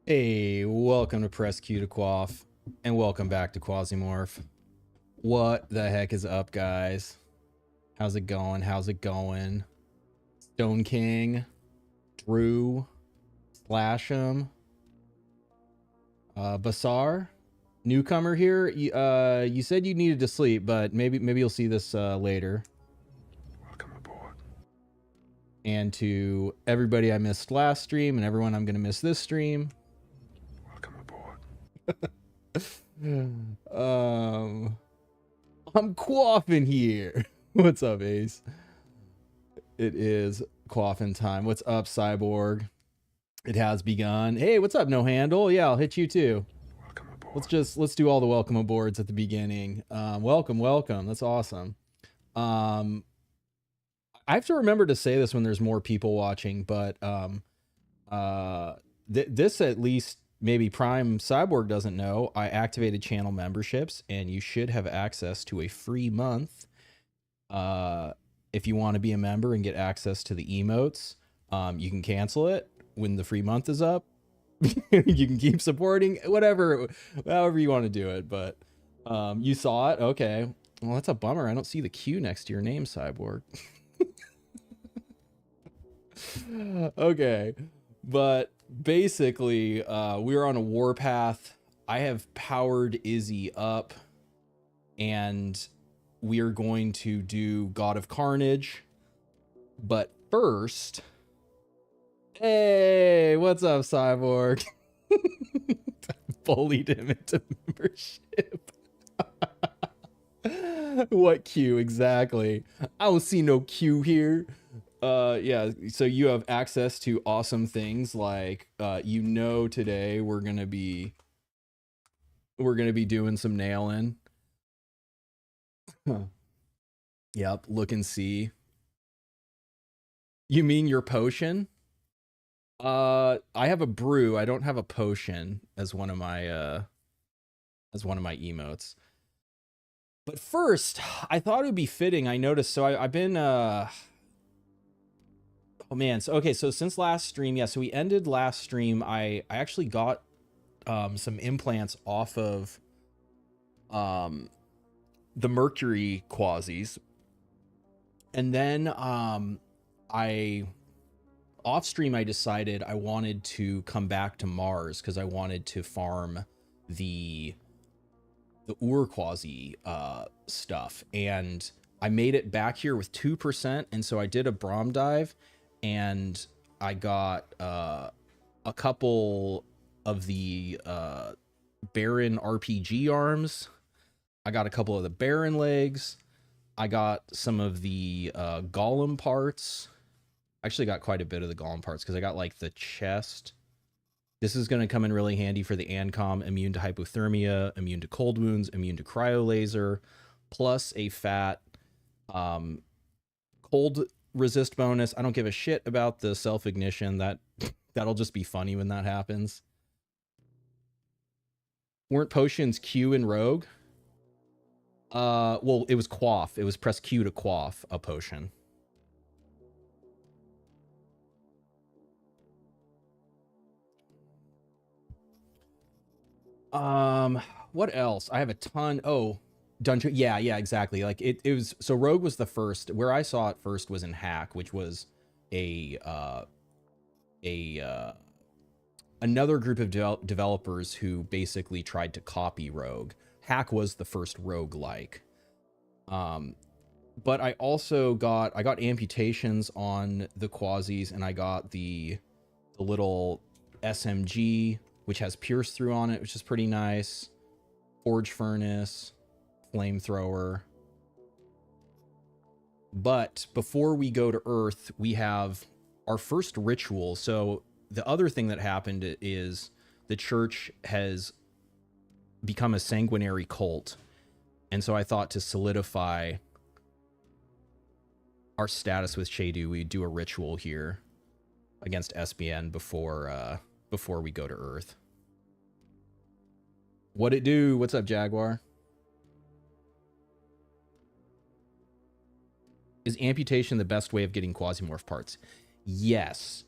Hey, welcome to Press Q to Quaff, and welcome back to QUASIMORPH. What the heck is up, guys? How's it going? How's it going? Stone King, Drew, Slash'em, Basar, newcomer here. You said you needed to sleep, but maybe you'll see this later. Welcome aboard. And to everybody I missed last stream, and everyone I'm gonna miss this stream. Welcome aboard. I'm quaffing here. What's up, Ace? It is quaffing time. What's up, Cyborg? It has begun. Hey, what's up, No Handle? Yeah, I'll hit you too. Welcome aboard. Let's do all the welcome aboards at the beginning. Welcome. That's awesome. I have to remember to say this when there's more people watching, but this at least maybe Prime Cyborg doesn't know. I activated channel memberships, and you should have access to a free month. If you want to be a member and get access to the emotes, you can cancel it when the free month is up. You can keep supporting however you want to do it. But you saw it. Okay. Well, that's a bummer. I don't see the Q next to your name, Cyborg. Okay. But basically, we're on a warpath. I have powered Izzy up, and we are going to do God of Carnage. But first, hey, what's up, Cyborg? Bullied him into membership. What Q exactly? I don't see no Q here. Yeah, so you have access to awesome things like today we're gonna be doing some nailing. Yep, look and see. You mean your potion? I have a brew. I don't have a potion as one of my emotes. But first, I thought it would be fitting. I noticed. So I've been oh man. So okay. So since last stream, yeah. So we ended last stream. I actually got some implants off of the Mercury quasis, and then I off stream I decided I wanted to come back to Mars because I wanted to farm the Ur-Quasi stuff, and I made it back here with 2%, and so I did a Brahm dive, and I got a couple of the Baron RPG arms. I got a couple of the Baron legs. I got some of the Golem parts. Actually got quite a bit of the Golem parts because I got like the chest. This is going to come in really handy for the ANCOM, immune to hypothermia, immune to cold wounds, immune to cryo laser, plus a fat cold resist bonus. I don't give a shit about the self-ignition. That'll just be funny when that happens. Weren't potions Q and Rogue? Well, it was quaff. It was press Q to quaff a potion. What else? I have a ton. Oh, dungeon. Yeah, exactly. Like it was. So Rogue was the first. Where I saw it first was in Hack, which was another group of developers who basically tried to copy Rogue. Hack was the first rogue-like. But I also got amputations on the quasis, and I got the little SMG, which has pierce through on it, which is pretty nice. Forge furnace, flamethrower. But before we go to Earth, we have our first ritual. So the other thing that happened is the church has become a sanguinary cult. And so I thought to solidify our status with Shedu, we'd do a ritual here against SBN before we go to Earth. What it do? What's up, Jaguar? Is amputation the best way of getting Quasimorph parts? Yes.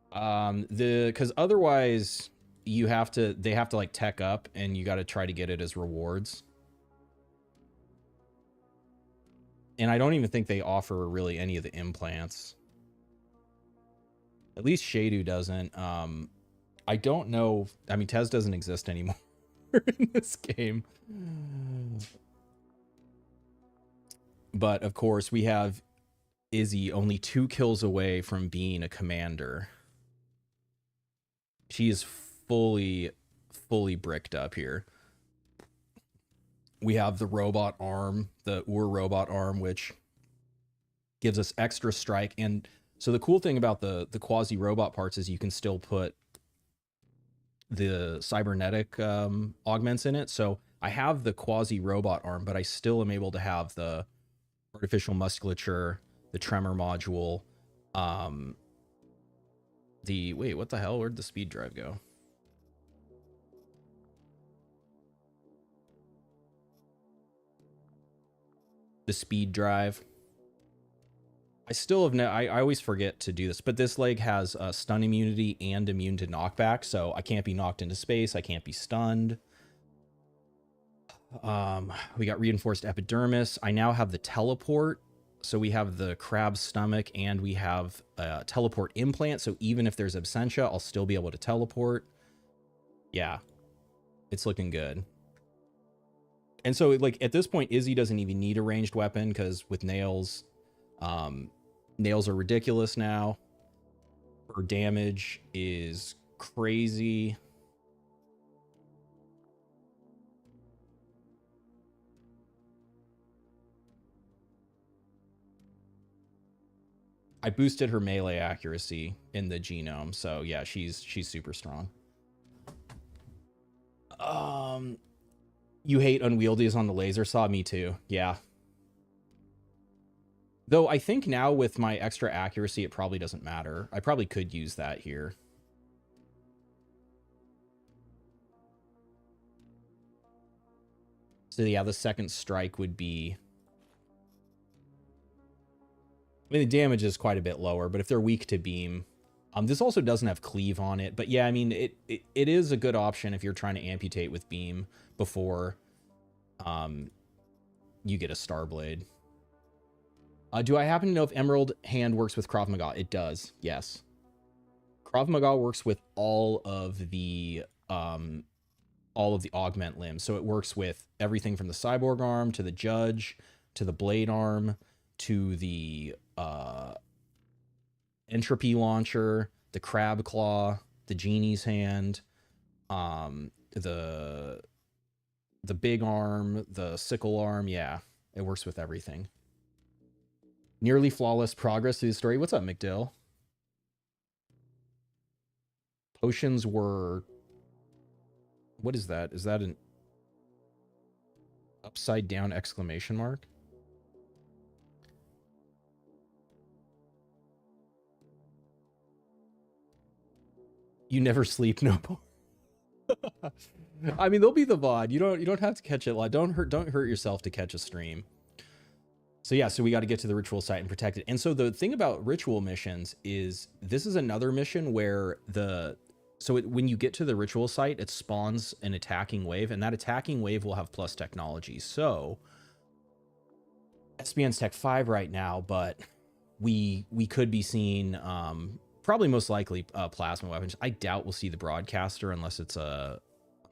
Because otherwise, they have to like tech up, and you got to try to get it as rewards. And I don't even think they offer really any of the implants. At least Shedu doesn't. I don't know. I mean, Tez doesn't exist anymore in this game. But of course, we have Izzy only 2 kills away from being a commander. She is fully bricked up here. We have the robot arm, the robot arm, which gives us extra strike. And so the cool thing about the quasi robot parts is you can still put the cybernetic augments in it. So I have the quasi robot arm, but I still am able to have the artificial musculature, the tremor module, wait, what the hell? Where'd the speed drive go? The speed drive. I still have I always forget to do this, but this leg has stun immunity and immune to knockback, so I can't be knocked into space. I can't be stunned. We got reinforced epidermis. I now have the teleport. So we have the crab stomach, and we have a teleport implant. So even if there's absentia, I'll still be able to teleport. Yeah, it's looking good. And so like at this point, Izzy doesn't even need a ranged weapon, because with nails, nails are ridiculous now. Her damage is crazy. I boosted her melee accuracy in the genome, so yeah, she's super strong. You hate unwieldies on the laser saw? Me too. Yeah. Though I think now with my extra accuracy, it probably doesn't matter. I probably could use that here. So yeah, the second strike would be... I mean, the damage is quite a bit lower, but if they're weak to beam... this also doesn't have cleave on it, but yeah, I mean, it is a good option if you're trying to amputate with beam before you get a star blade. Do I happen to know if Emerald Hand works with Krav Maga? It does, yes. Krav Maga works with all of the augment limbs. So it works with everything from the cyborg arm to the judge to the blade arm to the entropy launcher, the crab claw, the genie's hand, the big arm, the sickle arm. Yeah, it works with everything. Nearly flawless progress through the story. What's up, McDill? Potions were... What is that? Is that an upside down exclamation mark? You never sleep, no more. I mean, they'll be the VOD. You don't have to catch it live. Don't hurt yourself to catch a stream. So yeah, so we got to get to the ritual site and protect it. And so the thing about ritual missions is this is another mission where when you get to the ritual site, it spawns an attacking wave, and that attacking wave will have plus technology. So SBN's Tech 5 right now, but we could be seeing probably most likely plasma weapons. I doubt we'll see the broadcaster unless it's a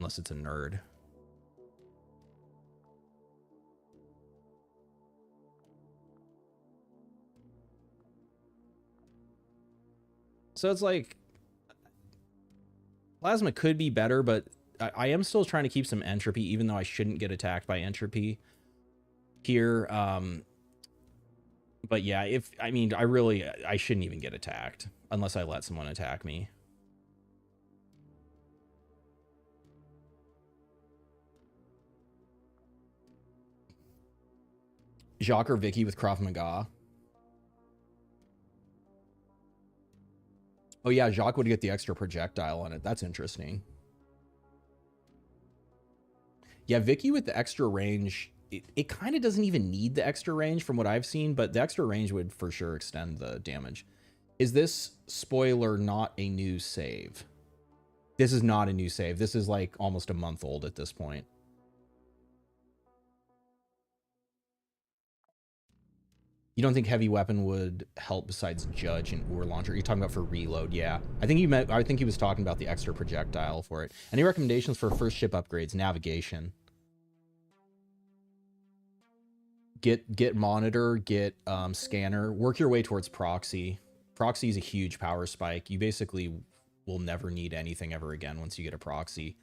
nerd. So it's like plasma could be better, but I am still trying to keep some entropy, even though I shouldn't get attacked by entropy here. But yeah, I shouldn't even get attacked unless I let someone attack me. Jacques or Vicky with Krav Maga. Oh yeah, Jacques would get the extra projectile on it. That's interesting. Yeah, Vicky with the extra range, it kind of doesn't even need the extra range from what I've seen, but the extra range would for sure extend the damage. Is this spoiler not a new save? This is not a new save. This is like almost a month old at this point. You don't think heavy weapon would help besides judge and ur launcher? You're talking about for reload, yeah. I think he was talking about the extra projectile for it. Any recommendations for first ship upgrades? Navigation. Get monitor, get scanner. Work your way towards proxy. Proxy is a huge power spike. You basically will never need anything ever again once you get a proxy.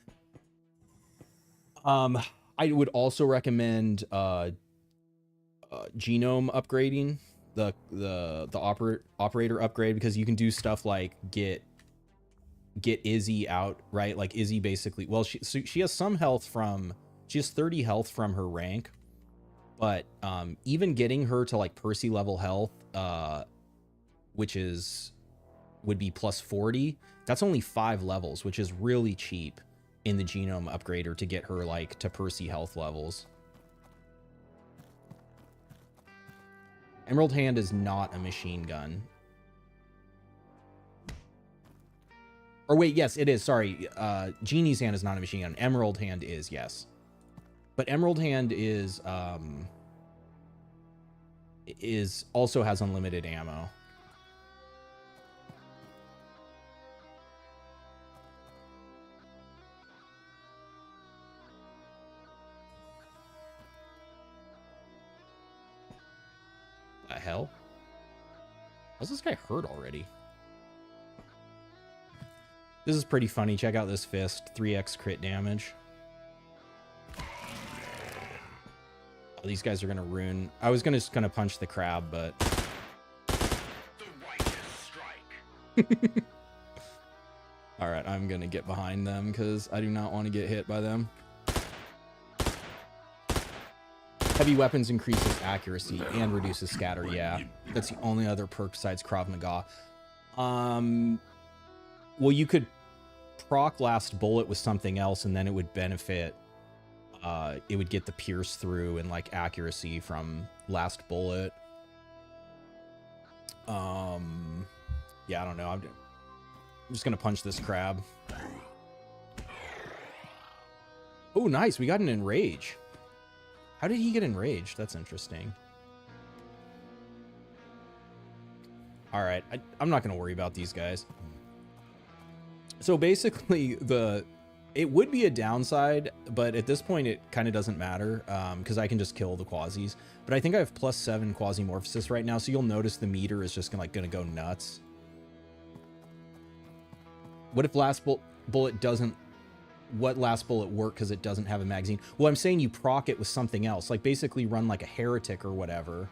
I would also recommend genome upgrading, the operator upgrade, because you can do stuff like get Izzy out, right? Like Izzy basically, well, she has some health from, she has 30 health from her rank, but even getting her to like Percy level health, which would be plus 40, that's only 5 levels, which is really cheap in the genome upgrader to get her like to Percy health levels. Emerald Hand is not a machine gun. Or wait, yes, it is. Sorry. Genie's Hand is not a machine gun. Emerald Hand is, yes. But Emerald Hand is also has unlimited ammo. The hell? How's this guy hurt already? This is pretty funny. Check out this fist. 3x crit damage. Oh, these guys are gonna ruin. I was just gonna punch the crab, but The righteous strike. all right, I'm gonna get behind them because I do not want to get hit by them. Heavy weapons increases accuracy and reduces scatter. Yeah, that's the only other perk besides Krav Maga. Well, you could proc last bullet with something else, and then it would benefit. It would get the pierce through and like accuracy from last bullet. Yeah, I don't know. I'm just gonna punch this crab. Oh, nice. We got an enrage. How did he get enraged? That's interesting. All right, I'm not going to worry about these guys. So basically, it would be a downside, but at this point, it kind of doesn't matter because I can just kill the quasis. But I think I have +7 quasimorphosis right now, so you'll notice the meter is just going to go nuts. What if last bullet doesn't? What last bullet work because it doesn't have a magazine? Well, I'm saying you proc it with something else, like basically run like a heretic or whatever,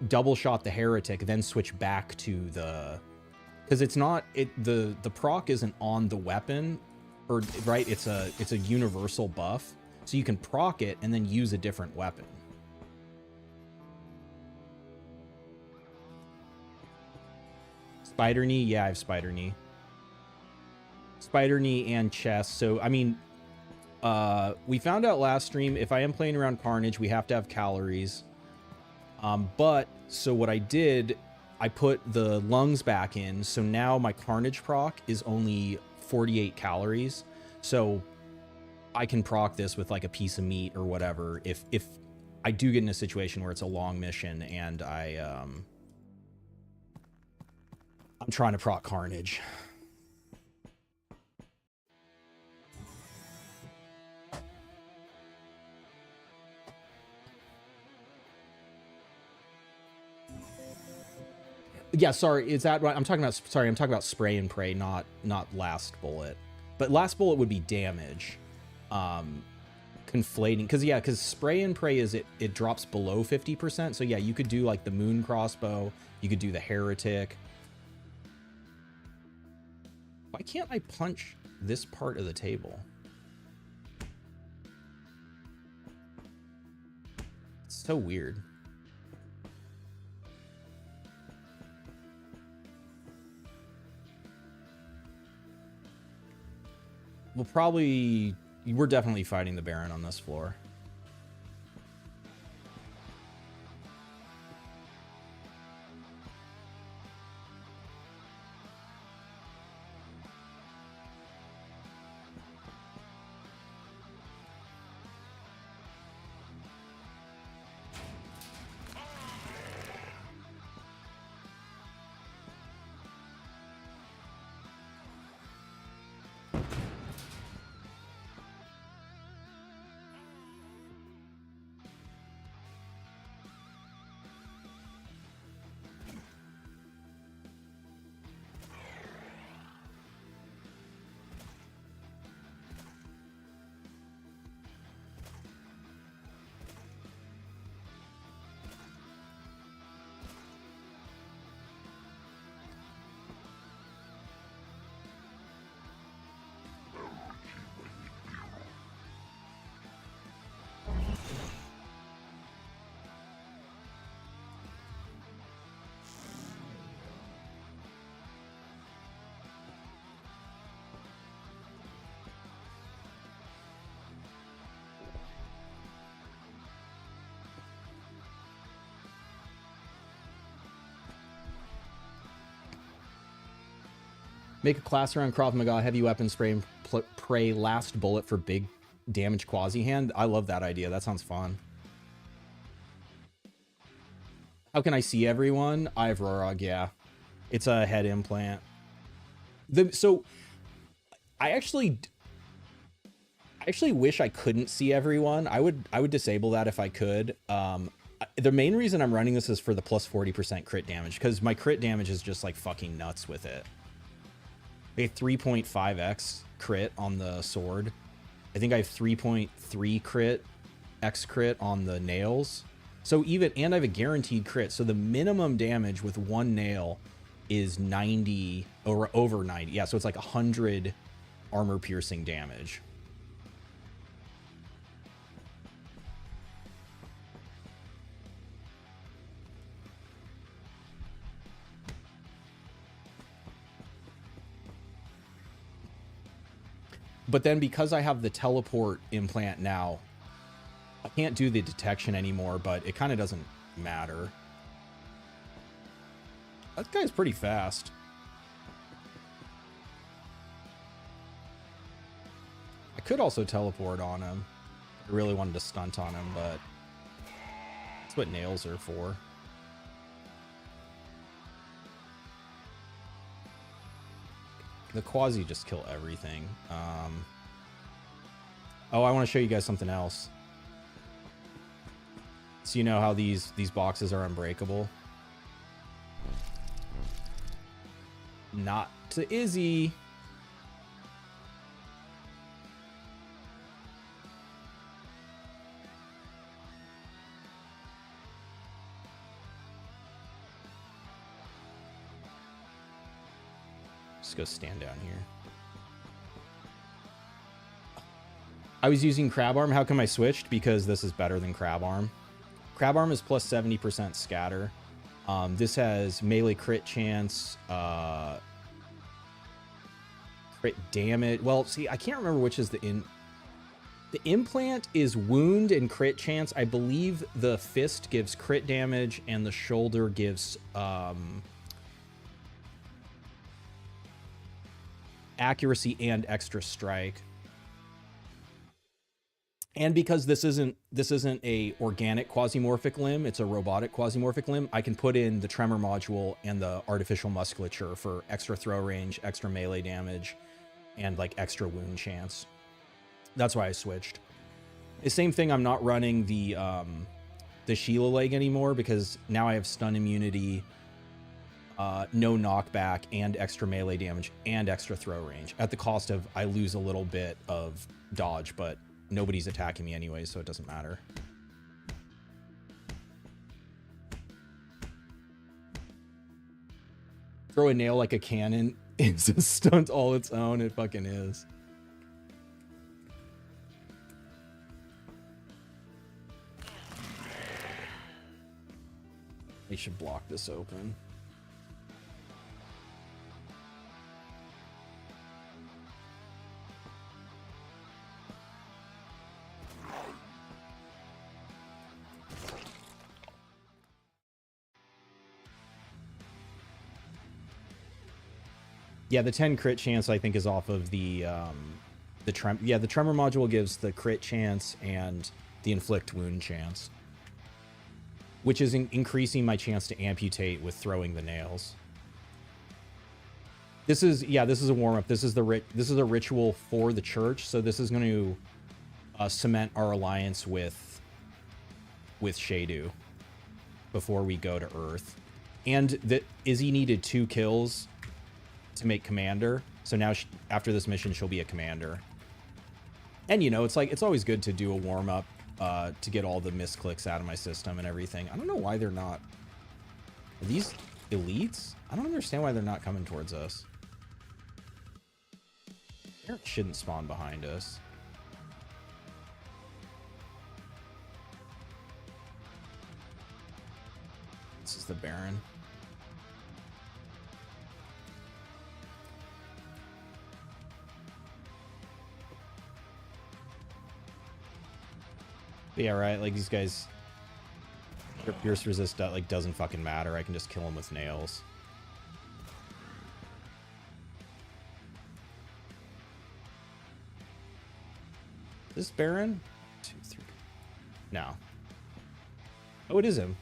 double shot the heretic, then switch back to the, because it's not the proc isn't on the weapon, or right? It's a universal buff, so you can proc it and then use a different weapon. Spider knee, yeah, I have spider knee. Spider knee and chest. So I mean, we found out last stream, if I am playing around Carnage, we have to have calories. But so what I did, I put the lungs back in, so now my Carnage proc is only 48 calories, so I can proc this with like a piece of meat or whatever if I do get in a situation where it's a long mission and I'm trying to proc Carnage. Yeah, sorry, is that right? I'm talking about, sorry, I'm talking about spray and pray, not last bullet. But last bullet would be damage. Conflating, because spray and pray is it drops below 50%. So yeah, you could do like the moon crossbow, you could do the heretic. Why can't I punch this part of the table? It's so weird. We're definitely fighting the Baron on this floor. Make a class around Krav Maga, heavy weapon spray, and pray last bullet for big damage quasi hand. I love that idea. That sounds fun. How can I see everyone? I have Rorog, yeah. It's a head implant. So I actually wish I couldn't see everyone. I would disable that if I could. The main reason I'm running this is for the plus 40% crit damage, because my crit damage is just like fucking nuts with it. I have 3.5x crit on the sword. I think I have 3.3 crit, X crit on the nails. So and I have a guaranteed crit. So the minimum damage with one nail is 90 or over 90. Yeah, so it's like 100 armor piercing damage. But then because I have the teleport implant now, I can't do the detection anymore, but it kind of doesn't matter. That guy's pretty fast. I could also teleport on him. I really wanted to stunt on him, but that's what nails are for. The quasi just kill everything. Oh, I want to show you guys something else. So you know how these boxes are unbreakable? Not to Izzy. Just go stand down here. I was using Crab Arm. How come I switched? Because this is better than Crab Arm. Crab Arm is plus 70% scatter. This has melee crit chance, crit damage. Well, see, I can't remember which is the implant is wound and crit chance. I believe the fist gives crit damage and the shoulder gives accuracy and extra strike. And because this isn't a organic quasimorphic limb, it's a robotic quasimorphic limb, I can put in the tremor module and the artificial musculature for extra throw range, extra melee damage, and like extra wound chance. That's why I switched. The same thing, I'm not running the Sheila leg anymore because now I have stun immunity, no knockback, and extra melee damage and extra throw range at the cost of I lose a little bit of dodge, but nobody's attacking me anyway, so it doesn't matter. Throw a nail like a cannon. It's a stunt all its own. It fucking is. I should block this open. Yeah, the 10 crit chance I think is off of the tremor module gives the crit chance and the inflict wound chance, which is increasing my chance to amputate with throwing the nails. This is a warm up. This is a ritual for the church, so this is going to cement our alliance with Shedu before we go to Earth. And Izzy needed 2 kills to make commander, so now after this mission she'll be a commander. And you know, it's always good to do a warm-up to get all the misclicks out of my system and everything. I don't know why they're not... Are these elites? I don't understand why they're not coming towards us. They shouldn't spawn behind us. This is the Baron. But yeah, right, like these guys, their pierce resist like doesn't fucking matter. I can just kill them with nails. Is this Baron? 2, 3. No. Oh, it is him.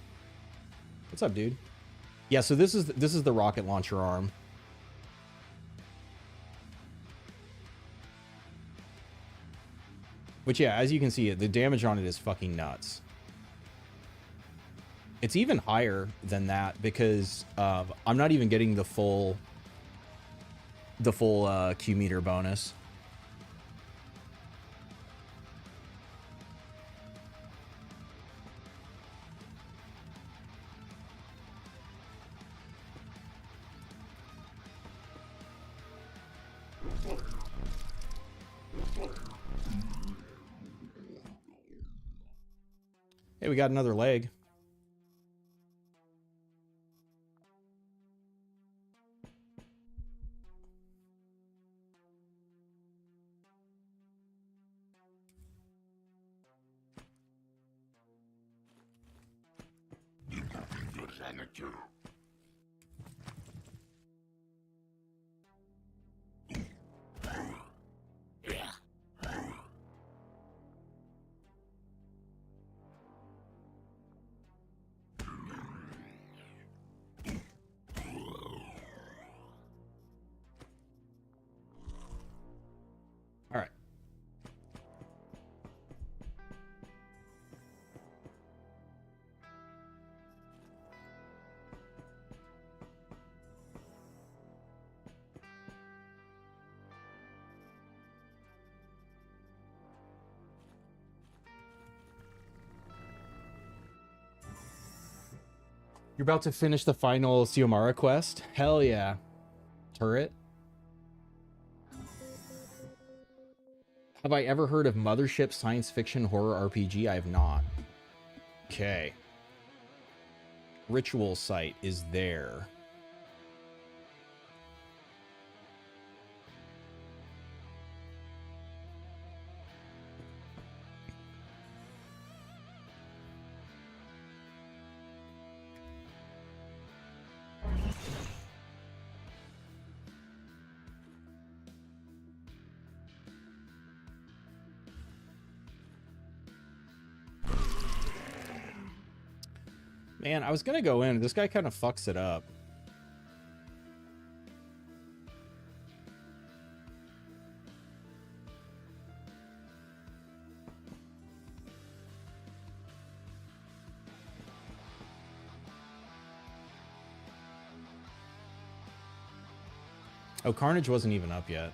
What's up, dude? Yeah, so this is the rocket launcher arm. Which, yeah, as you can see, the damage on it is fucking nuts. It's even higher than that because I'm not even getting the full Q meter bonus. Hey, we got another leg. All right. You're about to finish the final Xiomara quest? Hell yeah. Turret? Have I ever heard of Mothership Science Fiction Horror RPG? I have not. Okay. Ritual site is there. Man, I was gonna go in. This guy kind of fucks it up. Oh, Carnage wasn't even up yet.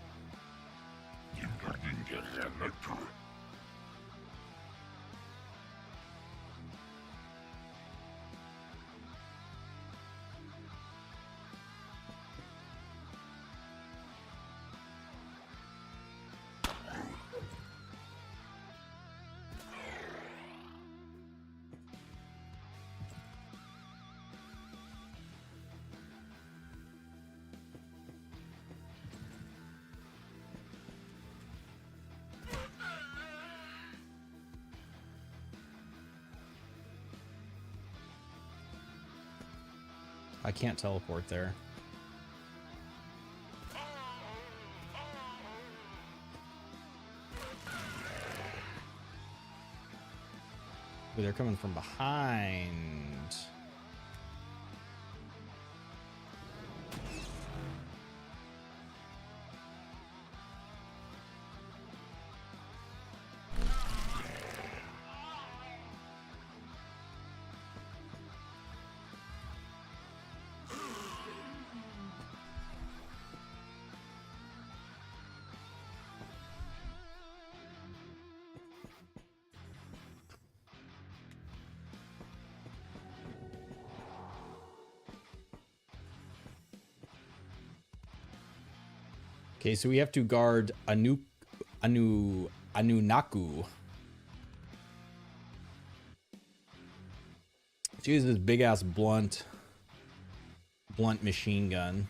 I can't teleport there. Ooh, they're coming from behind. Okay, so we have to guard Anunaku. She uses this big ass blunt machine gun.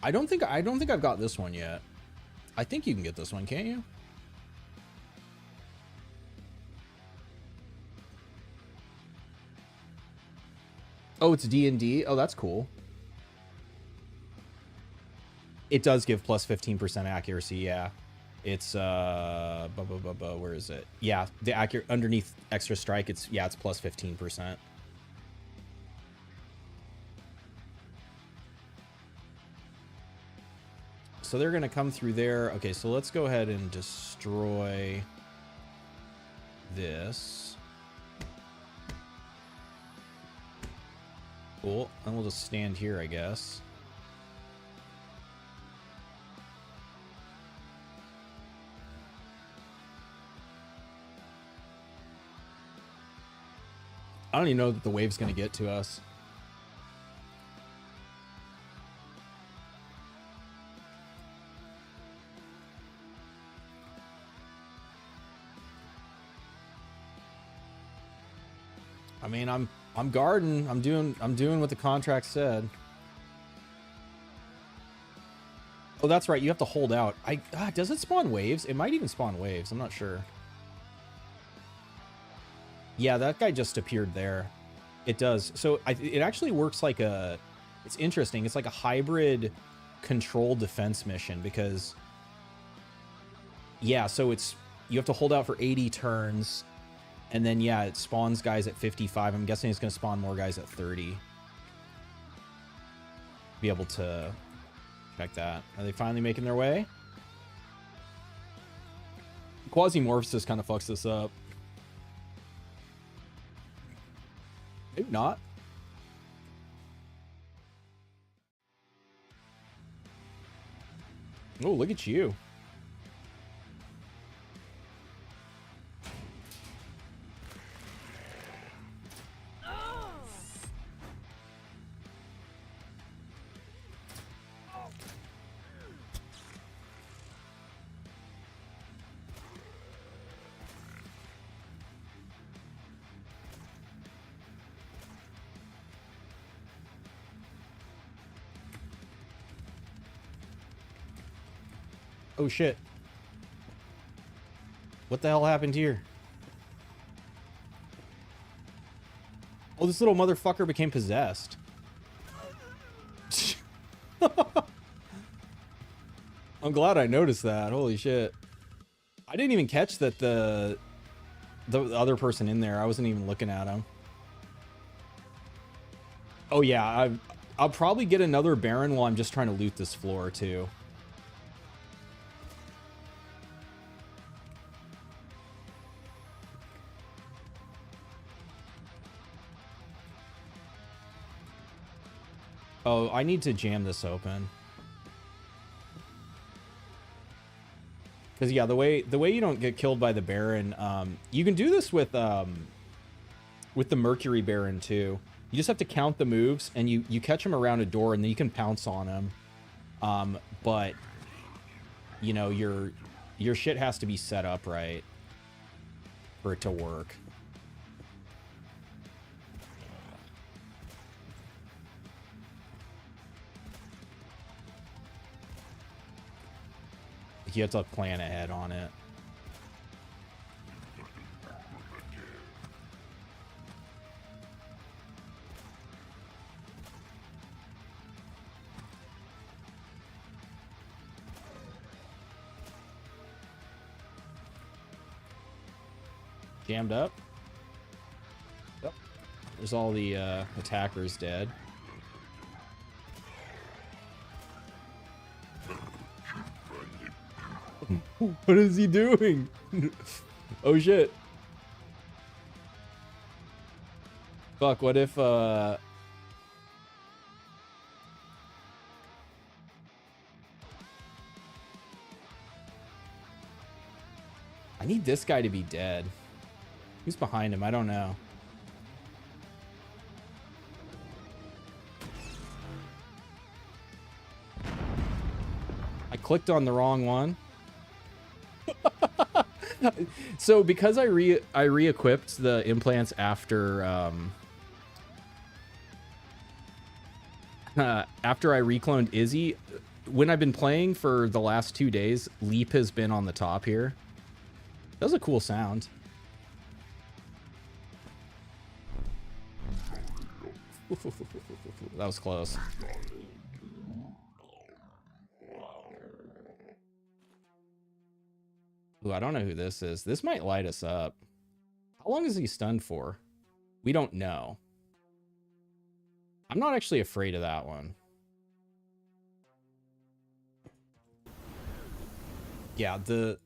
I don't think I've got this one yet. I think you can get this one, can't you? Oh, it's D&D. Oh, that's cool. It does give plus 15% accuracy, yeah. It's where is it? Yeah, the accurate underneath extra strike, it's plus 15%. So they're gonna come through there. Okay, so let's go ahead and destroy this. Cool. And we'll just stand here, I guess. I don't even know that the wave's going to get to us. I mean, I'm guarding. I'm doing what the contract said. Oh, that's right. You have to hold out. Does it spawn waves? It might even spawn waves. I'm not sure. Yeah, that guy just appeared there. It does. So it actually works like a... It's interesting. It's like a hybrid control defense mission because... Yeah, so it's... You have to hold out for 80 turns. And then, yeah, it spawns guys at 55. I'm guessing it's going to spawn more guys at 30. Be able to check that. Are they finally making their way? QUASIMORPH just kind of fucks this up. Maybe not. Oh, look at you. Oh shit. What the hell happened here? Oh, this little motherfucker became possessed. I'm glad I noticed that. Holy shit. I didn't even catch that the other person in there. I wasn't even looking at him. Oh yeah, I'll probably get another Baron while I'm just trying to loot this floor too. Oh, I need to jam this open. Because yeah, the way you don't get killed by the Baron, you can do this with the Mercury Baron too. You just have to count the moves, and you catch him around a door, and then you can pounce on him. But you know your shit has to be set up right for it to work. You have to plan ahead on it. Jammed up. Yep. There's all the attackers dead. What is he doing? Oh shit. Fuck, what if I need this guy to be dead. Who's behind him? I don't know. I clicked on the wrong one. So because I re-equipped the implants after after I recloned Izzy, when I've been playing for the last 2 days, Leap has been on the top here. That was a cool sound. That was close. Ooh, I don't know who this is. This might light us up. How long is he stunned for? We don't know. I'm not actually afraid of that one. Yeah, the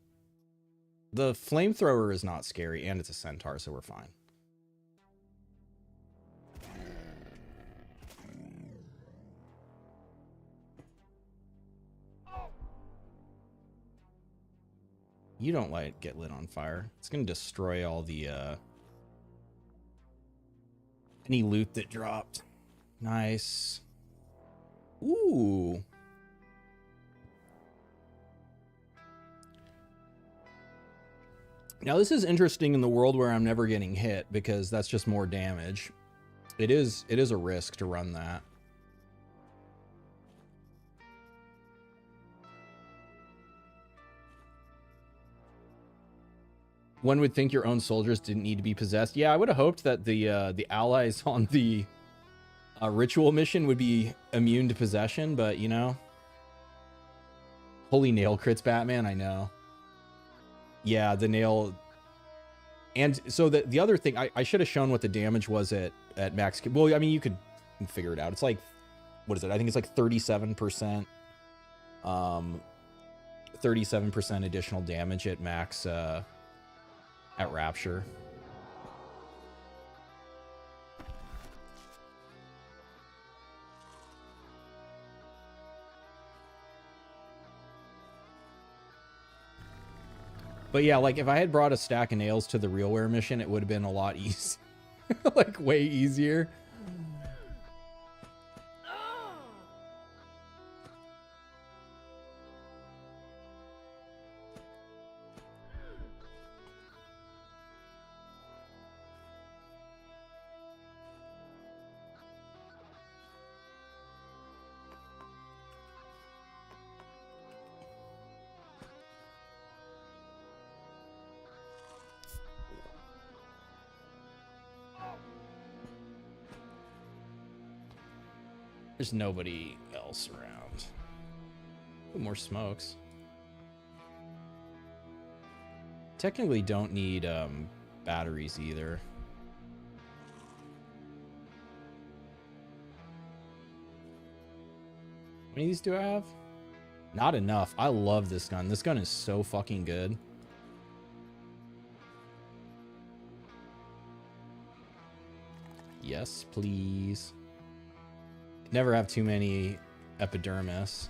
flamethrower is not scary, and it's a centaur, so we're fine. You don't get lit on fire. It's gonna destroy all the any loot that dropped. Nice. Ooh. Now this is interesting in the world where I'm never getting hit, because that's just more damage. It is a risk to run that. One would think your own soldiers didn't need to be possessed. Yeah, I would have hoped that the allies on the ritual mission would be immune to possession, but you know. Holy nail crits, Batman, I know. Yeah, the nail. And so the other thing, I should have shown what the damage was at max. Well, I mean, you can figure it out. It's like, what is it? I think it's like 37%. 37% additional damage at max at Rapture. But yeah, like if I had brought a stack of nails to the RealWear mission, it would have been a lot easier. Like way easier. There's nobody else around. Ooh, more smokes. Technically don't need batteries either. How many of these do I have? Not enough. I love this gun. This gun is so fucking good. Yes, please. Never have too many epidermis.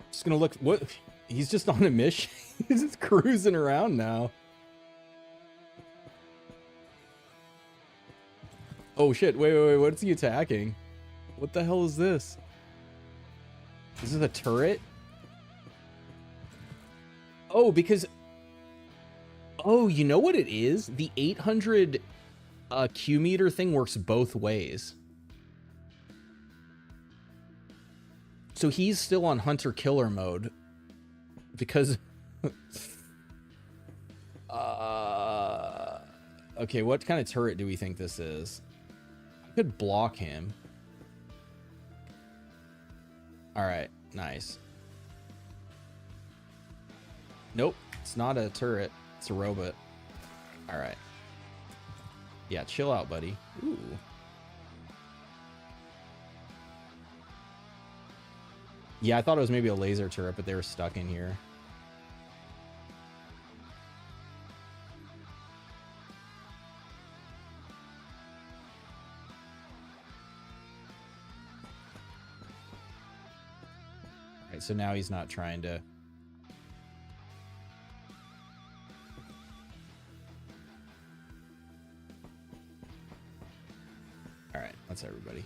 Just gonna look. What? He's just on a mission. He's just cruising around now. Oh shit! Wait! What's he attacking? What the hell is this? Is this a turret? Oh, because. Oh, you know what it is? The 800 Q meter thing works both ways. So he's still on hunter-killer mode because... okay, what kind of turret do we think this is? I could block him. Alright, nice. Nope, it's not a turret. It's a robot. Alright. Yeah, chill out, buddy. Ooh. Yeah, I thought it was maybe a laser turret, but they were stuck in here. Alright, so now he's not trying to... Alright, that's everybody.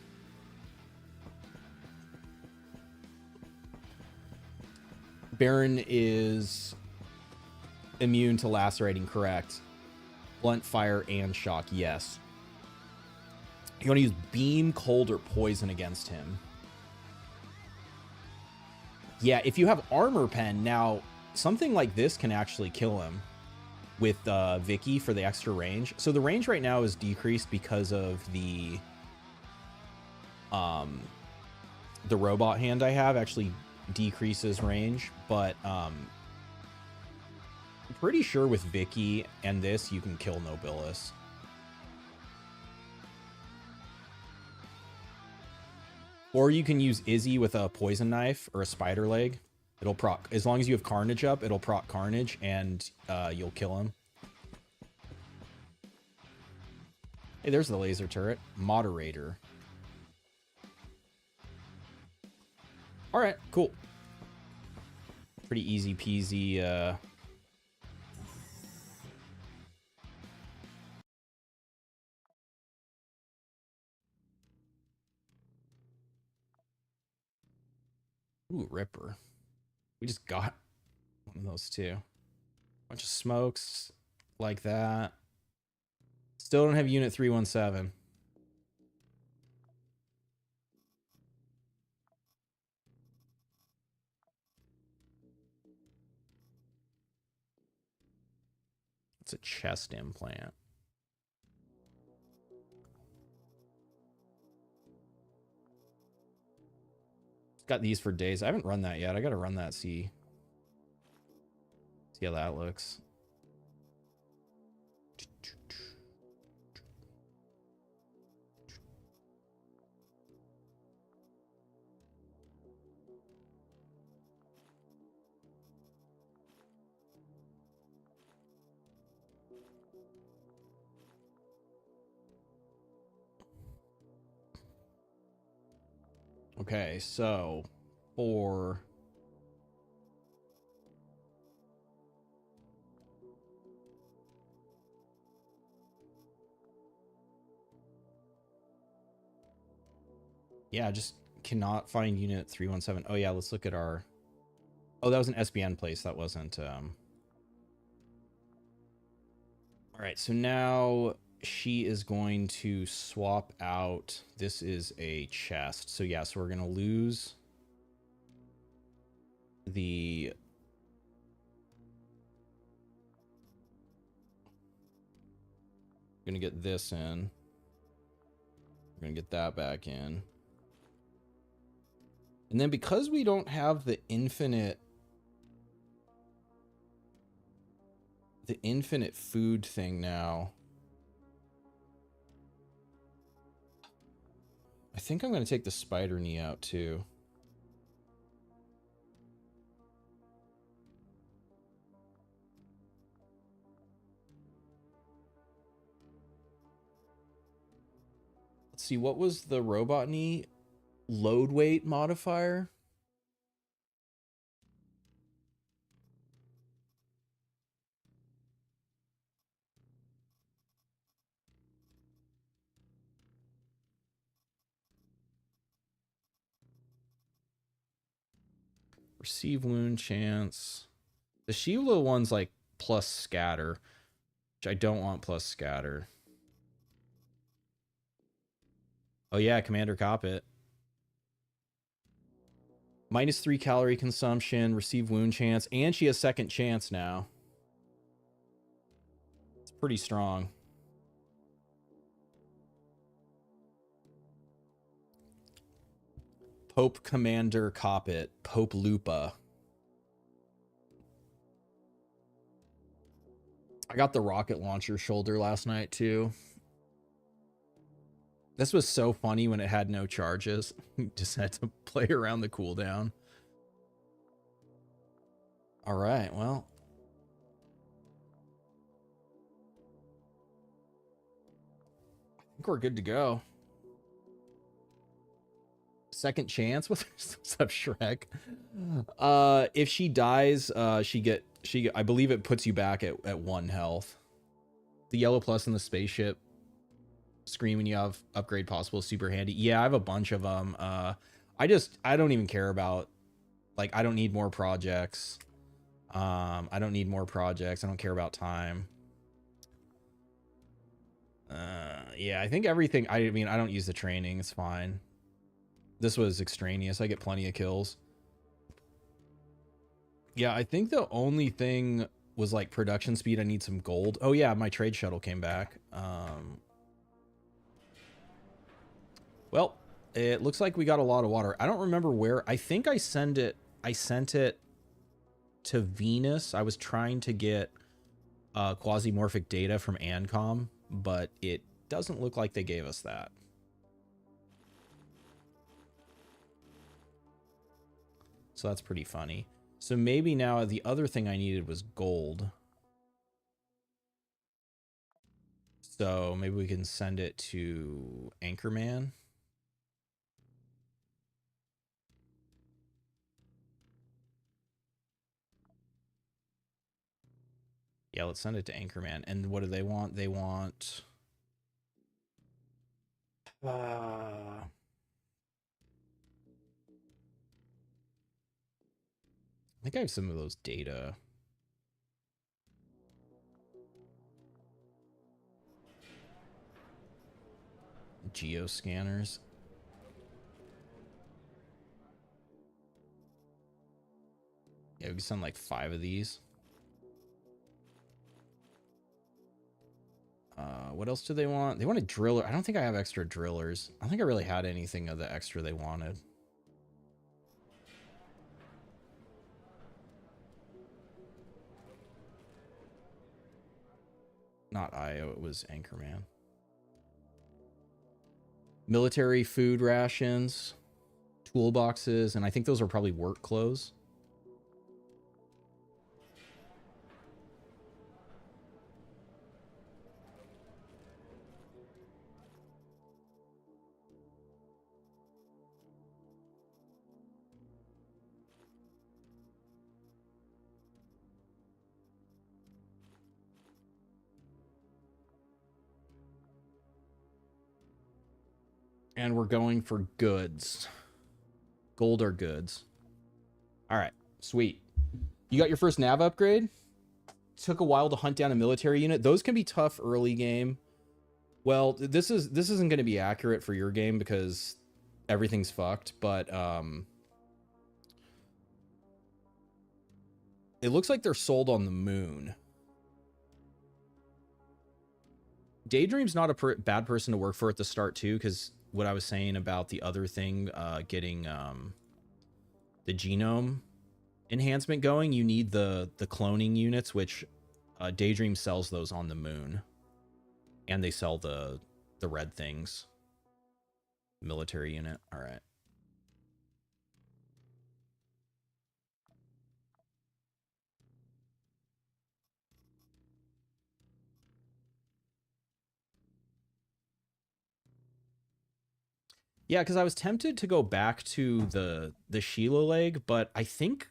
Baron is Immune to lacerating, correct. Blunt, fire, and shock, yes. You want to use beam, cold, or poison against him. Yeah, if you have armor pen, now something like this can actually kill him with Vicky for the extra range. So the range right now is decreased because of the robot hand I have actually decreases range, but I'm pretty sure with Vicky and this you can kill Nobilis. Or you can use Izzy with a poison knife or a spider leg. It'll proc, as long as you have Carnage up, it'll proc Carnage and you'll kill him. Hey, there's the laser turret. Moderator. All right, cool. Pretty easy peasy. Ooh, Ripper. We just got one of those too. Bunch of smokes like that. Still don't have unit 317. It's a chest implant. Got these for days. I haven't run that yet. I gotta run that, see how that looks. Okay, so for yeah, I just cannot find unit 317. Oh yeah, let's look at our, oh, that was an SBN place. That wasn't all right, so now she is going to swap out. This is a chest. So yeah, so we're going to lose the going to get this in. We're going to get that back in. And then because we don't have the infinite food thing now, I think I'm going to take the spider knee out too. Let's see, what was the robot knee? Load weight modifier? Receive wound chance. The Sheila one's like plus scatter, which I don't want plus scatter. Oh yeah, Commander Coppet. -3 calorie consumption, receive wound chance, and she has second chance now. It's pretty strong. Pope Commander Coppet, Pope Lupa. I got the rocket launcher shoulder last night too. This was so funny when it had no charges. Just had to play around the cooldown. All right, well. I think we're good to go. Second chance with up Shrek. If she dies, I believe it puts you back at 1 health. The yellow plus in the spaceship screen when you have upgrade possible, super handy. Yeah, I have a bunch of them. I don't even care about, like, I don't need more projects. I don't need more projects. I don't care about time. Yeah, I think everything, I mean, I don't use the training. It's fine. This was extraneous. I get plenty of kills. Yeah, I think the only thing was like production speed. I need some gold. Oh yeah, my trade shuttle came back. Well, it looks like we got a lot of water. I don't remember where. I think I sent it to Venus. I was trying to get quasimorphic data from ANCOM, but it doesn't look like they gave us that. So that's pretty funny. So maybe now the other thing I needed was gold. So maybe we can send it to Anchorman. Yeah, let's send it to Anchorman. And what do they want? They want... I think I have some of those data. Geoscanners. Yeah, we can send like 5 of these. What else do they want? They want a driller. I don't think I have extra drillers. I don't think I really had anything of the extra they wanted. Not IO, it was Anchorman. Military food rations, toolboxes, and I think those are probably work clothes. And we're going for goods. Gold or goods. All right, sweet. You got your first nav upgrade? Took a while to hunt down a military unit. Those can be tough early game. Well, this isn't going to be accurate for your game because everything's fucked, but it looks like they're sold on the moon. Daydream's not a bad person to work for at the start too, because what I was saying about the other thing, getting the genome enhancement going, you need the cloning units, which Daydream sells those on the moon, and they sell the red things. Military unit. All right. Yeah, because I was tempted to go back to the Sheila leg, but I think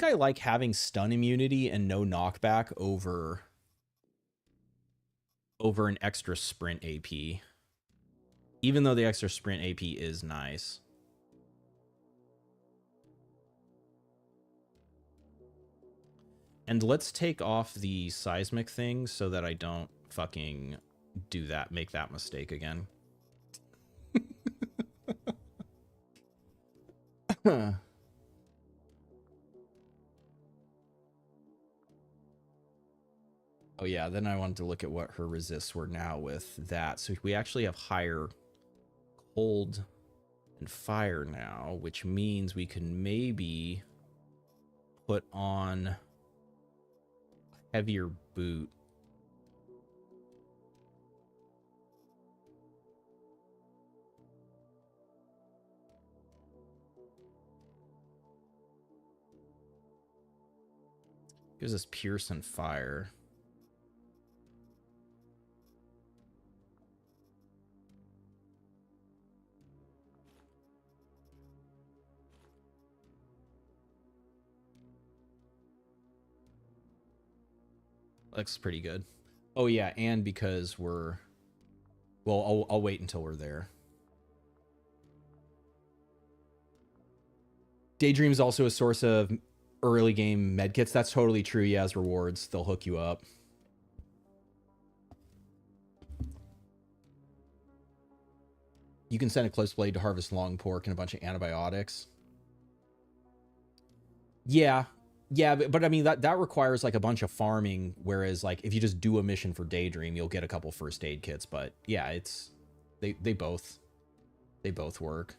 I like having stun immunity and no knockback over an extra sprint AP. Even though the extra sprint AP is nice. And let's take off the seismic thing so that I don't fucking do that, make that mistake again. Oh yeah, then I wanted to look at what her resists were now with that. So we actually have higher cold and fire now, which means we can maybe put on a heavier boot. Gives us pierce and fire. Looks pretty good. Oh yeah, and because we're... Well, I'll wait until we're there. Daydream is also a source of Early game medkits, that's totally true. Yeah, as rewards, they'll hook you up. You can send a close blade to harvest long pork and a bunch of antibiotics. Yeah. Yeah, but I mean, that requires like a bunch of farming, whereas like if you just do a mission for Daydream, you'll get a couple first aid kits. But yeah, it's they both work.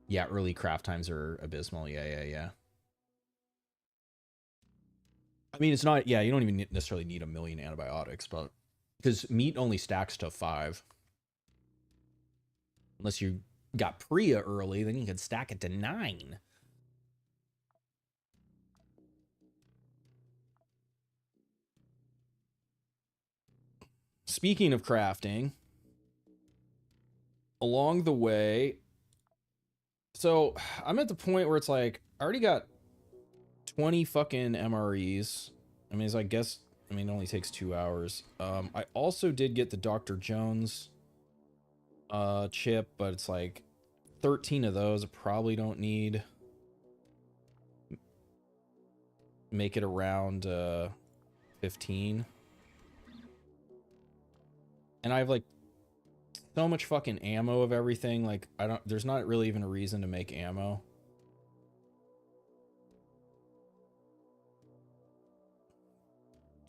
Yeah, early craft times are abysmal. Yeah. I mean, it's not, yeah, you don't even necessarily need a million antibiotics, but because meat only stacks to 5. Unless you got Priya early, then you can stack it to 9. Speaking of crafting, along the way, so I'm at the point where it's like, I already got 20 fucking MREs. I mean, I guess, I mean, it only takes 2 hours. I also did get the Dr. Jones chip, but it's like 13 of those I probably don't need. Make it around 15. And I have like so much fucking ammo of everything. Like there's not really even a reason to make ammo.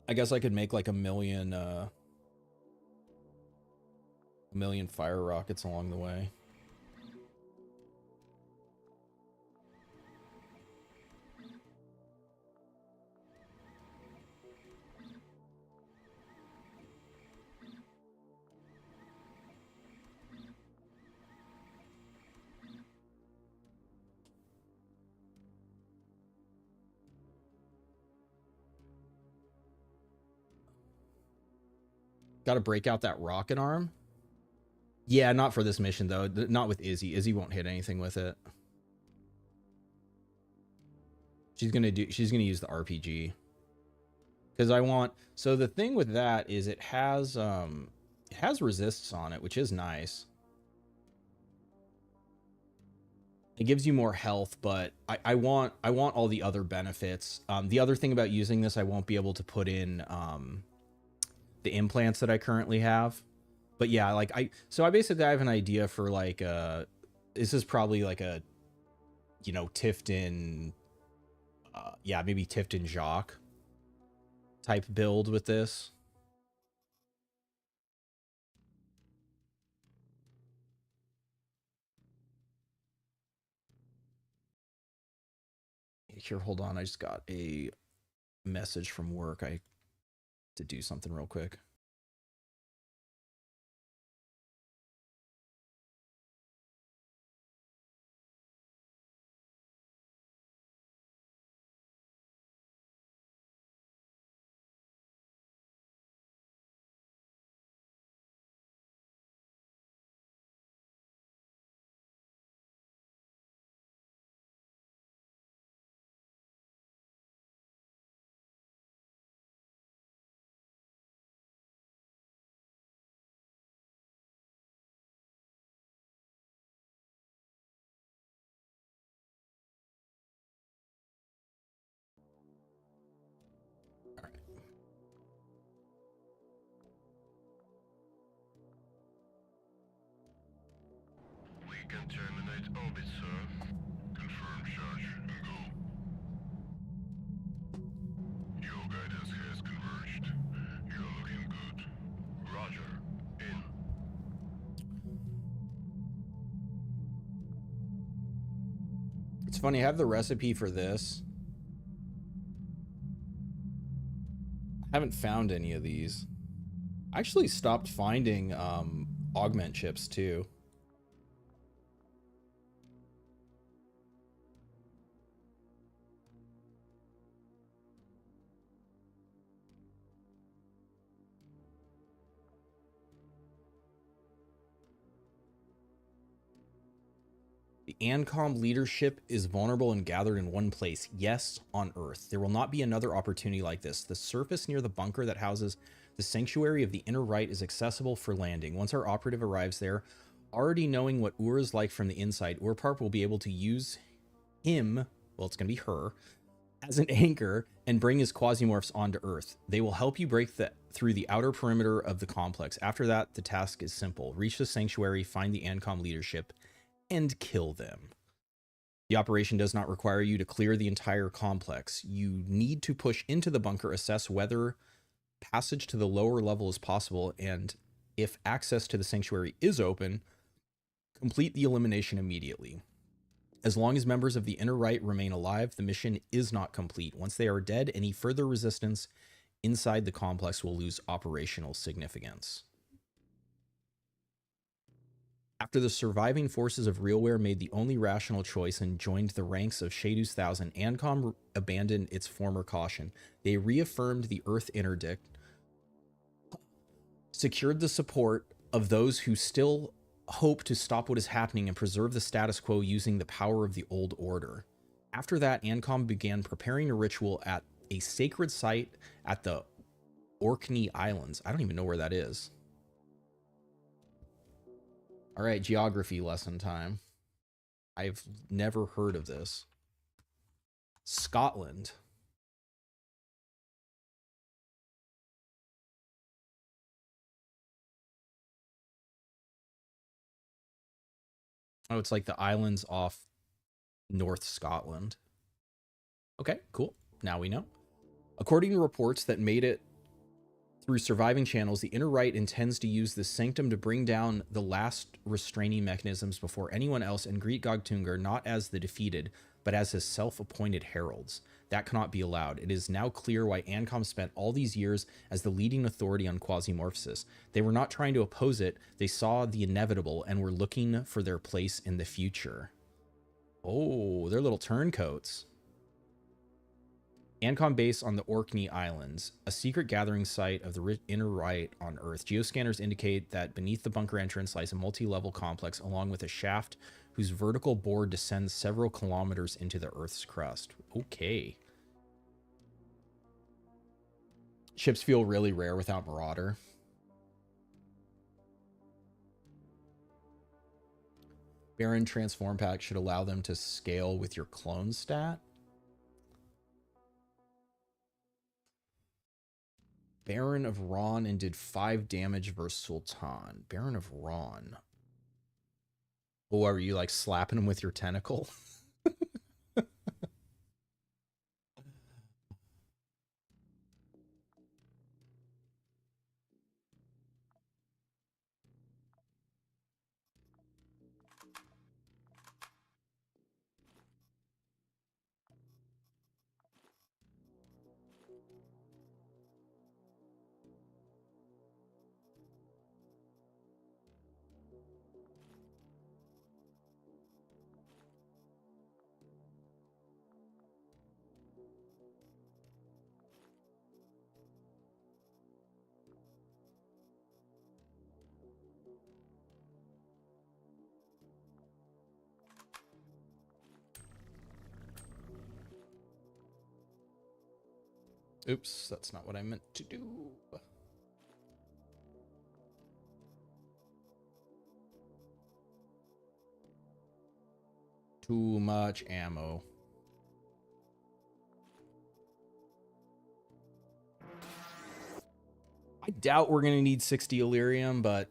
I guess I could make like a million fire rockets along the way. Got to break out that rocket arm. Yeah, not for this mission though. Not with Izzy. Izzy won't hit anything with it. She's gonna use the RPG. Because I want, so the thing with that is it has resists on it, which is nice. It gives you more health, but I want all the other benefits. The other thing about using this, I won't be able to put in the implants that I currently have. But yeah, like I basically have an idea for like this is probably like a, you know, Tifton, yeah, maybe Tifton Jacques type build with this. Here, hold on. I just got a message from work. I to do something real quick. We can terminate orbit, sir. Confirm charge and go. Your guidance has converged. You're looking good. Roger. In. It's funny, I have the recipe for this. I haven't found any of these. I actually stopped finding augment chips too. The ANCOM leadership is vulnerable and gathered in one place. Yes, on Earth. There will not be another opportunity like this. The surface near the bunker that houses the sanctuary of the inner right is accessible for landing. Once our operative arrives there, already knowing what Ur is like from the inside, URPARP will be able to use him, well, it's going to be her, as an anchor and bring his quasimorphs onto Earth. They will help you break through the outer perimeter of the complex. After that, the task is simple. Reach the sanctuary, find the ANCOM leadership, and kill them. The operation does not require you to clear the entire complex. You need to push into the bunker, assess whether passage to the lower level is possible, and if access to the sanctuary is open, complete the elimination immediately. As long as members of the inner right remain alive, the mission is not complete. Once they are dead, any further resistance inside the complex will lose operational significance. After the surviving forces of Realware made the only rational choice and joined the ranks of Shedu's Thousand, ANCOM abandoned its former caution. They reaffirmed the Earth Interdict, secured the support of those who still hope to stop what is happening, and preserve the status quo using the power of the old order. After that, ANCOM began preparing a ritual at a sacred site at the Orkney Islands. I don't even know where that is. All right, geography lesson time. I've never heard of this. Scotland. Oh, it's like the islands off North Scotland. Okay, cool. Now we know. According to reports that made it through surviving channels, the inner right intends to use this sanctum to bring down the last restraining mechanisms before anyone else and greet Gogtungar not as the defeated, but as his self-appointed heralds. That cannot be allowed. It is now clear why ANCOM spent all these years as the leading authority on quasimorphosis. They were not trying to oppose it. They saw the inevitable and were looking for their place in the future. Oh, they're little turncoats. ANCOM base on the Orkney Islands, a secret gathering site of the inner right on Earth. Geoscanners indicate that beneath the bunker entrance lies a multi-level complex along with a shaft whose vertical bore descends several kilometers into the Earth's crust. Okay. Ships feel really rare without Marauder. Baron Transform Pack should allow them to scale with your clone stat. Baron of Ron and did 5 damage versus Sultan. Baron of Ron. Oh, are you like slapping him with your tentacle? Oops, that's not what I meant to do. Too much ammo. I doubt we're going to need 60 Illyrium, but...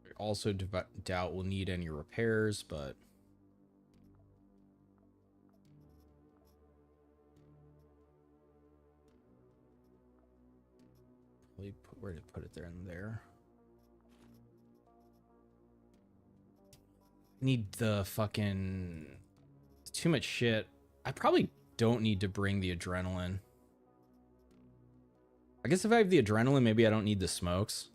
I also doubt we'll need any repairs, but... Where did I put it there and there? Need the fucking... Too much shit. I probably don't need to bring the adrenaline. I guess if I have the adrenaline, maybe I don't need the smokes.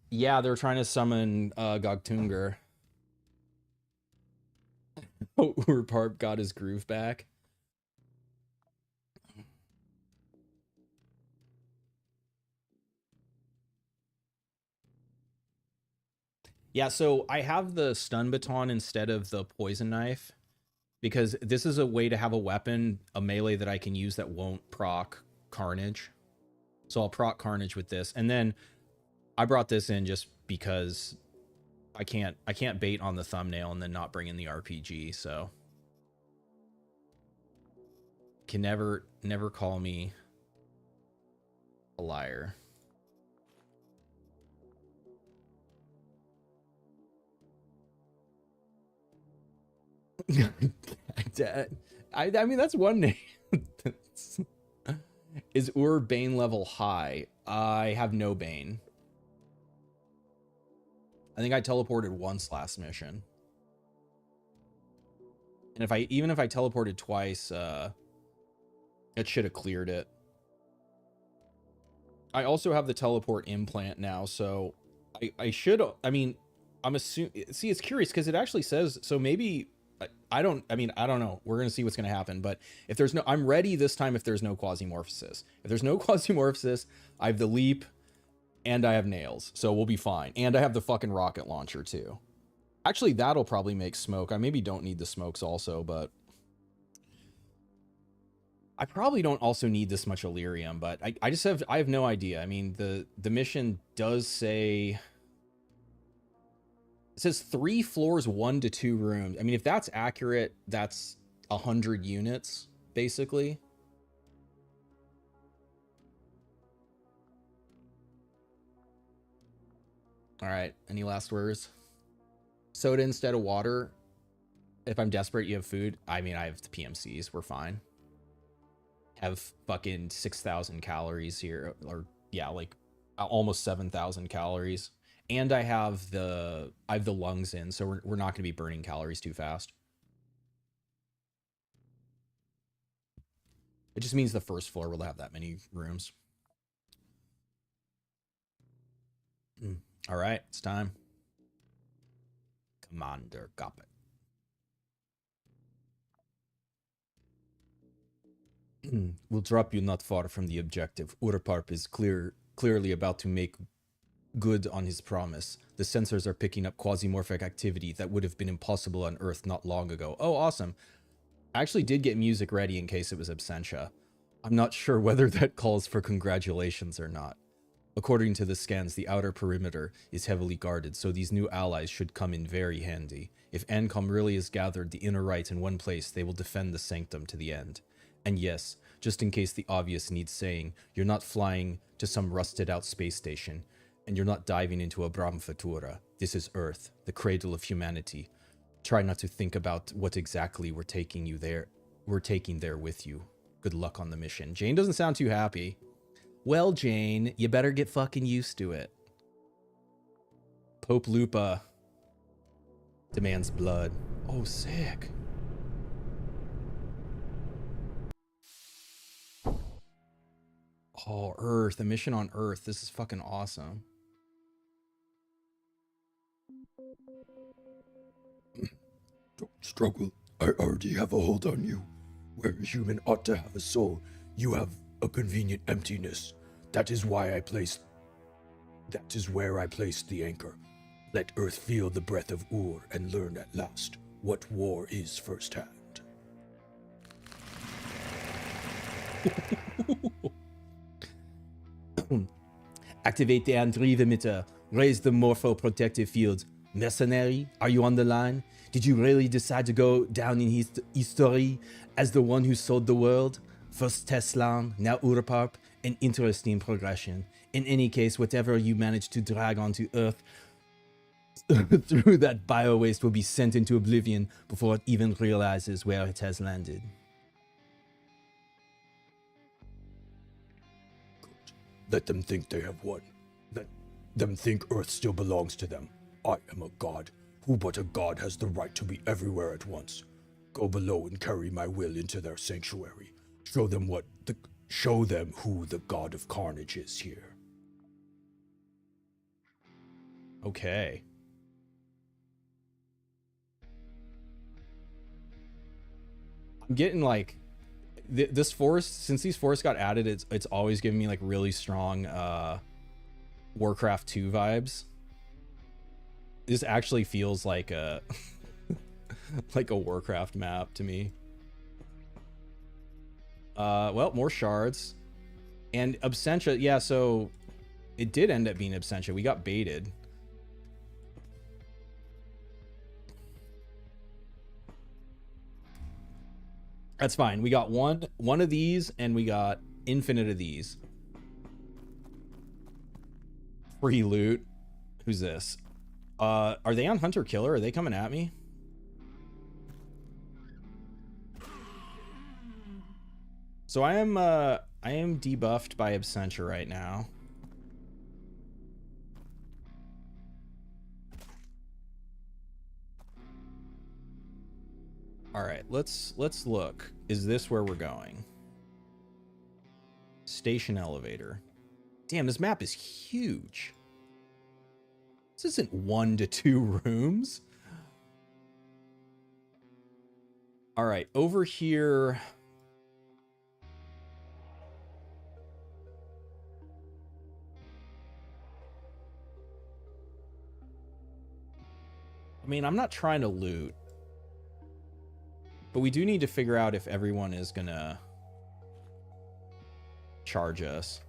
Yeah, they're trying to summon Gogtungur. Urparp got his groove back. Yeah, so I have the stun baton instead of the poison knife because this is a way to have a weapon, a melee that I can use that won't proc Carnage. So I'll proc Carnage with this. And then I brought this in just because I can't bait on the thumbnail and then not bring in the RPG, so can never call me a liar. I mean, that's one name. Is Bane level high? I have no Bane. I think I teleported once last mission. And even if I teleported twice, it should have cleared it. I also have the teleport implant now, so I should, I mean, I'm assuming, see, it's curious because it actually says, so maybe, I don't know. We're going to see what's going to happen, but if there's no, I'm ready this time if there's no Quasimorphosis. If there's no Quasimorphosis, I have the leap and I have nails, so we'll be fine. And I have the fucking rocket launcher too. Actually, that'll probably make smoke. I maybe don't need the smokes also, but I probably don't also need this much Illyrium, but I have no idea. I mean, the mission does say, it says 3 floors, 1 to 2 rooms. I mean, if that's accurate, that's 100 units, basically. All right, any last words? Soda instead of water. If I'm desperate, you have food. I mean, I have the PMCs. We're fine. Have fucking 6,000 calories here, or yeah, like almost 7,000 calories. And I have the lungs in, so we're not going to be burning calories too fast. It just means the first floor will have that many rooms. All right, it's time. Commander Goppet. We'll drop you not far from the objective. URPARP is clearly about to make good on his promise. The sensors are picking up quasimorphic activity that would have been impossible on Earth not long ago. Oh, awesome. I actually did get music ready in case it was Absentia. I'm not sure whether that calls for congratulations or not. According to the scans, the outer perimeter is heavily guarded, so these new allies should come in very handy. If ANCOM really has gathered the inner right in one place, they will defend the sanctum to the end. And yes, just in case the obvious needs saying, you're not flying to some rusted out space station, and you're not diving into a Brahmfatura. This is Earth, the cradle of humanity. Try not to think about what exactly we're taking there with you. Good luck on the mission. Jane doesn't sound too happy. Well, Jane, you better get fucking used to it. Pope Lupa demands blood. Oh, sick. Oh, Earth, a mission on Earth. This is fucking awesome. Don't struggle. I already have a hold on you. Where a human ought to have a soul, you have a convenient emptiness. That is where I placed the anchor. Let Earth feel the breath of Ur and learn at last what war is firsthand. Activate the Andrive emitter. Raise the morpho-protective field. Mercenary, are you on the line? Did you really decide to go down in history as the one who sold the world? First Tesla, now URPARP, an interesting progression. In any case, whatever you manage to drag onto Earth through that bio-waste will be sent into oblivion before it even realizes where it has landed. Good. Let them think they have won. Let them think Earth still belongs to them. I am a god. Who but a god has the right to be everywhere at once? Go below and carry my will into their sanctuary. Show them who the god of Carnage is here. Okay. I'm getting like this forest, since these forests got added, it's always giving me like really strong Warcraft 2 vibes. This actually feels like a like a Warcraft map to me. Well, more shards and Absentia. Yeah, so it did end up being Absentia. We got baited. That's fine. We got one of these, and we got infinite of these. Free loot. Who's this? Are they on Hunter Killer? Are they coming at me? So I am debuffed by Absentia right now. All right, let's look. Is this where we're going? Station elevator. Damn, this map is huge. This isn't 1 to 2 rooms. All right, over here. I mean, I'm not trying to loot, but we do need to figure out if everyone is gonna charge us.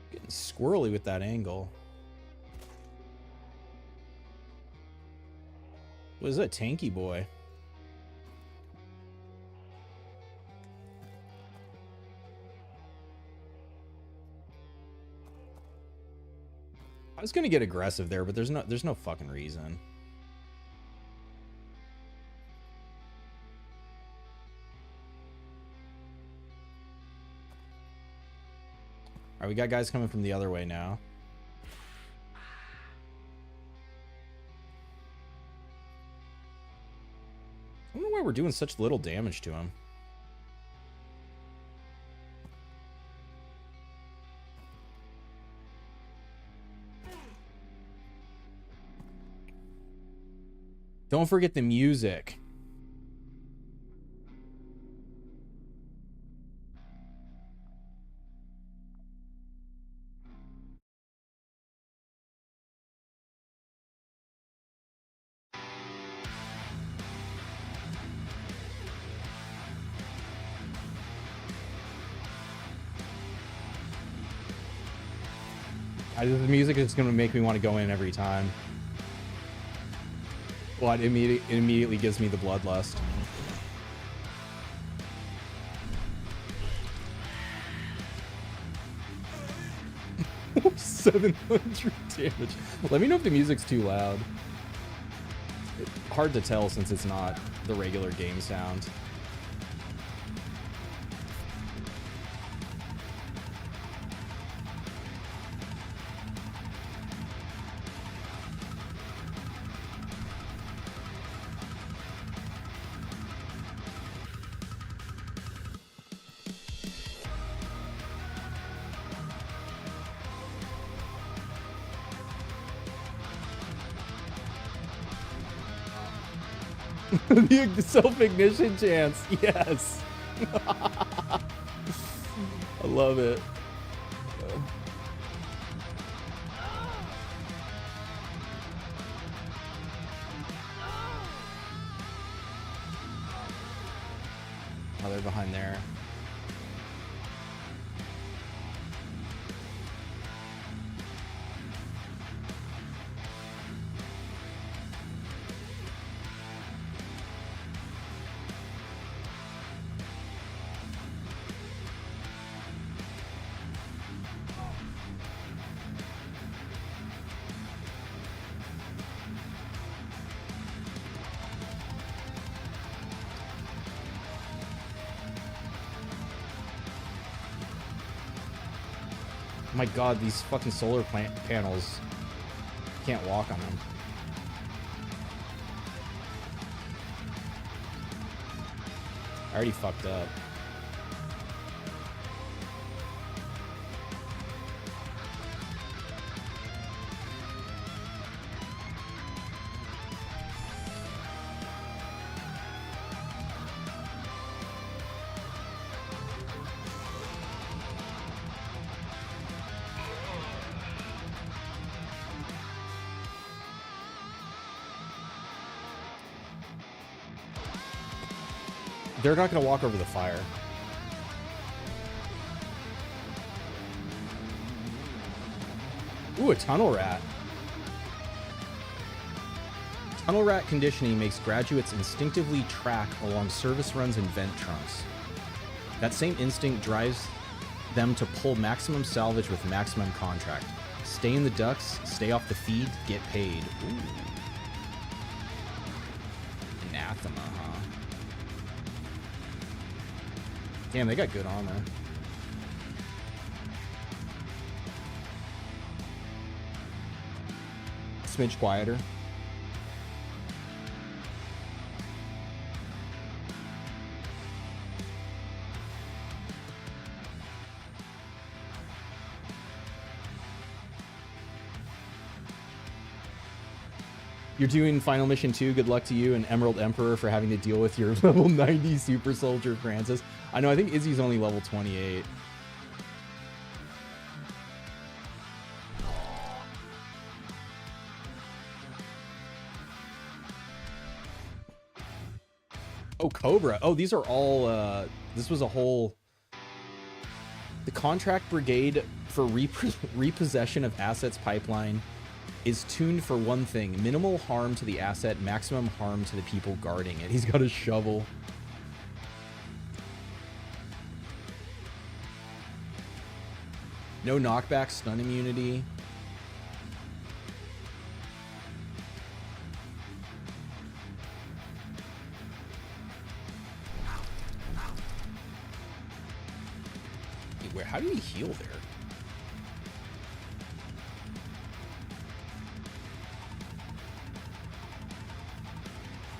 Getting squirrely with that angle. What is that, tanky boy? I was gonna get aggressive there, but there's no fucking reason. All right, we got guys coming from the other way now. I don't know why we're doing such little damage to him. Don't forget the music. The music is going to make me want to go in every time. Well, it immediately gives me the bloodlust. $700 damage. Let me know if the music's too loud. It's hard to tell since it's not the regular game sound. The self-ignition chance, yes. I love it. Oh, they're behind there. My god, these fucking solar panels. Can't walk on them. I already fucked up. They're not going to walk over the fire. Ooh, a tunnel rat. Tunnel rat conditioning makes graduates instinctively track along service runs and vent trunks. That same instinct drives them to pull maximum salvage with maximum contract. Stay in the ducts, stay off the feed, get paid. Ooh. Anathema, huh? Damn, they got good armor. Smidge quieter. You're doing Final Mission 2. Good luck to you and Emerald Emperor for having to deal with your level 90 Super Soldier Francis. I know, I think Izzy's only level 28. Oh, Cobra. Oh, these are all, this was a whole... The Contract Brigade for Repossession of Assets Pipeline is tuned for one thing: minimal harm to the asset, maximum harm to the people guarding it. He's got a shovel. No knockback, stun immunity. Wait, where? How do we heal there?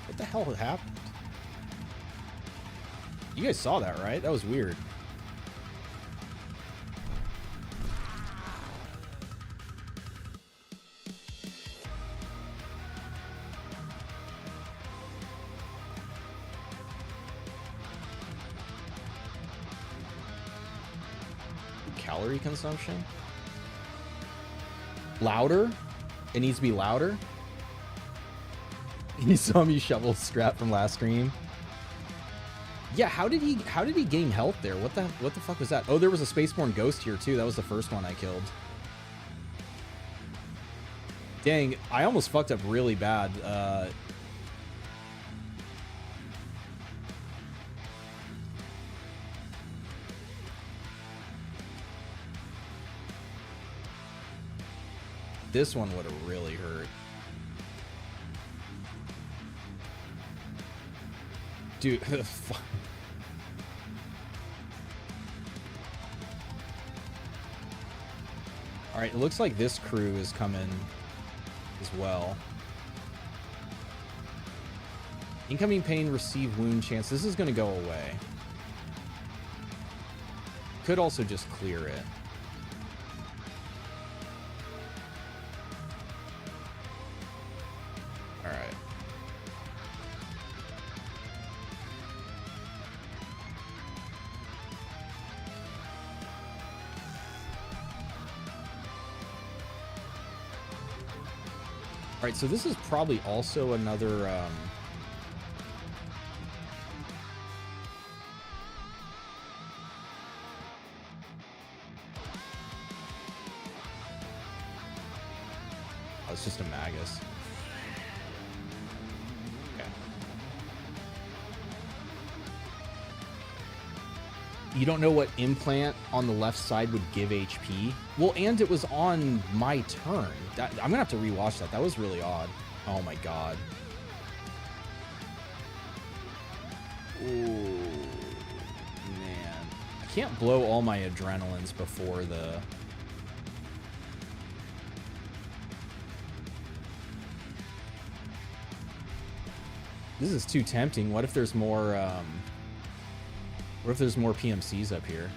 What the hell happened? You guys saw that, right? That was weird. Calorie consumption? Louder? It needs to be louder? You saw me shovel scrap from last stream. Yeah, how did he gain health there? What the fuck was that? Oh, there was a Spaceborne Ghost here too. That was the first one I killed. Dang, I almost fucked up really bad. This one would have really hurt. Dude, alright, it looks like this crew is coming as well. Incoming pain, receive wound chance. This is going to go away. Could also just clear it. Alright. Alright, so this is probably also another, oh, it's just a Magus. Okay. You don't know what implant on the left side would give HP? Well, and it was on my turn. I'm gonna have to rewatch that. That was really odd. Oh my god. Ooh, man. I can't blow all my adrenalines before the This is too tempting. What if there's more, what if there's more PMCs up here?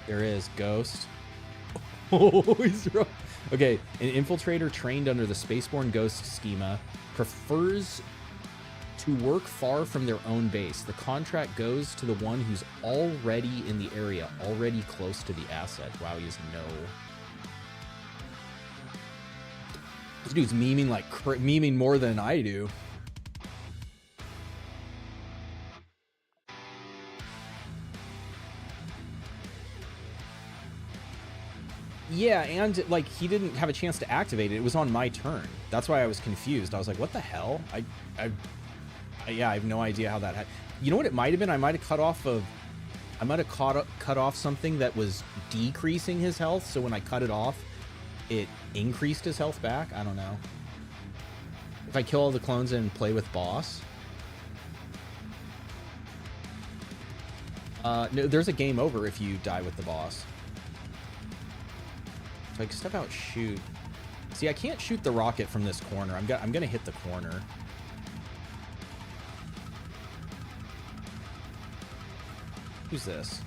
There is Ghost. Oh, he's wrong. Okay, an infiltrator trained under the Spaceborne Ghost schema prefers to work far from their own base. The contract goes to the one who's already in the area, already close to the asset. Wow, he has no... This dude's memeing like memeing more than I do. Yeah, and like he didn't have a chance to activate it. It was on my turn. That's why I was confused. I was like, "What the hell?" Yeah, I have no idea how that happened. You know what it might have been? I might have cut off cut off something that was decreasing his health. So when I cut it off, it increased his health back. I don't know. If I kill all the clones and play with boss, no, there's a game over if you die with the boss. So I can step out, shoot. See, I can't shoot the rocket from this corner. I'm gonna hit the corner. Who's this?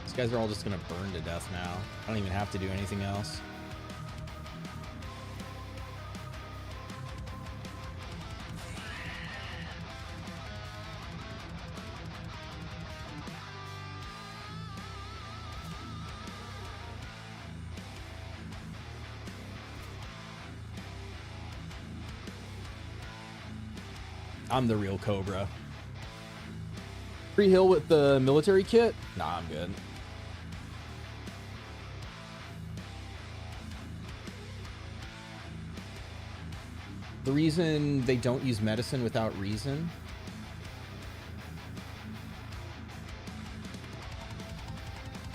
These guys are all just gonna burn to death now. I don't even have to do anything else. I'm the real Cobra. Free heal with the military kit? Nah, I'm good. The reason they don't use medicine without reason?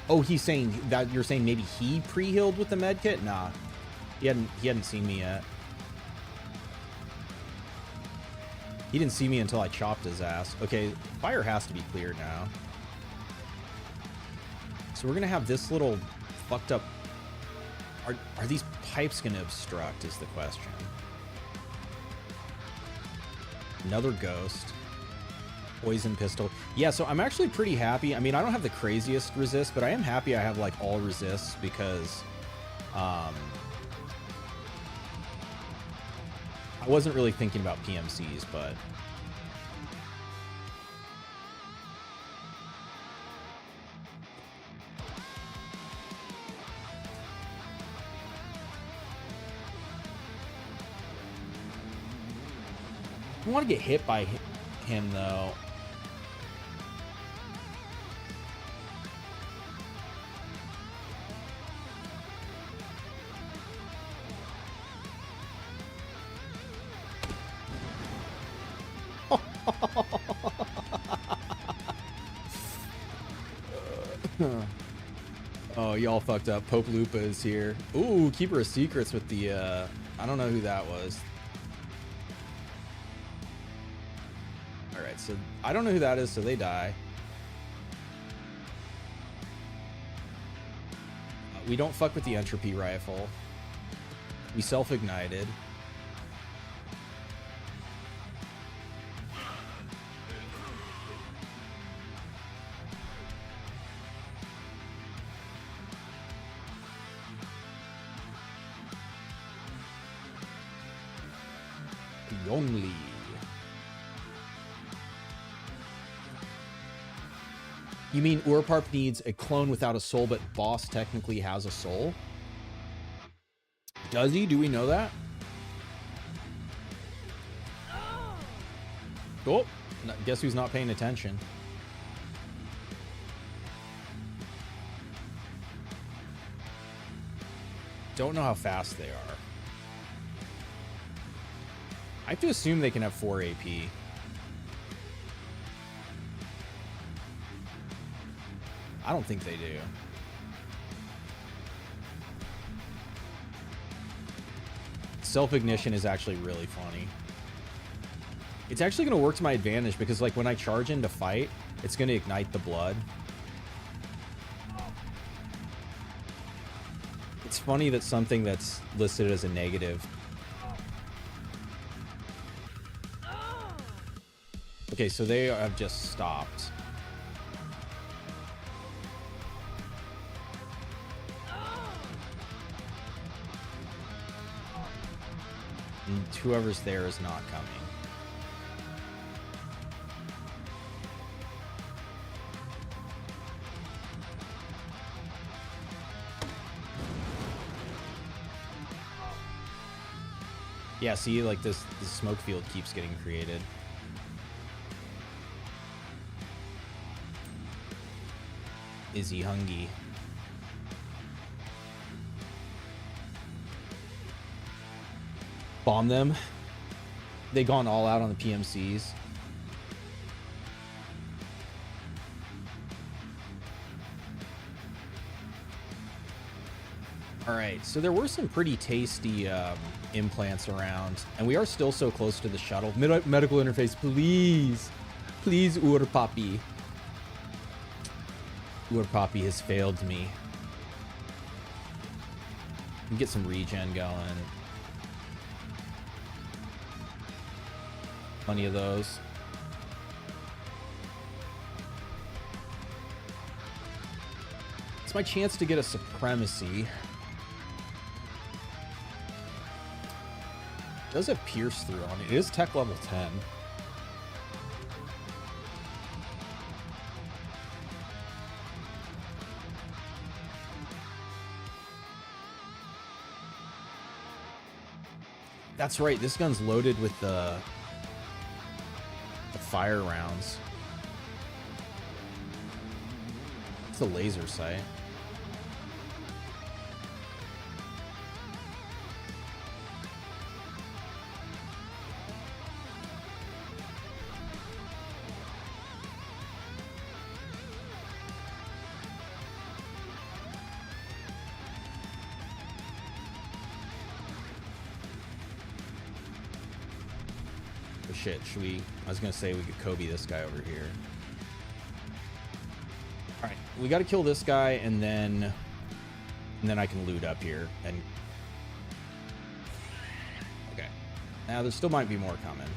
Oh, he's saying that you're saying maybe he pre-healed with the med kit? Nah. He hadn't seen me yet. He didn't see me until I chopped his ass. Okay, fire has to be cleared now. So we're gonna have this little fucked up... Are these pipes gonna obstruct is the question. Another ghost. Poison pistol. Yeah, so I'm actually pretty happy. I mean, I don't have the craziest resist, but I am happy I have like all resists because... I wasn't really thinking about PMCs, but... I want to get hit by him, though. Oh, y'all fucked up. Pope Lupa is here. Ooh, Keeper of Secrets with the, I don't know who that was. Alright, so I don't know who that is, so they die. We don't fuck with the entropy rifle. We self-ignited. Only. You mean URPARP needs a clone without a soul, but boss technically has a soul? Does he? Do we know that? Oh, guess who's not paying attention? Don't know how fast they are. I have to assume they can have 4 AP. I don't think they do. self-ignition is actually really funny. It's actually going to work to my advantage because, like, when I charge in to fight, it's going to ignite the blood. It's funny that something that's listed as a negative. Okay, so they have just stopped. And whoever's there is not coming. Yeah, see, like this smoke field keeps getting created. Is he hungry? Bomb them. They gone all out on the PMCs. All right, so there were some pretty tasty implants around, and we are still so close to the shuttle. Medical interface, please. Please, URPARP. URPARP has failed me. Get some regen going. Plenty of those. It's my chance to get a supremacy. It does have pierce through on it. It is tech level 10. That's right, this gun's loaded with the fire rounds. It's a laser sight. Shit, should we? I was gonna say we could Kobe this guy over here. All right, we got to kill this guy, and then I can loot up here. And okay, now there still might be more coming.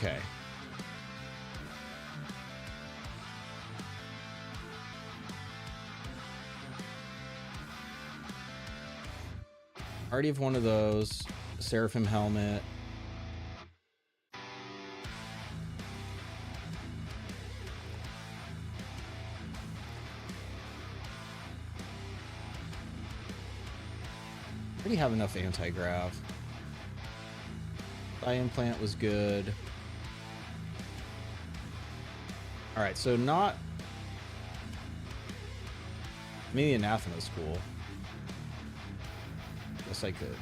Okay. Already have one of those. Seraphim helmet. Already have enough anti-grav. Eye implant was good. All right, so not... Maybe Anathema's cool. Guess I could.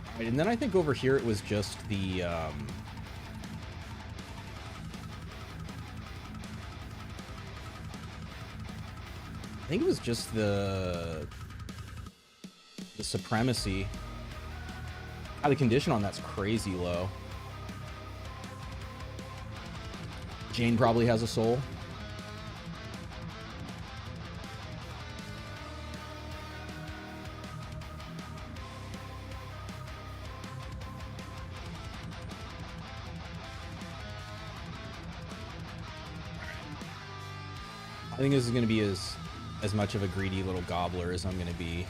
All right, and then I think over here it was just the... I think it was just the supremacy. The condition on that's crazy low. Jane probably has a soul. I think this is going to be as much of a greedy little gobbler as I'm going to be.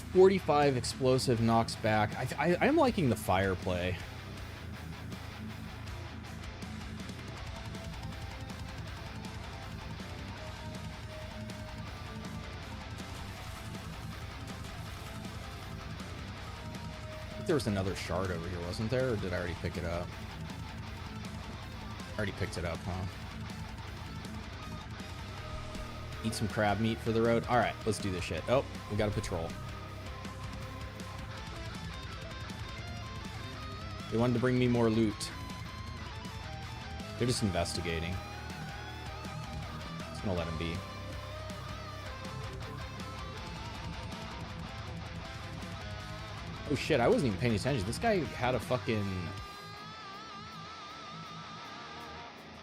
45 explosive knocks back. I'm liking the fire play. I think there was another shard over here, wasn't there? Or did I already pick it up? Already picked it up, huh? Eat some crab meat for the road. All right, let's do this shit. Oh, we got a patrol. They wanted to bring me more loot. They're just investigating. Just gonna let them be. Oh shit, I wasn't even paying attention. This guy had a fucking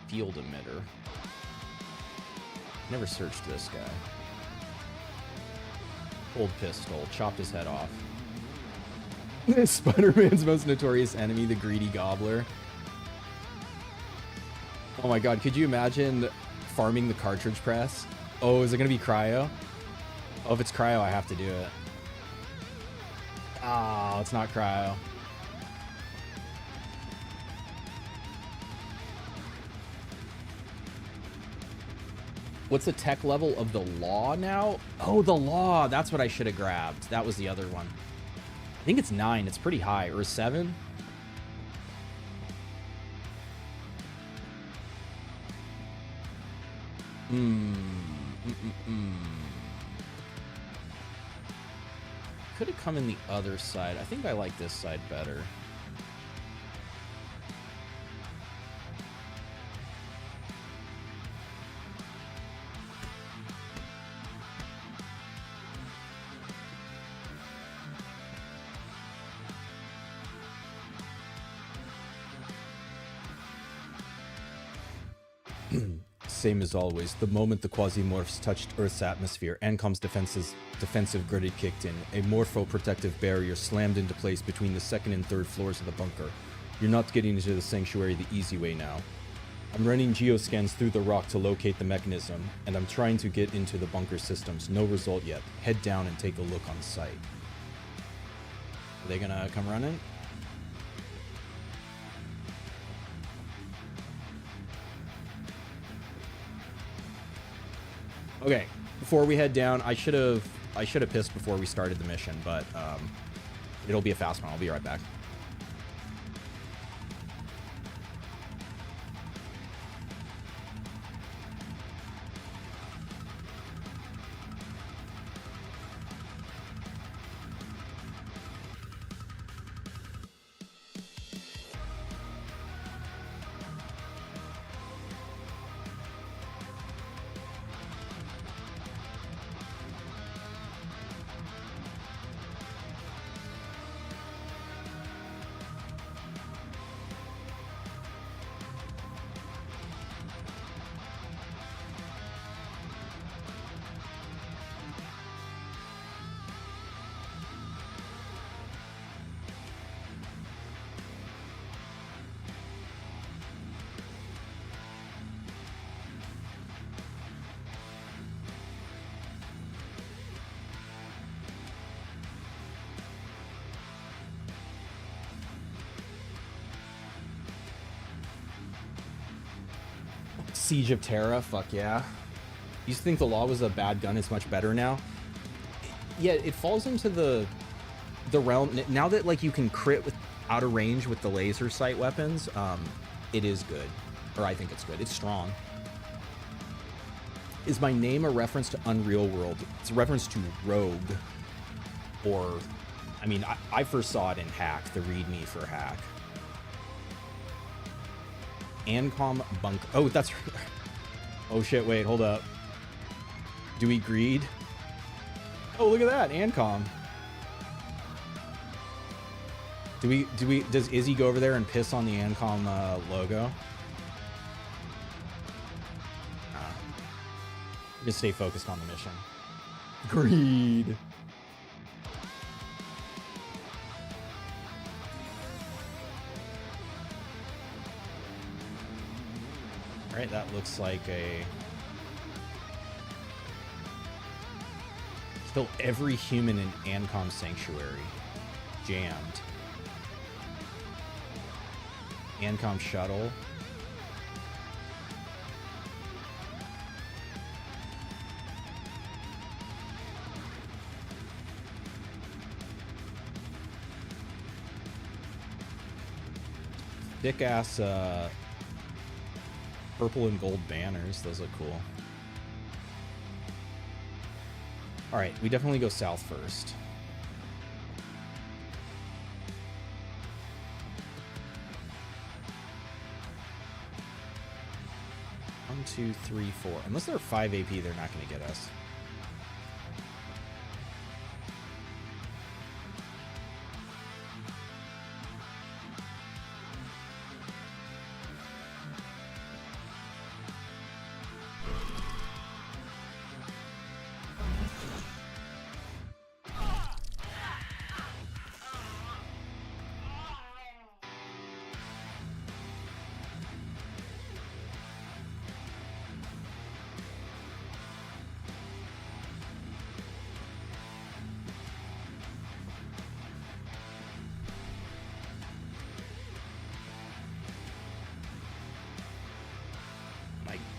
field emitter. Never searched this guy. Old pistol. Chopped his head off. Spider-Man's most notorious enemy, the greedy gobbler. Oh my god, could you imagine farming the cartridge press? Oh, is it gonna be cryo? Oh, if it's cryo, I have to do it. Ah, it's not cryo. What's the tech level of the law now? Oh, the law. That's what I should have grabbed. That was the other one. I think it's 9. It's pretty high. Or 7? Could have come in the other side. I think I like this side better. Same as always, the moment the Quasimorphs touched Earth's atmosphere, ANCOM's defensive grid kicked in. A morpho-protective barrier slammed into place between the second and third floors of the bunker. You're not getting into the sanctuary the easy way now. I'm running geoscans through the rock to locate the mechanism, and I'm trying to get into the bunker systems. No result yet. Head down and take a look on site. Are they gonna come running? Okay, before we head down, I should have pissed before we started the mission, but it'll be a fast one. I'll be right back. Siege of Terra, fuck yeah. You think the law was a bad gun? It's much better now. Yeah, it falls into the realm now that like you can crit with out of range with the laser sight weapons. It is good, or I think it's good. It's strong. Is my name a reference to Unreal World? It's a reference to Rogue, or I mean, I first saw it in Hack, the README for Hack. ANCOM bunk. Oh, that's. Oh shit! Wait, hold up. Do we greed? Oh, look at that, ANCOM. Does Izzy go over there and piss on the ANCOM logo? We're gonna stay focused on the mission. Greed. Alright, that looks like a Kill every human in ANCOM Sanctuary. Jammed. ANCOM shuttle. Thick ass purple and gold banners. Those look cool. All right, we definitely go south first. One, two, three, four. Unless they're 5 AP, they're not going to get us.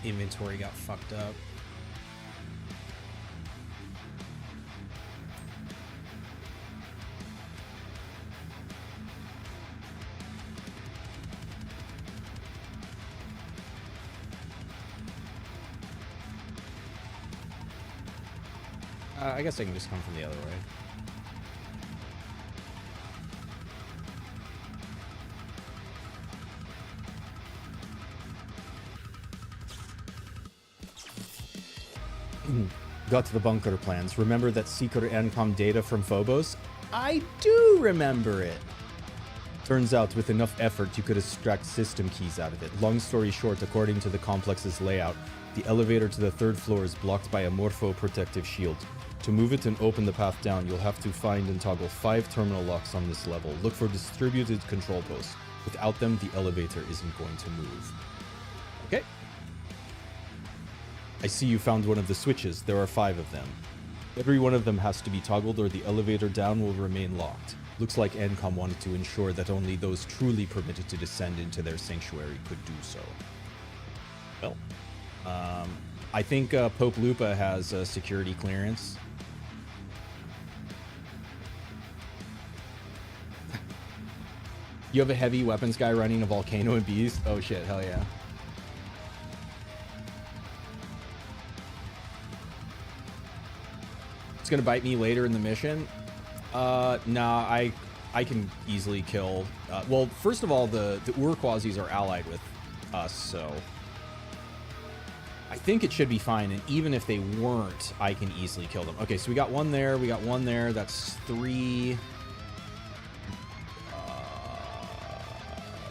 Inventory got fucked up. I guess I can just come from the other way. Got to the bunker plans. Remember that secret ANCOM data from Phobos? I do remember it. Turns out with enough effort you could extract system keys out of it. Long story short, according to the complex's layout, the elevator to the 3rd floor is blocked by a morpho protective shield. To move it and open the path down, you'll have to find and toggle 5 terminal locks on this level. Look for distributed control posts. Without them, the elevator isn't going to move. Okay. I see you found one of the switches. There are 5 of them. Every one of them has to be toggled or the elevator down will remain locked. Looks like ANCOM wanted to ensure that only those truly permitted to descend into their sanctuary could do so. Well, I think Pope Lupa has a security clearance. You have a heavy weapons guy running a volcano and beast? Oh shit, hell yeah. It's gonna bite me later in the mission. Nah, I can easily kill. Well, first of all, the Ur-Quasis are allied with us, so I think it should be fine. And even if they weren't, I can easily kill them. Okay, so we got one there. We got one there. That's 3.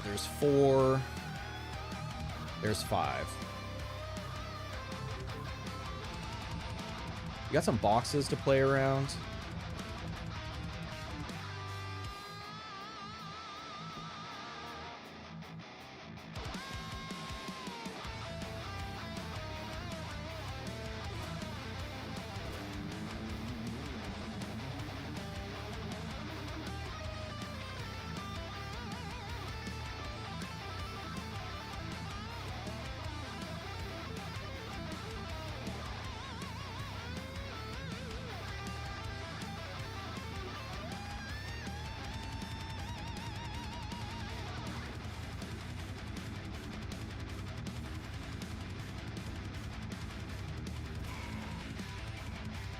There's 4. There's 5. We got some boxes to play around.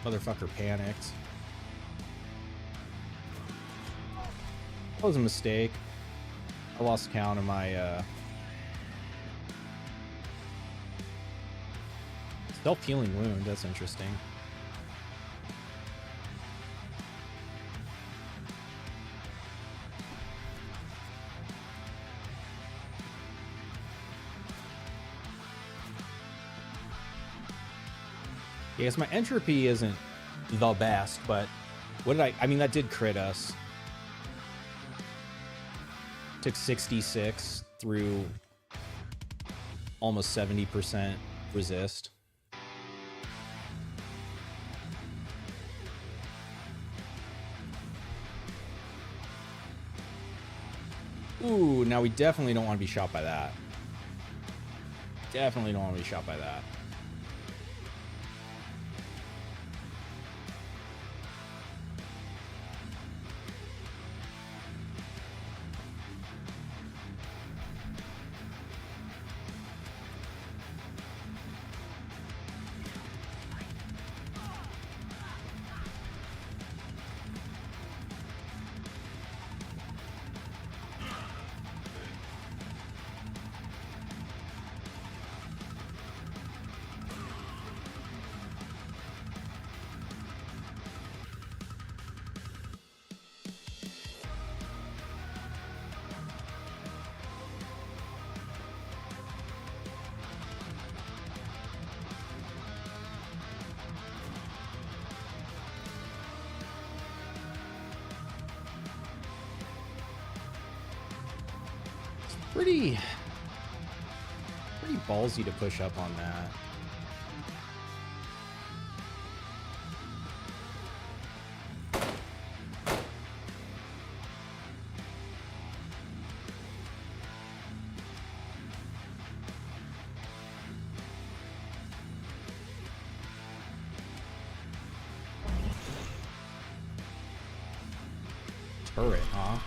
Motherfucker panicked. That was a mistake. I lost count of my self-healing wound. That's interesting. I guess my entropy isn't the best, but what did I mean, that did crit us. Took 66 through almost 70% resist. Ooh, now we definitely don't want to be shot by that. Definitely don't want to be shot by that. Pretty ballsy to push up on that. Turret, huh?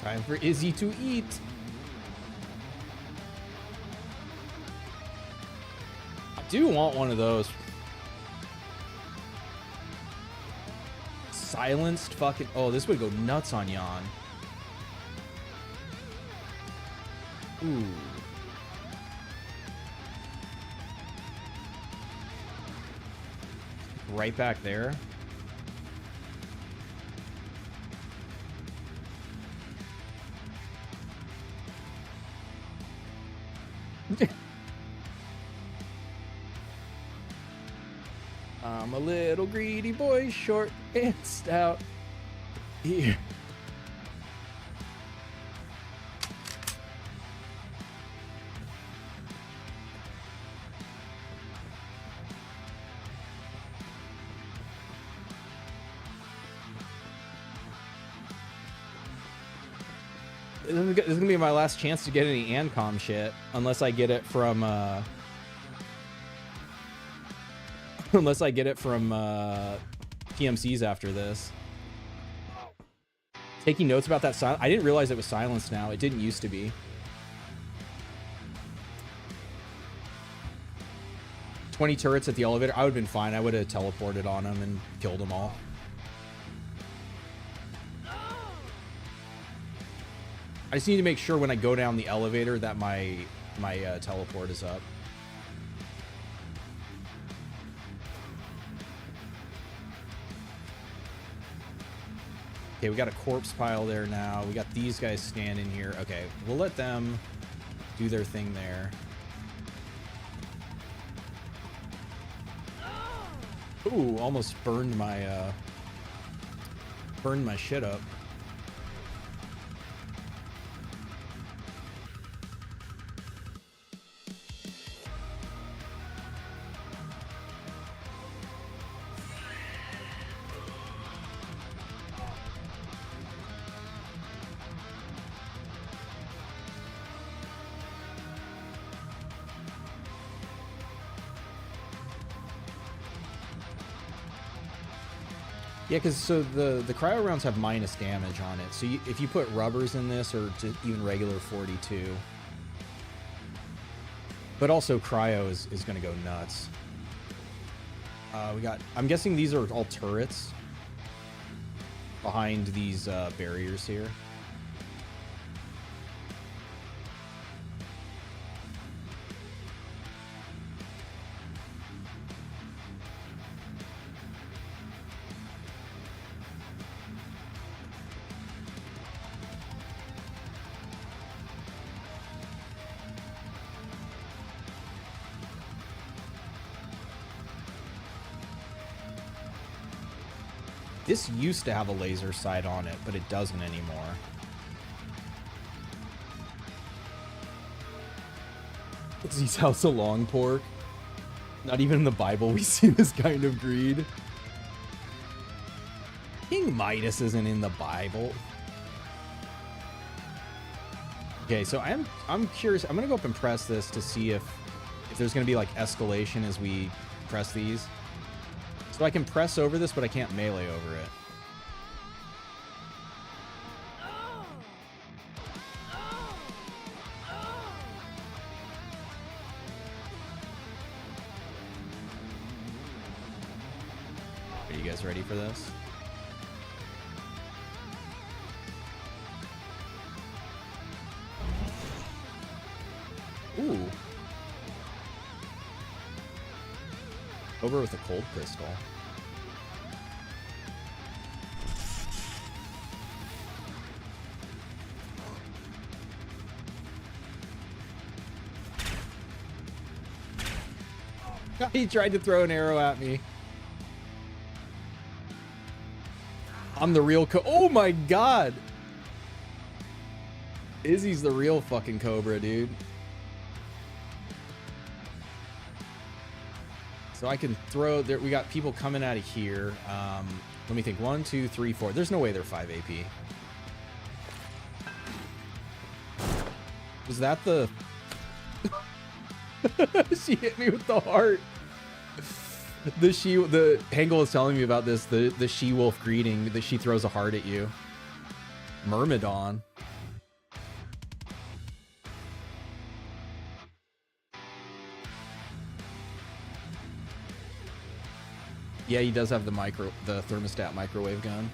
Time for Izzy to eat. I do want one of those. Silenced fucking... Oh, this would go nuts on Yon. Ooh. Right back there. I'm a little greedy boy, short and stout. Here. This is gonna be my last chance to get any ANCOM shit, unless I get it from PMCs after this. Taking notes about that silence. I didn't realize it was silenced now. It didn't used to be. "20 turrets at the elevator." I would have been fine. I would have teleported on them and killed them all. I just need to make sure when I go down the elevator that my teleport is up. Okay, we got a corpse pile there now. We got these guys standing here. Okay, we'll let them do their thing there. Ooh, almost burned my shit up. Yeah, because so the cryo rounds have minus damage on it. So if you put rubbers in this, or just even regular 42, but also cryo is going to go nuts. I'm guessing these are all turrets behind these barriers here. This used to have a laser sight on it, but it doesn't anymore. He's House of Long Pork. Not even in the Bible we see this kind of greed. King Midas isn't in the Bible. Okay, so I'm curious. I'm gonna go up and press this to see if there's gonna be like escalation as we press these. So I can press over this, but I can't melee over it. Are you guys ready for this? Ooh. Over with a cold crystal. He tried to throw an arrow at me. I'm the real oh my god! Izzy's the real fucking Cobra, dude. So I can throw there. We got people coming out of here. Let me think. 1, 2, 3, 4. There's no way they're 5 AP. Was that the... She hit me with the heart. The Hangul is telling me about this. The she-wolf greeting that she throws a heart at you. Myrmidon. Yeah, he does have the thermostat microwave gun.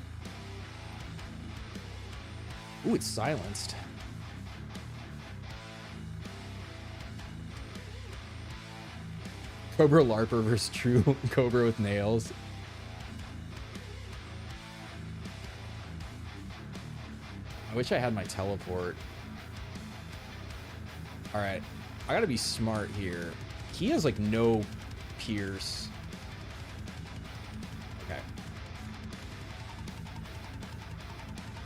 Ooh, it's silenced. Cobra LARPer versus true Cobra with nails. I wish I had my teleport. Alright. I gotta be smart here. He has like no pierce. Okay.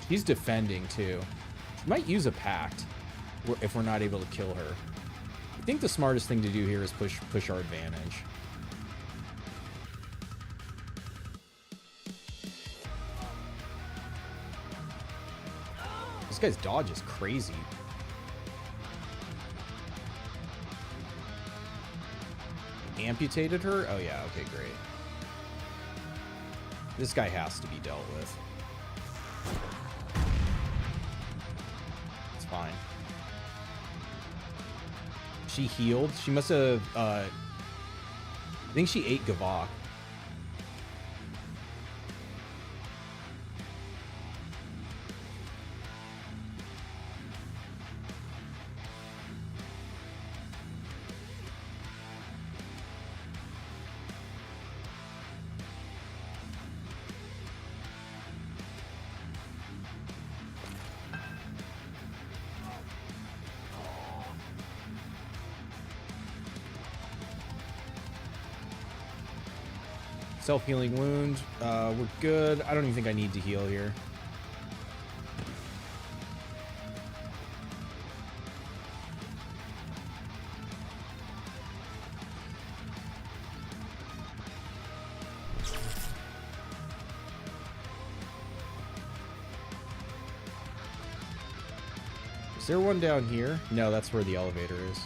She's defending too. She might use a pact if we're not able to kill her. I think the smartest thing to do here is push our advantage. This guy's dodge is crazy. Amputated her? Oh yeah, okay, great. This guy has to be dealt with. It's fine. She healed. She must have, I think she ate Gavok. Self-healing wound. We're good. I don't even think I need to heal here. Is there one down here? No, that's where the elevator is.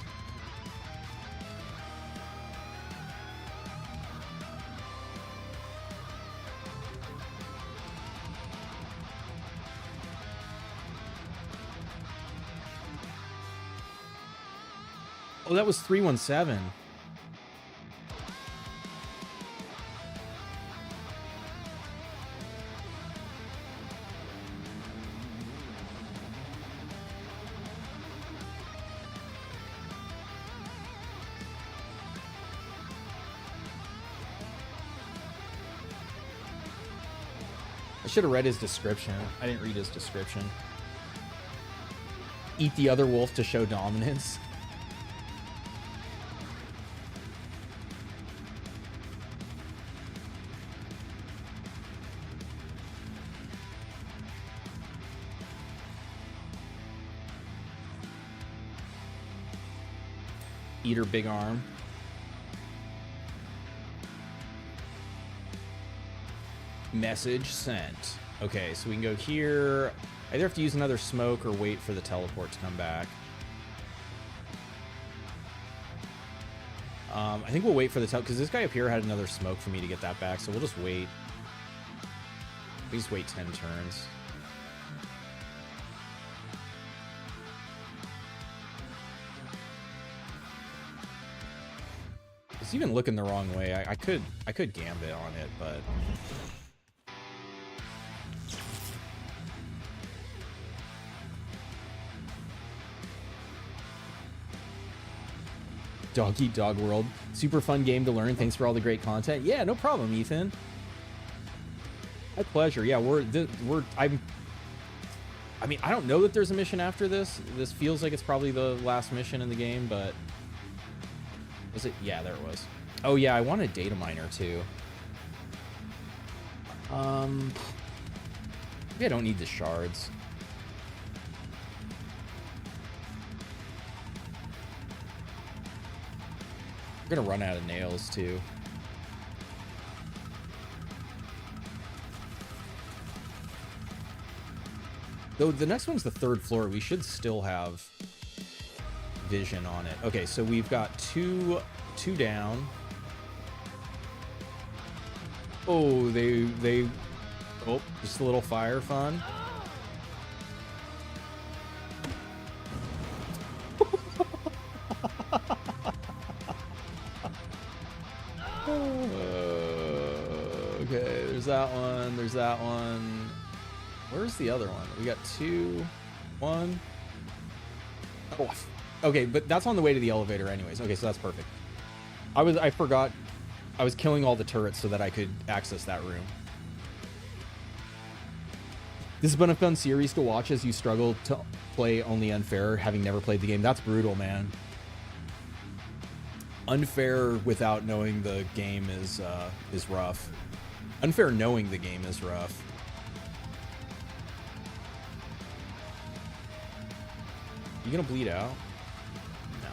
Oh, that was 317. I should have read his description. I didn't read his description. Eat the other wolf to show dominance. Eat her big arm. Message sent. Okay, so we can go here. I either have to use another smoke or wait for the teleport to come back. I think we'll wait for the teleport, because this guy up here had another smoke for me to get that back, so we'll just wait. Please wait 10 turns. It's even looking the wrong way. I could gambit on it, but... Dog Eat Dog World. Super fun game to learn. Thanks for all the great content. Yeah, no problem, Ethan. My pleasure. Yeah, I mean, I don't know that there's a mission after this. This feels like it's probably the last mission in the game, but... Was it? Yeah, there it was. Oh, yeah, I want a data miner, too. Maybe I don't need the shards. I'm gonna run out of nails too. Though the next one's the 3rd floor, we should still have vision on it. Okay, so we've got two down. Oh, oh, just a little fire fun. Okay, there's that one. There's that one. Where's the other one? We got 2, 1. Oh, okay, but that's on the way to the elevator anyways. Okay, so that's perfect. I forgot. I was killing all the turrets so that I could access that room. This has been a fun series to watch as you struggle to play only unfair, having never played the game. That's brutal, man. Unfair without knowing the game is rough. Unfair knowing the game is rough. You gonna bleed out? No.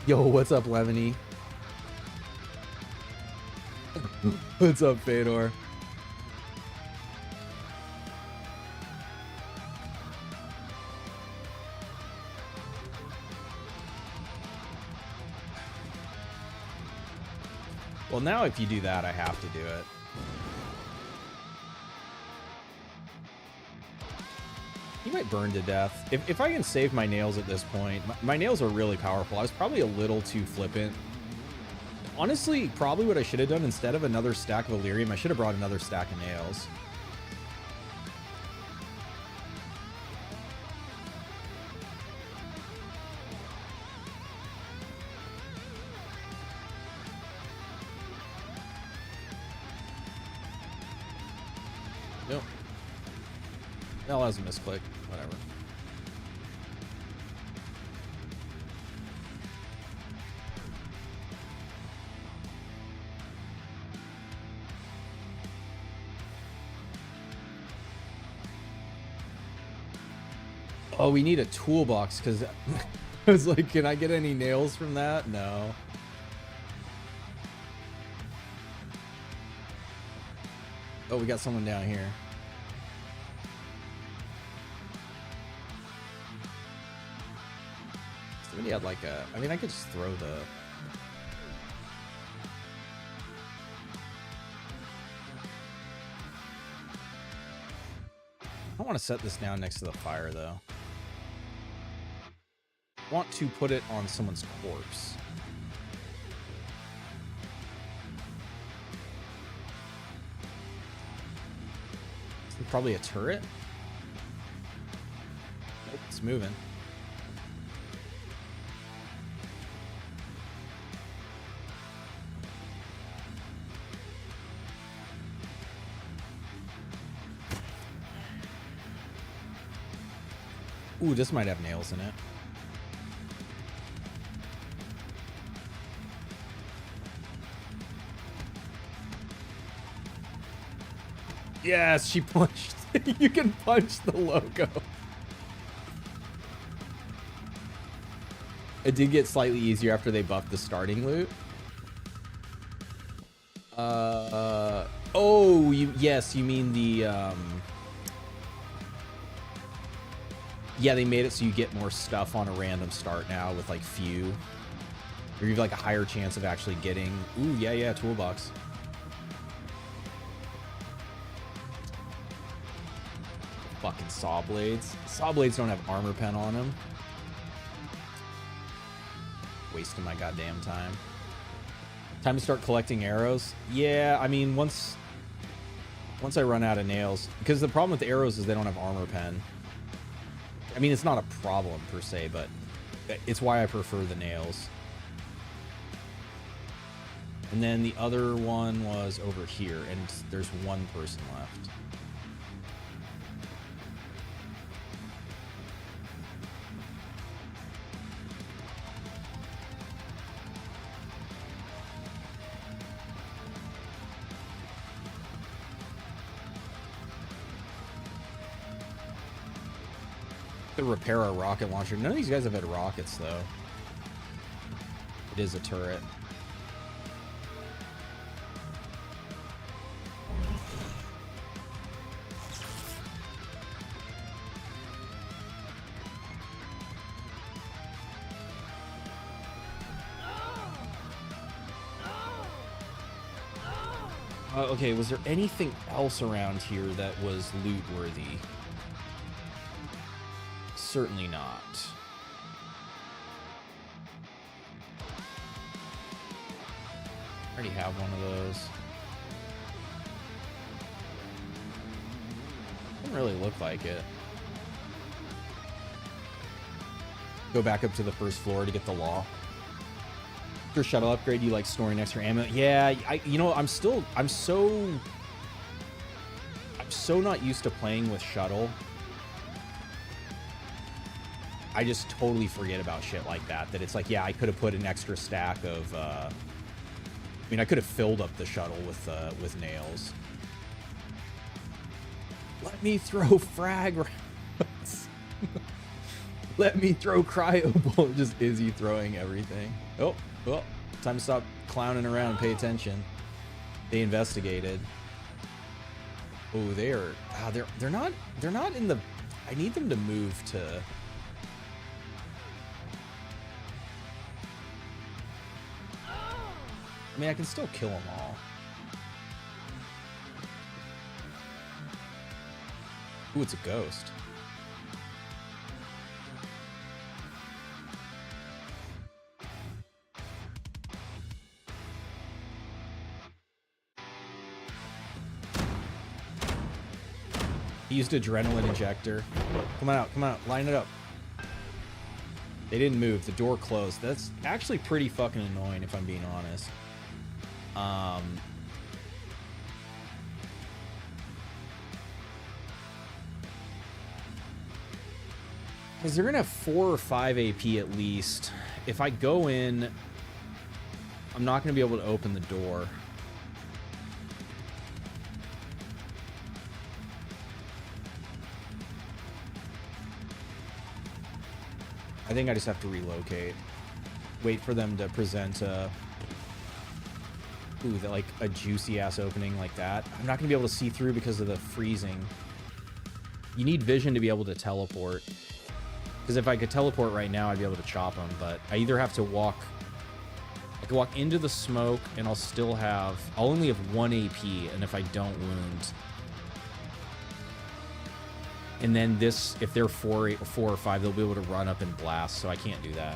Yo, what's up, Levany? What's up, Fedor? Well, now if you do that, I have to do it. He might burn to death. If I can save my nails at this point, my nails are really powerful. I was probably a little too flippant. Honestly, probably what I should have done, instead of another stack of Illyrium, I should have brought another stack of nails. Nope. That was a misclick. Whatever. Oh, we need a toolbox, because I was like, can I get any nails from that? No. Oh, we got someone down here. It's Somebody had like a... I mean, I could just throw the... I want to set this down next to the fire, though. I want to put it on someone's corpse. Probably a turret. Nope, it's moving. Ooh, this might have nails in it. Yes, she punched. You can punch the logo. It did get slightly easier after they buffed the starting loot. Oh, yes, you mean the, yeah, they made it so you get more stuff on a random start now with, like, few. Or you have, like, a higher chance of actually getting... Ooh, yeah, toolbox. Fucking saw blades. Saw blades don't have armor pen on them. Wasting my goddamn time. Time to start collecting arrows. Yeah, I mean, once I run out of nails... Because the problem with the arrows is they don't have armor pen. I mean, it's not a problem per se, but it's why I prefer the nails. And then the other one was over here, and there's one person left. To repair our rocket launcher. None of these guys have had rockets, though. It is a turret. Okay, was there anything else around here that was loot worthy? Certainly not. I already have one of those. Doesn't really look like it. Go back up to the first floor to get the law. After shuttle upgrade, you like storing extra ammo? Yeah, you know, I'm so not used to playing with shuttle. I just totally forget about shit like that. That it's like, yeah, I could have put an extra stack of, I mean, I could have filled up the shuttle with nails. Let me throw frag rounds. Let me throw cryo bullets. Just Izzy throwing everything. Oh, time to stop clowning around and pay attention. They investigated. Oh, they are. They're not in the. I need them to move to. I mean, I can still kill them all. Ooh, it's a ghost. He used adrenaline injector. Come on out, line it up. They didn't move, the door closed. That's actually pretty fucking annoying if I'm being honest. Because they're gonna have 4 or 5 AP at least. If I go in, I'm not gonna be able to open the door. I think I just have to relocate. Wait for them to present a... Ooh, like a juicy ass opening like that. I'm not gonna be able to see through because of the freezing. You need vision to be able to teleport. Because if I could teleport right now, I'd be able to chop them. But I either have to walk... I can walk into the smoke, and I'll still have... I'll only have 1 AP, and if I don't wound... And then this, if they're 4 or 5, they'll be able to run up and blast, so I can't do that.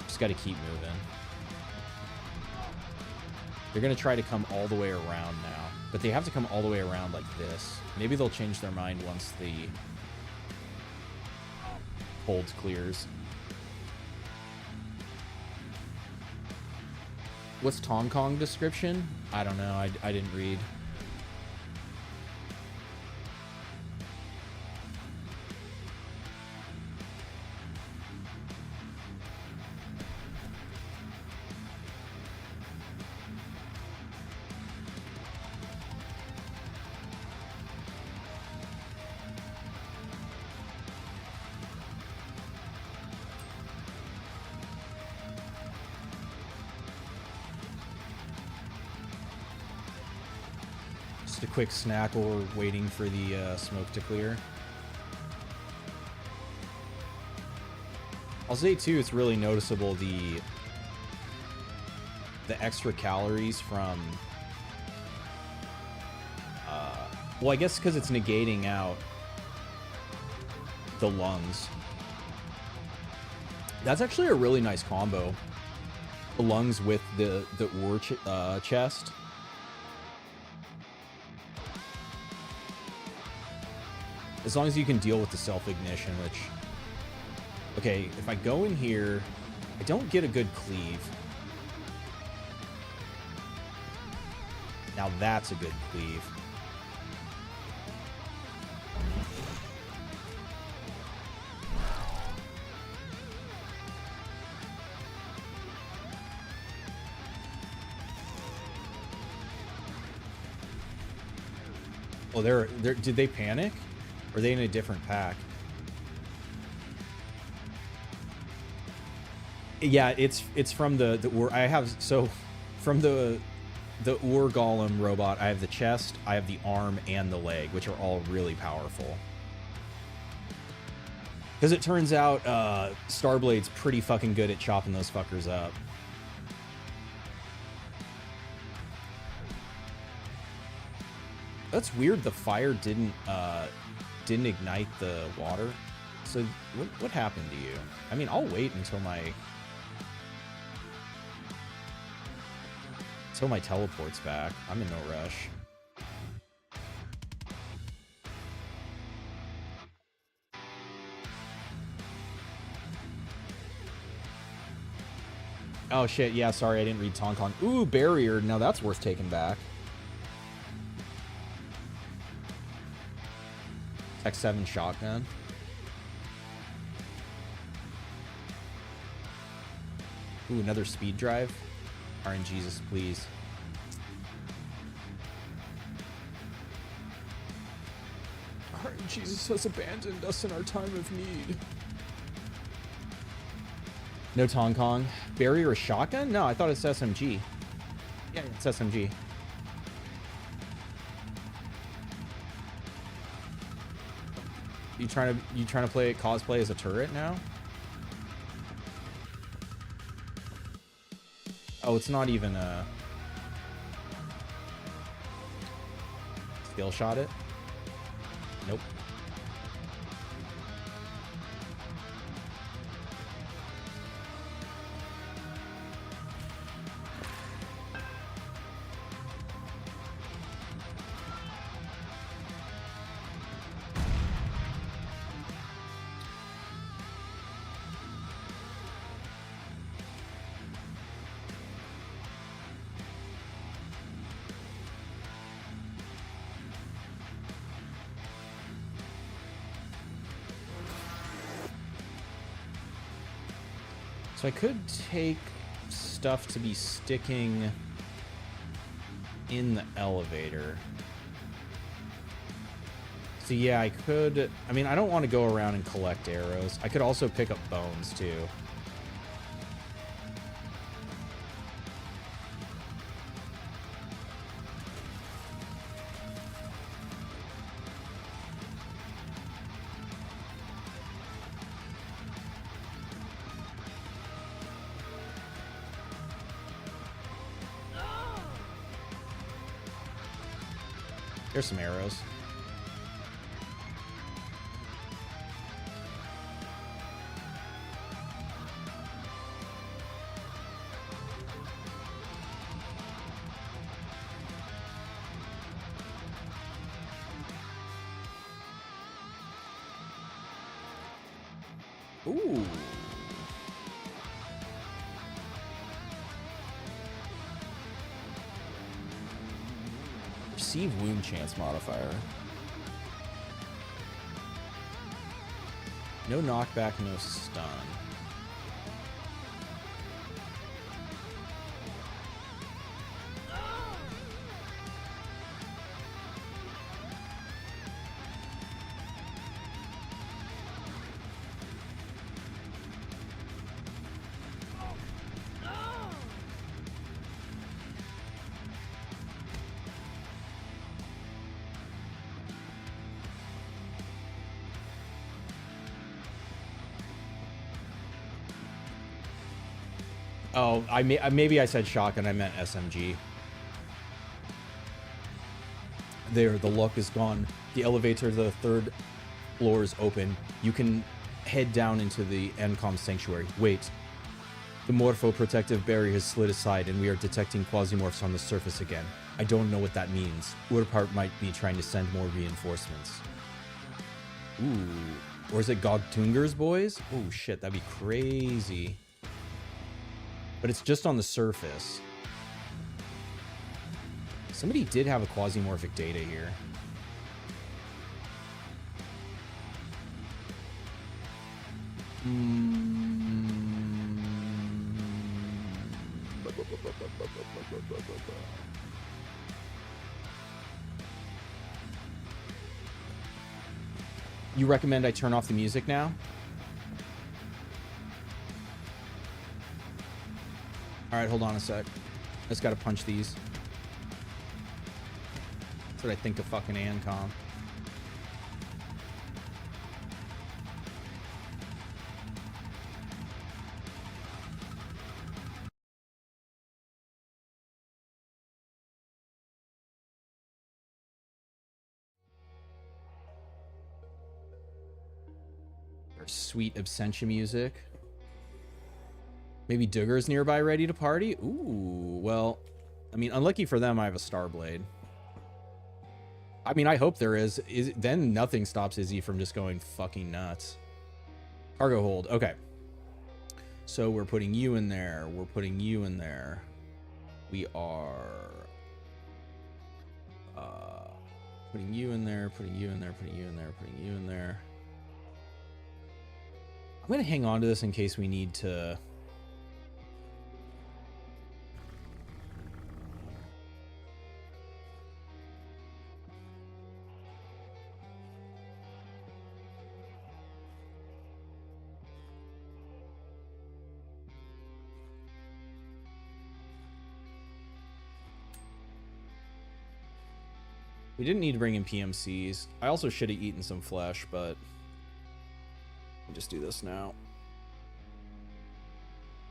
Just got to keep moving. They're going to try to come all the way around now. But they have to come all the way around like this. Maybe they'll change their mind once the hold clears. What's Tong Kong description? I don't know. I didn't read. A quick snack while we're waiting for the smoke to clear. I'll say too, it's really noticeable the extra calories from well, I guess because it's negating out the lungs. That's actually a really nice combo. The lungs with the chest. As long as you can deal with the self-ignition, which... Okay, if I go in here, I don't get a good cleave. Now that's a good cleave. Oh, they're did they panic? Or are they in a different pack? Yeah, it's from the I have, so from the Ur Golem robot, I have the chest, I have the arm, and the leg, which are all really powerful. Because it turns out Starblade's pretty fucking good at chopping those fuckers up. That's weird. The fire didn't ignite the water. So what happened to you? I mean, I'll wait until my teleport's back. I'm in no rush. Oh shit, yeah, sorry, I didn't read Tong Kong. Ooh, barrier. Now that's worth taking back. Tech 7 shotgun. Ooh, another speed drive. RNGesus, please. RNGesus has abandoned us in our time of need. No Tong Kong. Barrier or shotgun? No, I thought it's SMG. Yeah, it's SMG. You trying to play cosplay as a turret now? Oh, it's not even a skill shot it. Nope. So I could take stuff to be sticking in the elevator. So yeah, I could... I mean, I don't want to go around and collect arrows. I could also pick up bones, too. There's some arrows. Ooh. Receive wound chance modifier. No knockback, no stun. Oh, maybe I said shotgun. I meant SMG. There, the luck is gone. The elevator to the 3rd floor is open. You can head down into the ANCOM sanctuary. Wait. The morpho protective barrier has slid aside and we are detecting quasimorphs on the surface again. I don't know what that means. URPARP might be trying to send more reinforcements. Ooh. Or is it Gogtunger's boys? Oh shit, that'd be crazy. But it's just on the surface. Somebody did have a quasimorphic data here. You recommend I turn off the music now? Alright, hold on a sec. I just gotta punch these. That's what I think of fucking ANCOM. There's sweet Absentia music. Maybe Duggar's nearby ready to party? Ooh, well, I mean, unlucky for them, I have a Starblade. I mean, I hope there is. Then nothing stops Izzy from just going fucking nuts. Cargo hold. Okay. So we're putting you in there. We're putting you in there. We are... putting you in there, putting you in there, putting you in there, putting you in there. I'm going to hang on to this in case we need to... We didn't need to bring in PMCs. I also should have eaten some flesh, but I'll just do this now.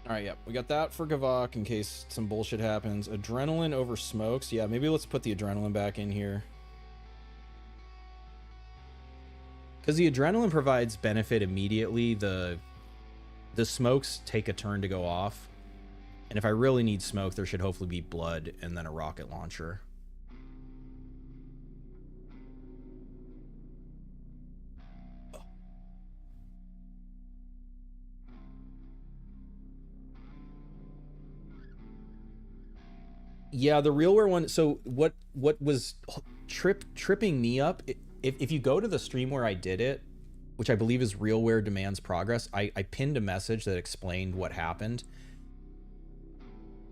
Alright, yep. We got that for Gavok in case some bullshit happens. Adrenaline over smokes. Yeah, maybe let's put the adrenaline back in here. Because the adrenaline provides benefit immediately. The smokes take a turn to go off. And if I really need smoke, there should hopefully be blood and then a rocket launcher. Yeah, the RealWare one. So what was tripping me up? If you go to the stream where I did it, which I believe is RealWare Demands Progress, I pinned a message that explained what happened.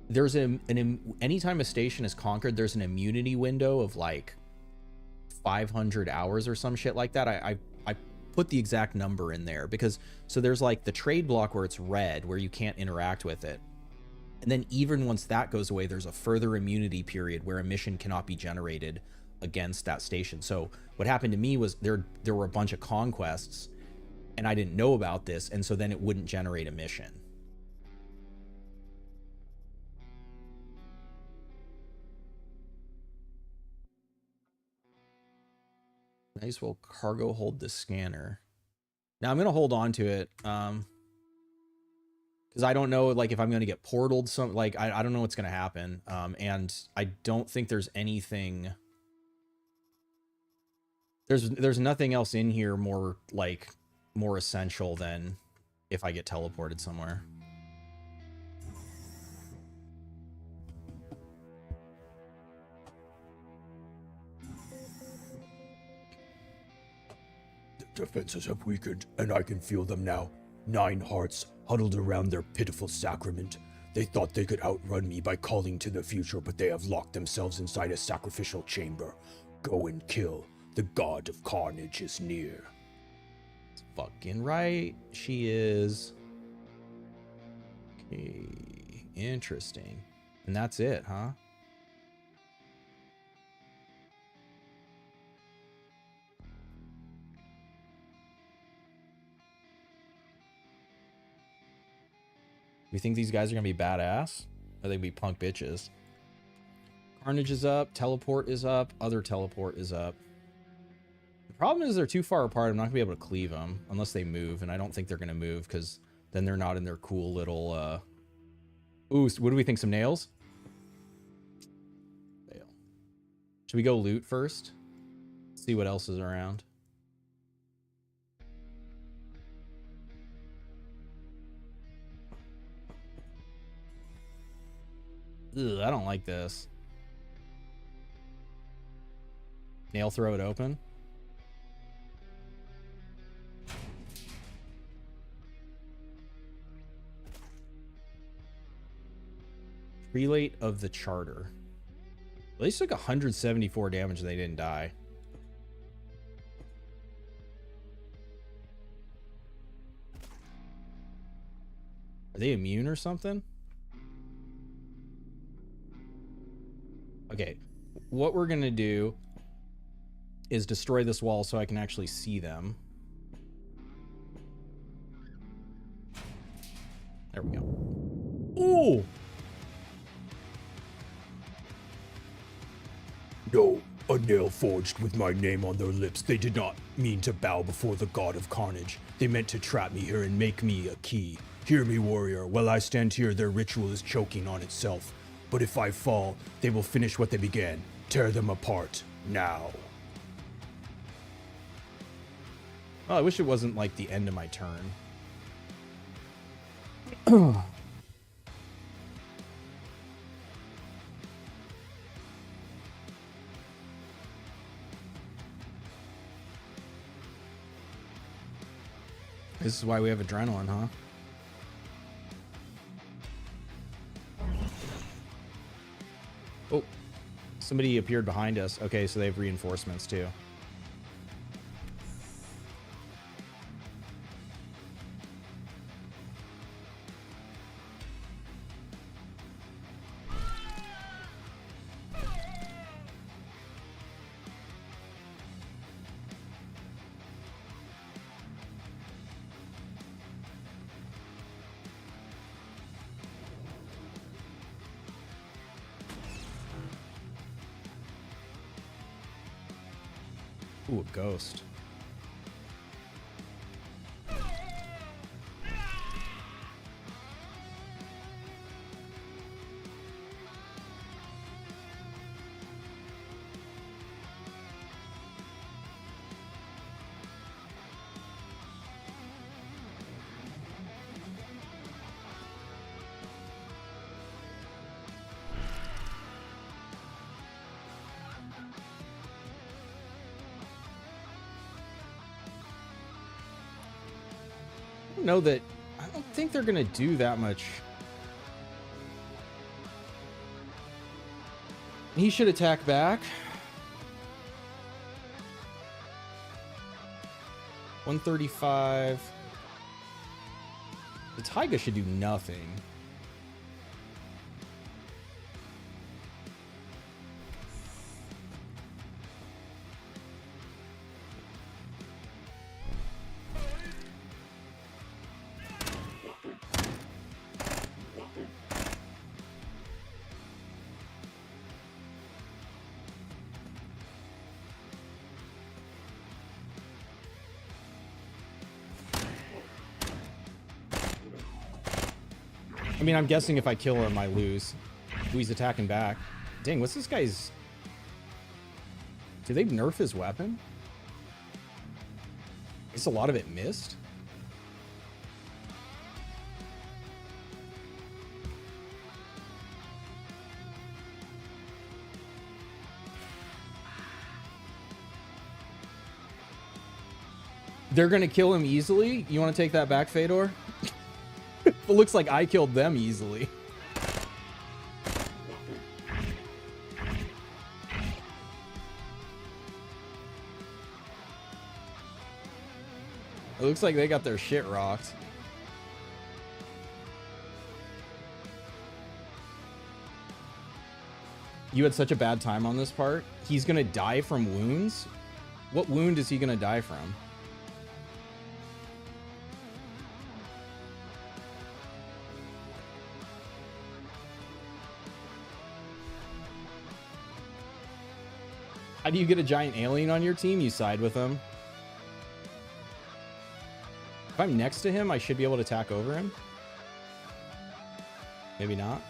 There's anytime a station is conquered, there's an immunity window of like 500 hours or some shit like that. I put the exact number in there because so there's like the trade block where it's red, where you can't interact with it. And then even once that goes away, there's a further immunity period where a mission cannot be generated against that station. So what happened to me was there were a bunch of conquests and I didn't know about this. And so then it wouldn't generate a mission. Might as well cargo hold the scanner. Now I'm gonna hold on to it. Because I don't know, like, if I'm gonna get portaled, I don't know what's gonna happen. And I don't think there's anything. There's nothing else in here more essential than if I get teleported somewhere. The defenses have weakened, and I can feel them now. 9 hearts huddled around their pitiful sacrament. They thought they could outrun me by calling to the future, but they have locked themselves inside a sacrificial chamber. Go and kill. The god of carnage is near. It's fucking right. She is. Okay. Interesting. And that's it, huh? You think these guys are gonna be badass? Or they be punk bitches? Carnage is up, teleport is up, other teleport is up. The problem is they're too far apart. I'm not gonna be able to cleave them unless they move, and I don't think they're gonna move because then they're not in their cool little Ooh, what do we think? Some nails? Fail. Should we go loot first? See what else is around. Ugh, I don't like this. Nail throw it open. Prelate of the Charter. At least took 174 damage and they didn't die. Are they immune or something? Okay, what we're gonna do is destroy this wall so I can actually see them. There we go. Ooh! No, a nail forged with my name on their lips. They did not mean to bow before the god of carnage. They meant to trap me here and make me a key. Hear me, warrior. While I stand here, their ritual is choking on itself. But if I fall, they will finish what they began. Tear them apart, now. Oh, I wish it wasn't like the end of my turn. This is why we have adrenaline, huh? Oh, somebody appeared behind us. Okay, so they have reinforcements too. Ooh, a ghost. Know that I don't think they're gonna do that much. He should attack back. 135. The Taiga should do nothing. I mean, I'm guessing if I kill him, I lose. Ooh, he's attacking back. Dang, what's this guy's... Did they nerf his weapon? I guess a lot of it missed. They're gonna kill him easily? You want to take that back, Fedor? It looks like I killed them easily. It looks like they got their shit rocked. You had such a bad time on this part. He's gonna die from wounds? What wound is he gonna die from? How do you get a giant alien on your team? You side with him. If I'm next to him, I should be able to attack over him. Maybe not.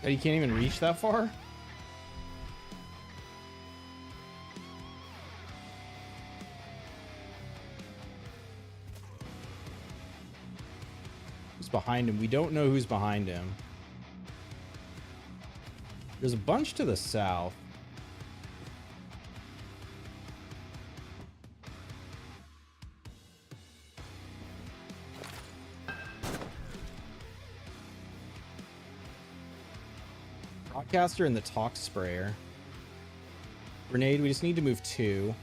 That he can't even reach that far? Who's behind him? We don't know who's behind him. There's a bunch to the south. Rockcaster and the Tox Sprayer. Grenade, we just need to move 2.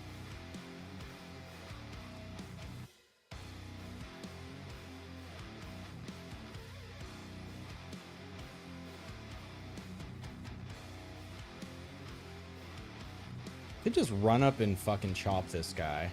Could just run up and fucking chop this guy.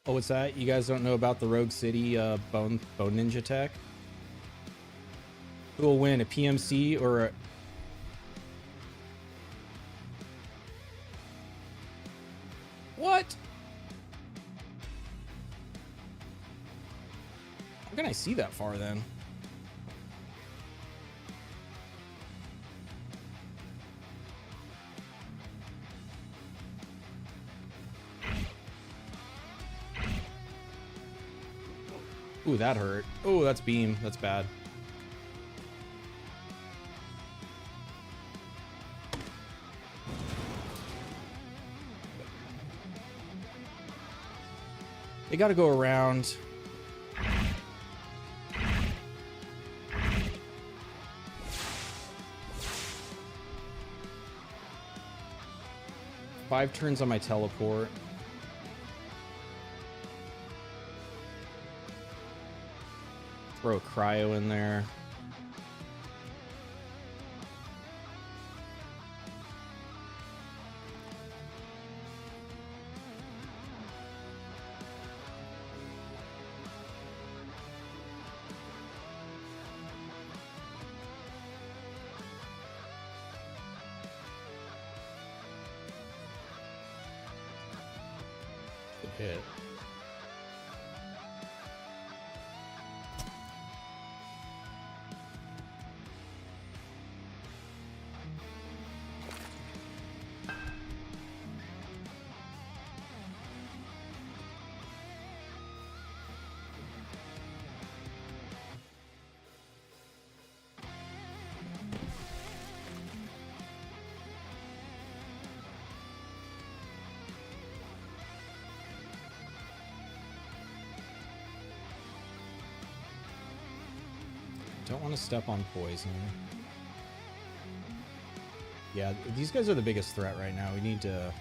Oh, what's that? You guys don't know about the Rogue City Bone Ninja tech? Who will win, a PMC or a... What? How can I see that far then? Ooh, that hurt. Oh, that's beam. That's bad. They gotta go around. Five turns on my teleport. Throw a cryo in there. Good hit. Don't want to step on poison. Yeah, these guys are the biggest threat right now. We need to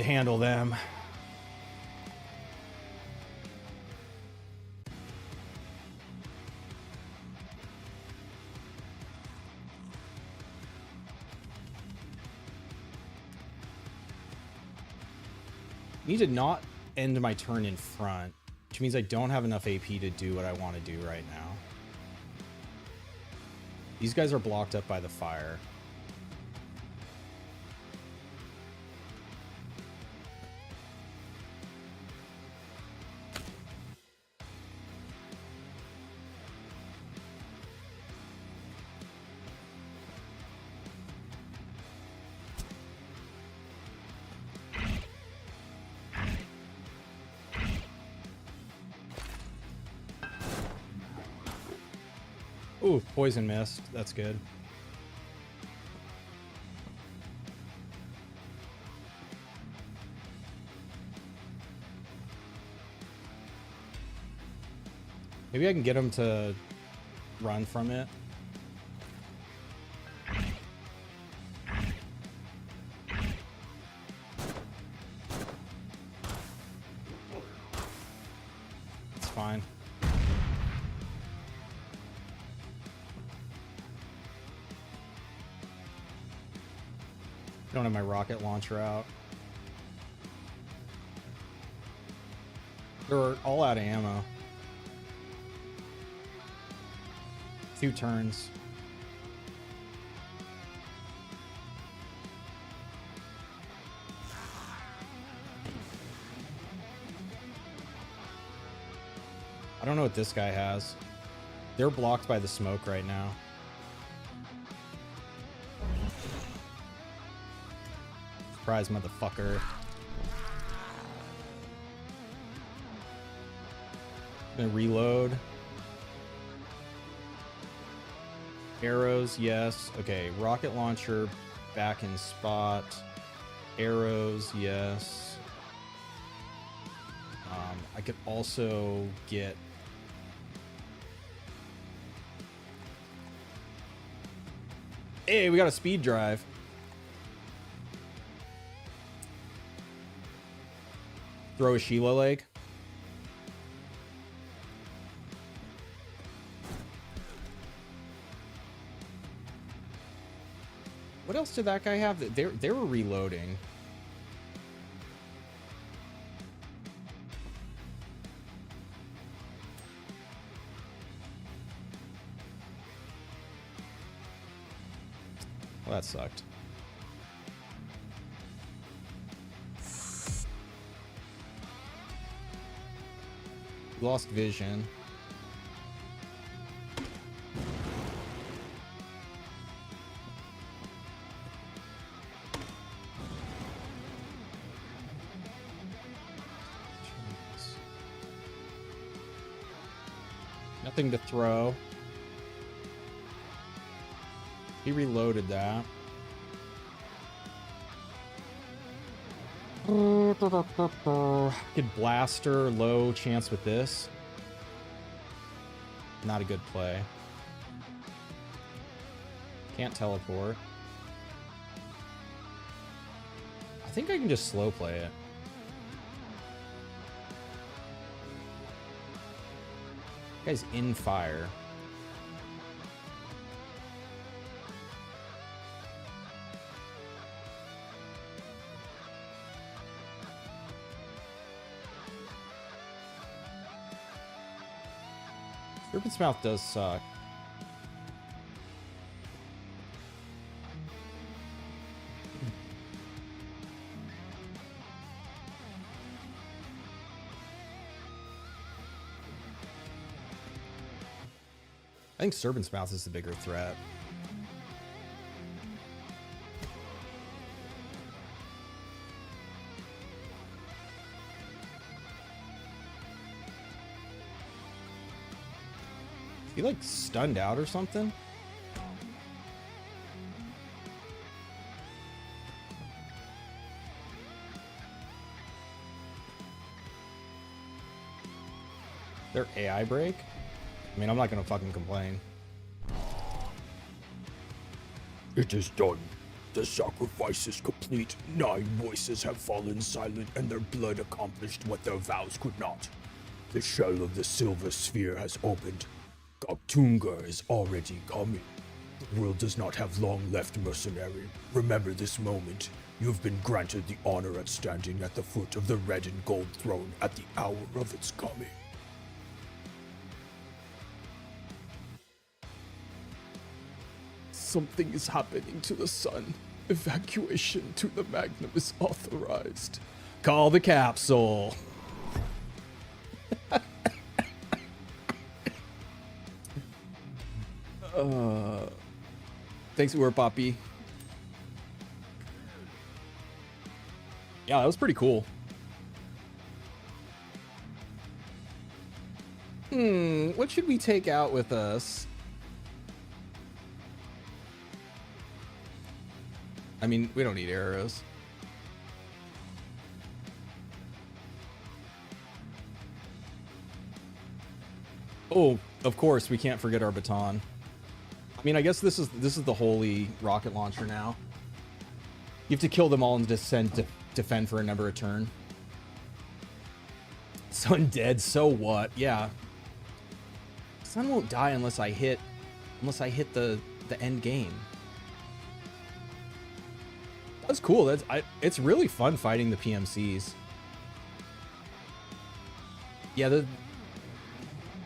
handle them. Need to not end my turn in front, which means I don't have enough AP to do what I want to do right now. These guys are blocked up by the fire. Ooh, poison mist. That's good. Maybe I can get him to run from it. It's fine. Don't have my rocket launcher out. They're all out of ammo. 2 turns. I don't know what this guy has. They're blocked by the smoke right now. Surprise, motherfucker. Gonna reload. Arrows, yes. Okay, rocket launcher back in spot. Arrows, yes. I could also get... Hey, we got a speed drive. Throw a Sheila leg. What else did that guy have? They were reloading. Well, that sucked. Lost vision. nothing to throw. He reloaded that. Good blaster, low chance with this. Not a good play. Can't teleport. I think I can just slow play it. Guy's in fire. Serpent's Mouth does suck. I think Serpent's Mouth is the bigger threat. Is he like stunned out or something? Their AI break? I mean, I'm not gonna fucking complain. It is done. The sacrifice is complete. 9 voices have fallen silent, and their blood accomplished what their vows could not. The shell of the silver sphere has opened. Goktunga is already coming. The world does not have long left, mercenary. Remember this moment. You have been granted the honor of standing at the foot of the red and gold throne at the hour of its coming. Something is happening to the sun. Evacuation to the Magnum is authorized. Call the capsule. Thanks, URPARP. Yeah, that was pretty cool. What should we take out with us? I mean, we don't need arrows. Oh, of course, we can't forget our baton. I mean, I guess this is the holy rocket launcher now. You have to kill them all and defend for a number of turn. Sun dead, so what? Yeah. Sun won't die unless I hit the end game. That's cool. It's really fun fighting the PMCs. Yeah,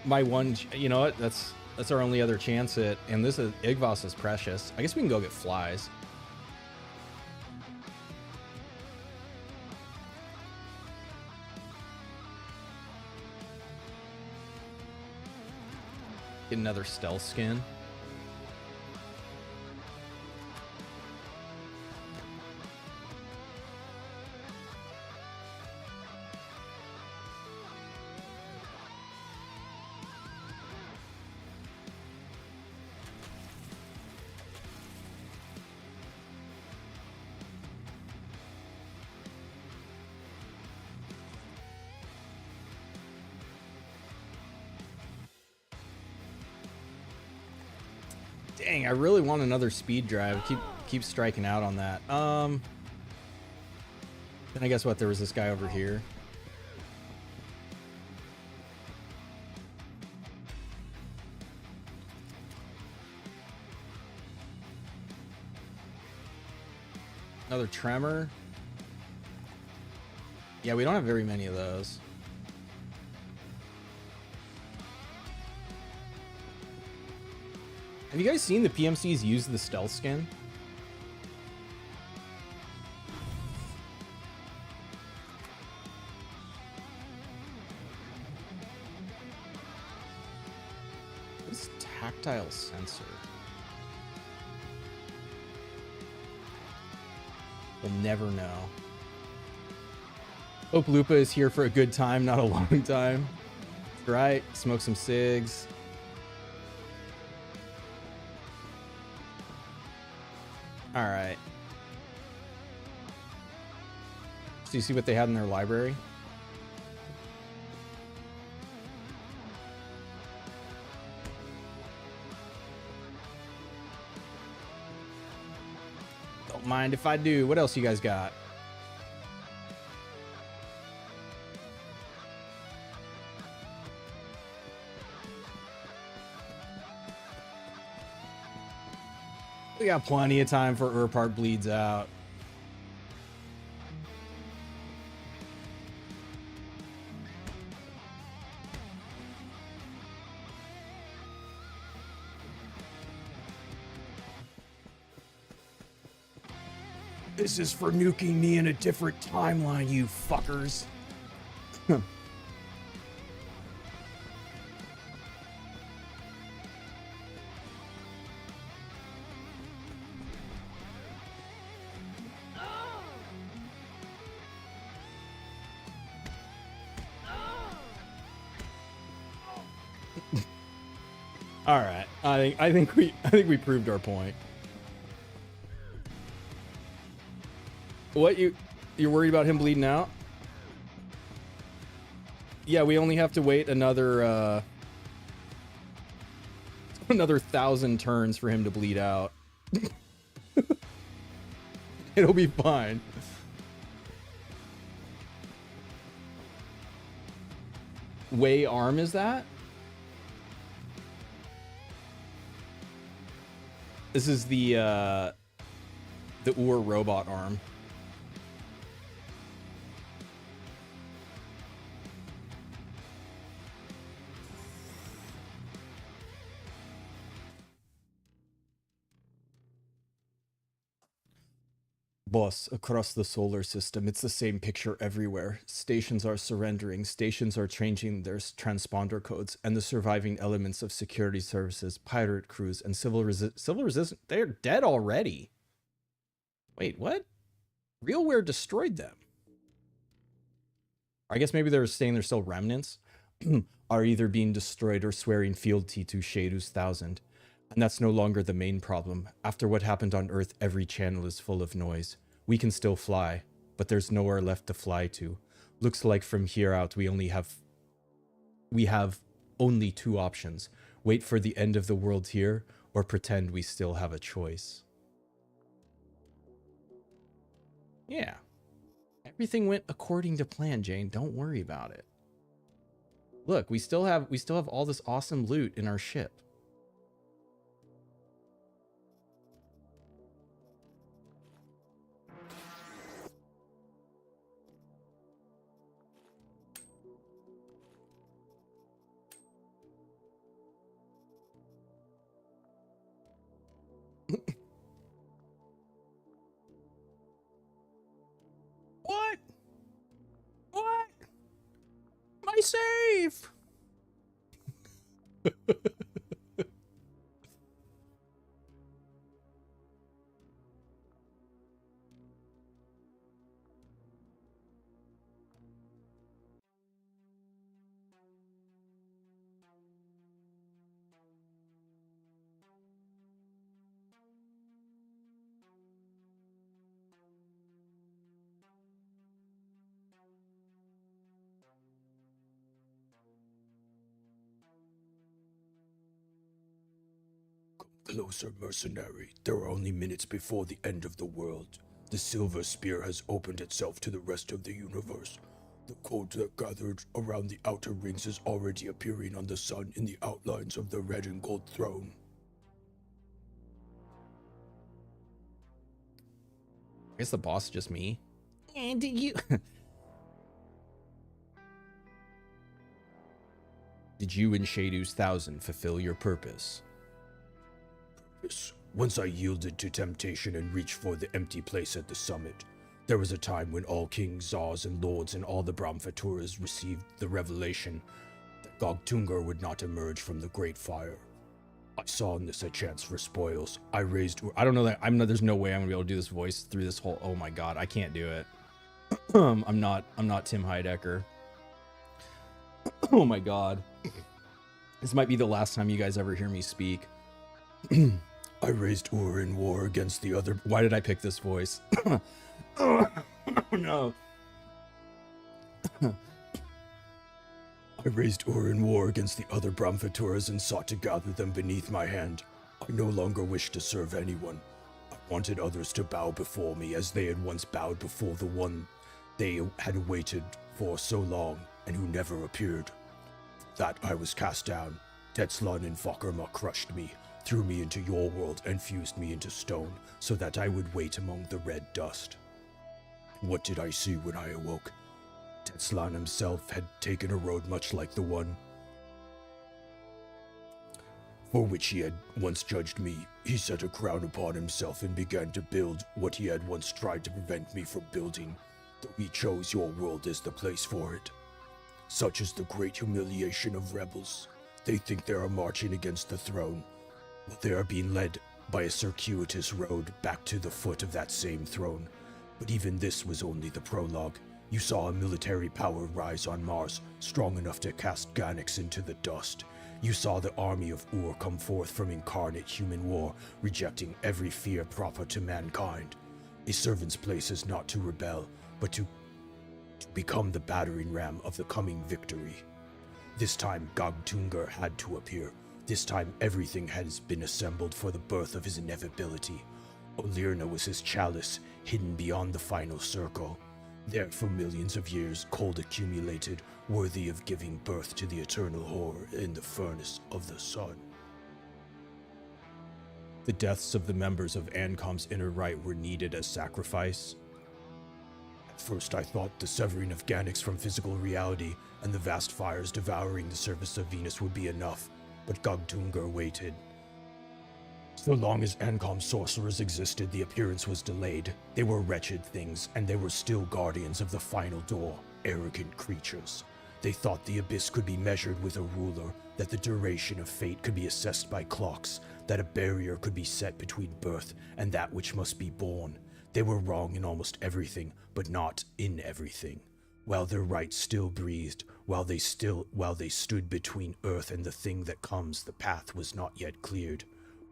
my one, you know what? That's our only other chance at, and this is Igvos is precious. I guess we can go get flies. Get another stealth skin. Dang, I really want another speed drive. Keep striking out on that. Then I guess what, there was this guy over here. Another tremor. Yeah, we don't have very many of those. Have you guys seen the PMCs use the stealth skin? This tactile sensor. We'll never know. Pope Lupa is here for a good time, not a long time. Right, smoke some cigs. All right. So you see what they had in their library? Don't mind if I do. What else you guys got? We got plenty of time for URPARP bleeds out. This is for nuking me in a different timeline, you fuckers. All right. I think we proved our point. What, you're worried about him bleeding out? Yeah, we only have to wait another another 1,000 turns for him to bleed out. It'll be fine. Way arm is that? This is the Ur robot arm. Boss, across the solar system, it's the same picture everywhere. Stations are surrendering, stations are changing their transponder codes, and the surviving elements of security services, pirate crews, and civil resistance, they're dead already. Wait, what? RealWare destroyed them. I guess maybe they're saying they're still remnants. Are either being destroyed or swearing fealty to Shedu's 1,000. And that's no longer the main problem. After what happened on Earth, every channel is full of noise. We can still fly, but there's nowhere left to fly to. Looks like from here out we have only two options. Wait for the end of the world here, or pretend we still have a choice. Yeah. Everything went according to plan, Jane. Don't worry about it. Look, we still have all this awesome loot in our ship. What? What? My save! Closer, mercenary. There are only minutes before the end of the world. The silver spear has opened itself to the rest of the universe. The code that gathered around the outer rings is already appearing on the sun in the outlines of the red and gold throne. I guess the boss is just me. And you... Did you and Shedu's 1,000 fulfill your purpose? Once I yielded to temptation and reached for the empty place at the summit, there was a time when all kings, czars, and lords and all the Brahmfaturas received the revelation that Gogtungar would not emerge from the Great Fire. I saw in this a chance for spoils. I raised... I don't know that... there's no way I'm gonna be able to do this voice through this whole... Oh my god, I can't do it. I'm not Tim Heidecker. Oh my god. This might be the last time you guys ever hear me speak. I raised Ur in war against the other. Why did I pick this voice? Oh, no. I raised Ur in war against the other Brahmavaturas and sought to gather them beneath my hand. I no longer wished to serve anyone. I wanted others to bow before me as they had once bowed before the one they had waited for so long and who never appeared. That I was cast down. Tetzlan and Fokerma crushed me, threw me into your world, and fused me into stone so that I would wait among the red dust. What did I see when I awoke? Tetzlan himself had taken a road much like the one for which he had once judged me. He set a crown upon himself and began to build what he had once tried to prevent me from building, though he chose your world as the place for it. Such is the great humiliation of rebels. They think they are marching against the throne, but they are being led by a circuitous road back to the foot of that same throne. But even this was only the prologue. You saw a military power rise on Mars, strong enough to cast Ganax into the dust. You saw the army of Ur come forth from incarnate human war, rejecting every fear proper to mankind. A servant's place is not to rebel, but to become the battering ram of the coming victory. This time Gogtungur had to appear. This time everything has been assembled for the birth of his inevitability. Olirna was his chalice, hidden beyond the final circle. There for millions of years, cold accumulated, worthy of giving birth to the eternal horror in the furnace of the sun. The deaths of the members of ANCOM's inner right were needed as sacrifice. At first I thought the severing of Ganax from physical reality and the vast fires devouring the surface of Venus would be enough, but Gogtungur waited. So long as ANCOM sorcerers existed, the appearance was delayed. They were wretched things, and they were still guardians of the final door, arrogant creatures. They thought the abyss could be measured with a ruler, that the duration of fate could be assessed by clocks, that a barrier could be set between birth and that which must be born. They were wrong in almost everything, but not in everything. While their right still breathed, while they stood between earth and the thing that comes, the path was not yet cleared.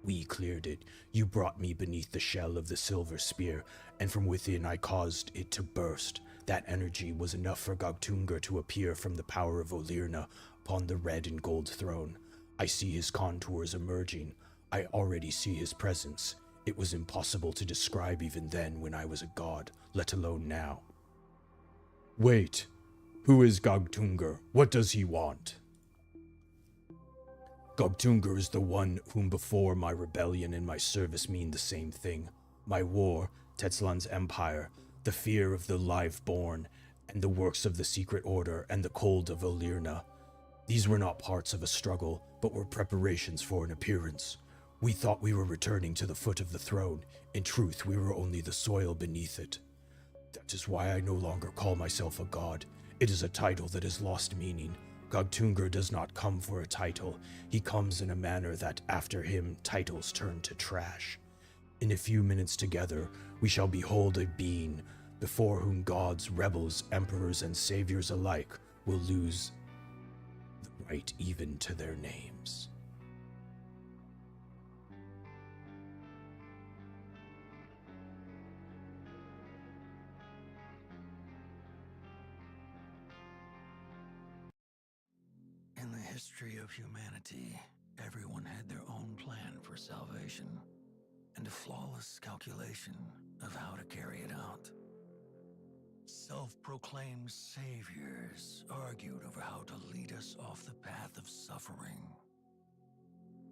We cleared it. You brought me beneath the shell of the silver spear, and from within I caused it to burst. That energy was enough for Gogtungur to appear from the power of Olirna upon the red and gold throne. I see his contours emerging. I already see his presence. It was impossible to describe even then when I was a god, let alone now. Wait, who is Gogtungur? What does he want? Gogtungur is the one whom before my rebellion and my service mean the same thing. My war, Tetzlan's empire, the fear of the live-born, and the works of the secret order and the cold of Olirna. These were not parts of a struggle, but were preparations for an appearance. We thought we were returning to the foot of the throne. In truth, we were only the soil beneath it. That is why I no longer call myself a god. It is a title that has lost meaning. Gogtungur does not come for a title. He comes in a manner that, after him, titles turn to trash. In a few minutes together, we shall behold a being before whom gods, rebels, emperors, and saviors alike will lose the right even to their names. In the history of humanity, everyone had their own plan for salvation, and a flawless calculation of how to carry it out. Self-proclaimed saviors argued over how to lead us off the path of suffering.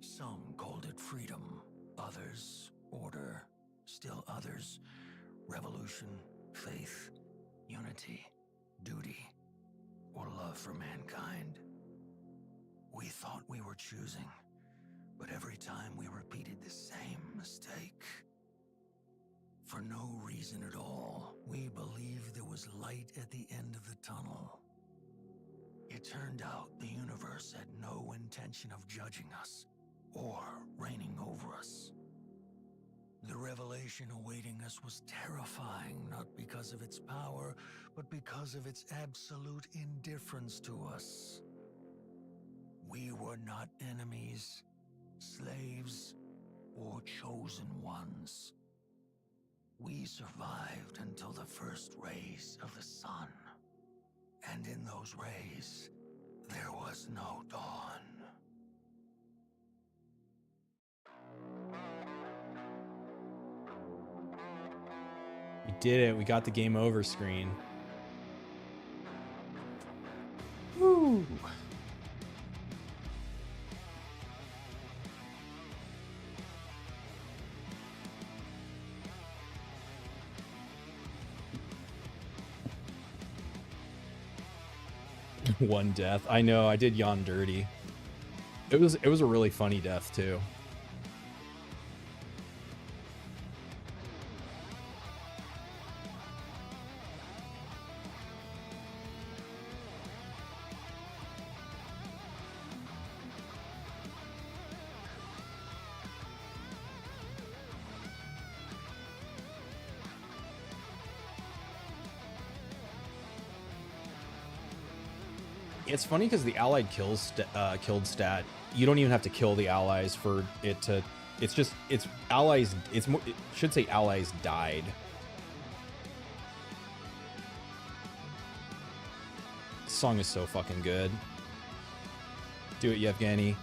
Some called it freedom, others order, still others revolution, faith, unity, duty, or love for mankind. We thought we were choosing, but every time we repeated the same mistake. For no reason at all, we believed there was light at the end of the tunnel. It turned out the universe had no intention of judging us or reigning over us. The revelation awaiting us was terrifying, not because of its power, but because of its absolute indifference to us. We were not enemies, slaves, or chosen ones. We survived until the first rays of the sun. And in those rays, there was no dawn. We did it. We got the game over screen. Woo! One death. I know, I did yawn dirty. It was a really funny death too. It's funny because the allied kills killed stat, you don't even have to kill the allies for it to. It's just allies. It should say allies died. This song is so fucking good. Do it, Yevgeny.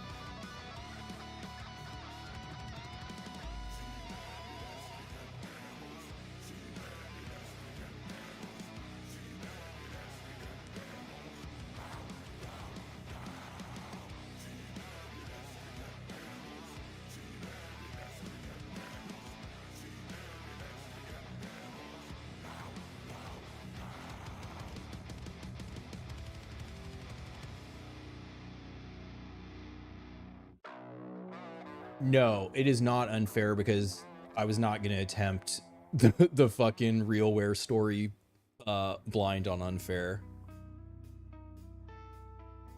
No, it is not unfair because I was not going to attempt the fucking RealWare story blind on unfair.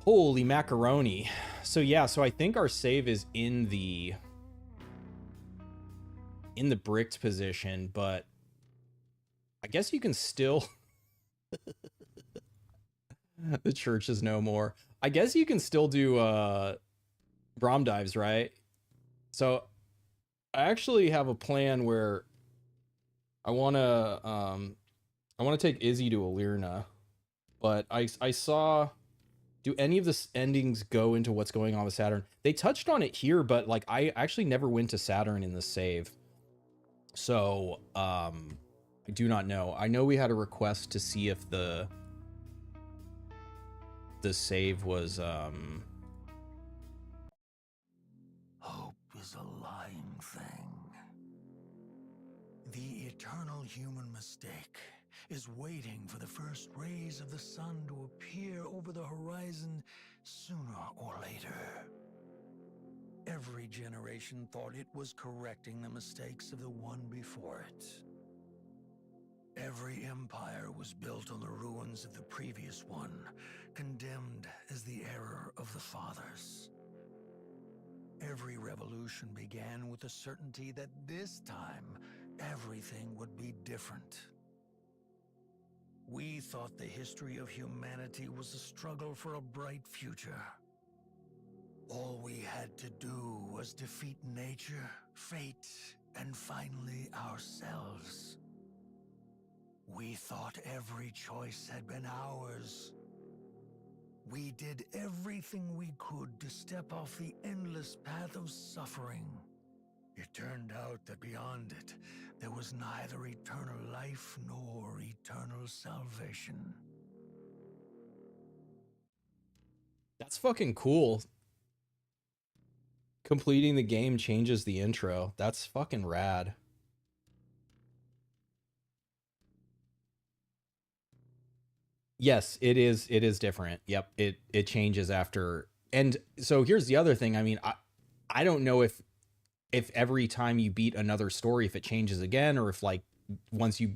Holy macaroni. So yeah, so I think our save is in the bricked position, but I guess you can still the church is no more. I guess you can still do Brom dives, right? So I actually have a plan where I want to take Izzy to Alirna, but I saw, do any of the endings go into what's going on with Saturn? They touched on it here, but like I actually never went to Saturn in the save. So I do not know. I know we had a request to see if the save was Hope is a lying thing. The eternal human mistake is waiting for the first rays of the sun to appear over the horizon sooner or later. Every generation thought it was correcting the mistakes of the one before it. Every empire was built on the ruins of the previous one, condemned as the error of the fathers. Every revolution began with the certainty that this time everything would be different. We thought the history of humanity was a struggle for a bright future. All we had to do was defeat nature, fate, and finally ourselves. We thought every choice had been ours. We did everything we could to step off the endless path of suffering. It turned out that beyond it, there was neither eternal life nor eternal salvation. That's fucking cool. Completing the game changes the intro. That's fucking rad. Yes, it is different. Yep, it changes after. And so here's the other thing. I mean, I don't know if every time you beat another story, if it changes again, or if like once you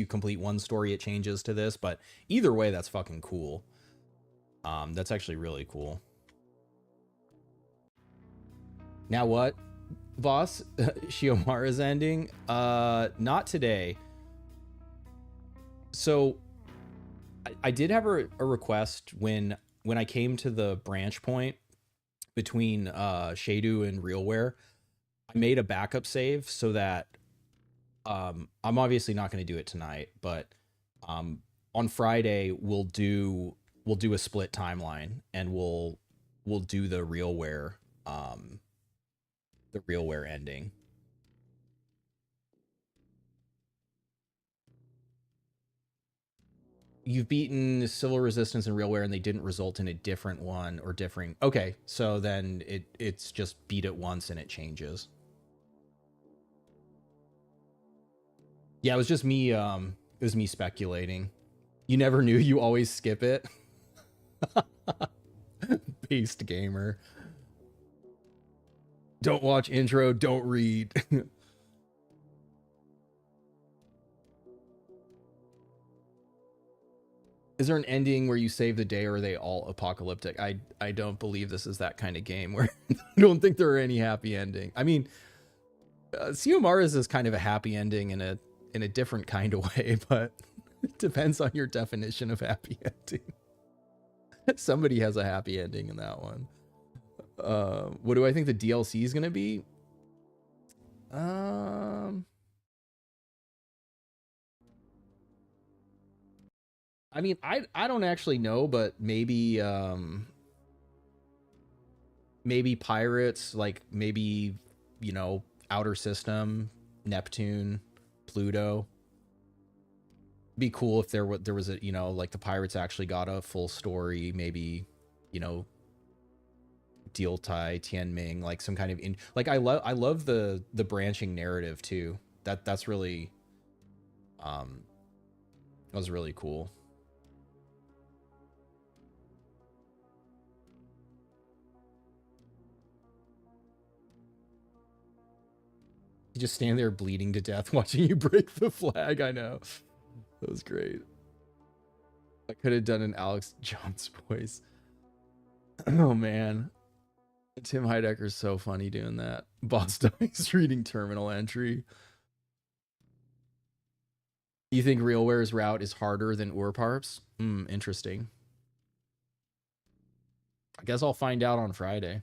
complete one story, it changes to this. But either way, that's fucking cool. That's actually really cool. Now what, boss? Shiomara's ending? Not today. So I did have a request when I came to the branch point between Shedu and RealWare. I made a backup save so that I'm obviously not going to do it tonight, but on Friday we'll do a split timeline, and we'll do the RealWare ending. You've beaten Civil Resistance and RealWare, and they didn't result in a different one or differing. Okay, so then it's just beat it once and it changes. Yeah, it was just me. It was me speculating. You never knew. You always skip it. Beast gamer. Don't watch intro. Don't read. Is there an ending where you save the day, or are they all apocalyptic? I don't believe this is that kind of game where I don't think there are any happy ending. I mean, Xiomara's is kind of a happy ending in a different kind of way, but it depends on your definition of happy ending. Somebody has a happy ending in that one. What do I think the DLC is going to be? I mean, I don't actually know, but maybe maybe pirates, like maybe, you know, outer system, Neptune, Pluto. Be cool if there was a, you know, like the pirates actually got a full story, maybe, you know, Deal Tai, Tianming, like some kind of like I love the branching narrative too. That's really that was really cool. You just stand there bleeding to death watching you break the flag. I know. That was great. I could have done an Alex Jones voice. Oh man. Tim Heidecker's so funny doing that. Boss Dice reading terminal entry. You think RealWare's route is harder than URPARP's? Interesting. I guess I'll find out on Friday.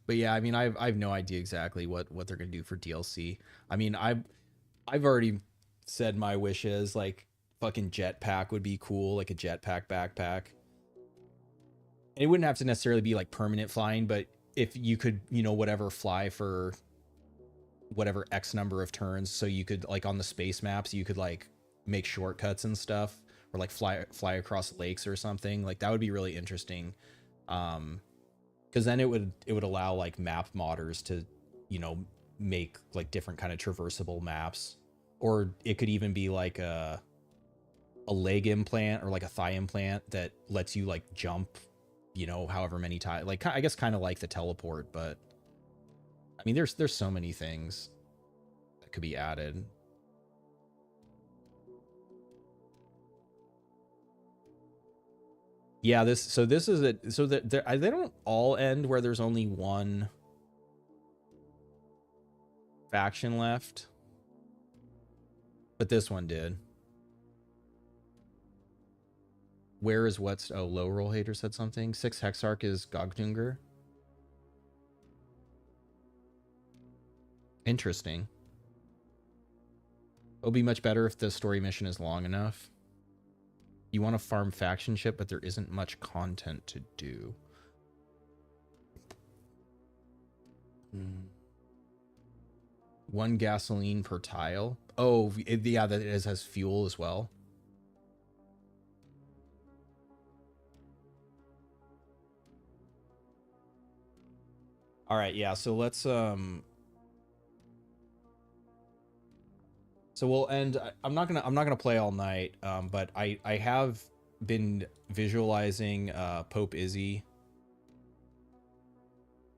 But yeah, I mean, I've no idea exactly what they're gonna do for DLC. I mean, I've already said my wishes. Like, fucking jetpack would be cool, like a jetpack backpack. And it wouldn't have to necessarily be like permanent flying, but if you could, you know, whatever, fly for whatever X number of turns, so you could, like, on the space maps, you could like make shortcuts and stuff, or like fly across lakes or something. Like, that would be really interesting. Because then it would allow like map modders to, you know, make like different kind of traversable maps, or it could even be like a leg implant or like a thigh implant that lets you like jump, you know, however many times. Like, I guess kind of like the teleport, but I mean, there's so many things that could be added. Yeah, this is it. So that they don't all end where there's only one faction left, but this one did. Where is what's low roll hater said something. 6 Hexarch is Gogdungur. Interesting. It'll be much better if the story mission is long enough. You want to farm faction ship, but there isn't much content to do. One gasoline per tile. Oh, yeah, that has fuel as well. All right, yeah. So let's so we'll end. I'm not gonna play all night. But I have been visualizing Pope Izzy.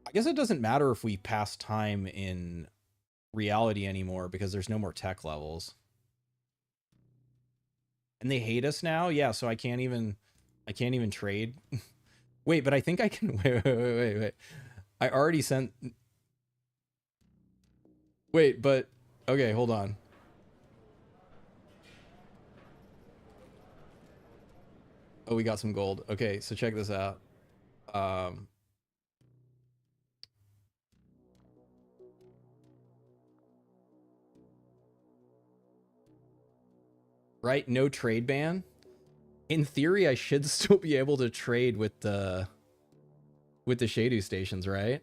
I guess it doesn't matter if we pass time in reality anymore because there's no more tech levels. And they hate us now? Yeah, so I can't even trade. Wait, but I think I can wait. I already sent. Wait, but okay, hold on. Oh, we got some gold. Okay, so check this out. Um, right? No trade ban. In theory, I should still be able to trade with the Shadu stations, right?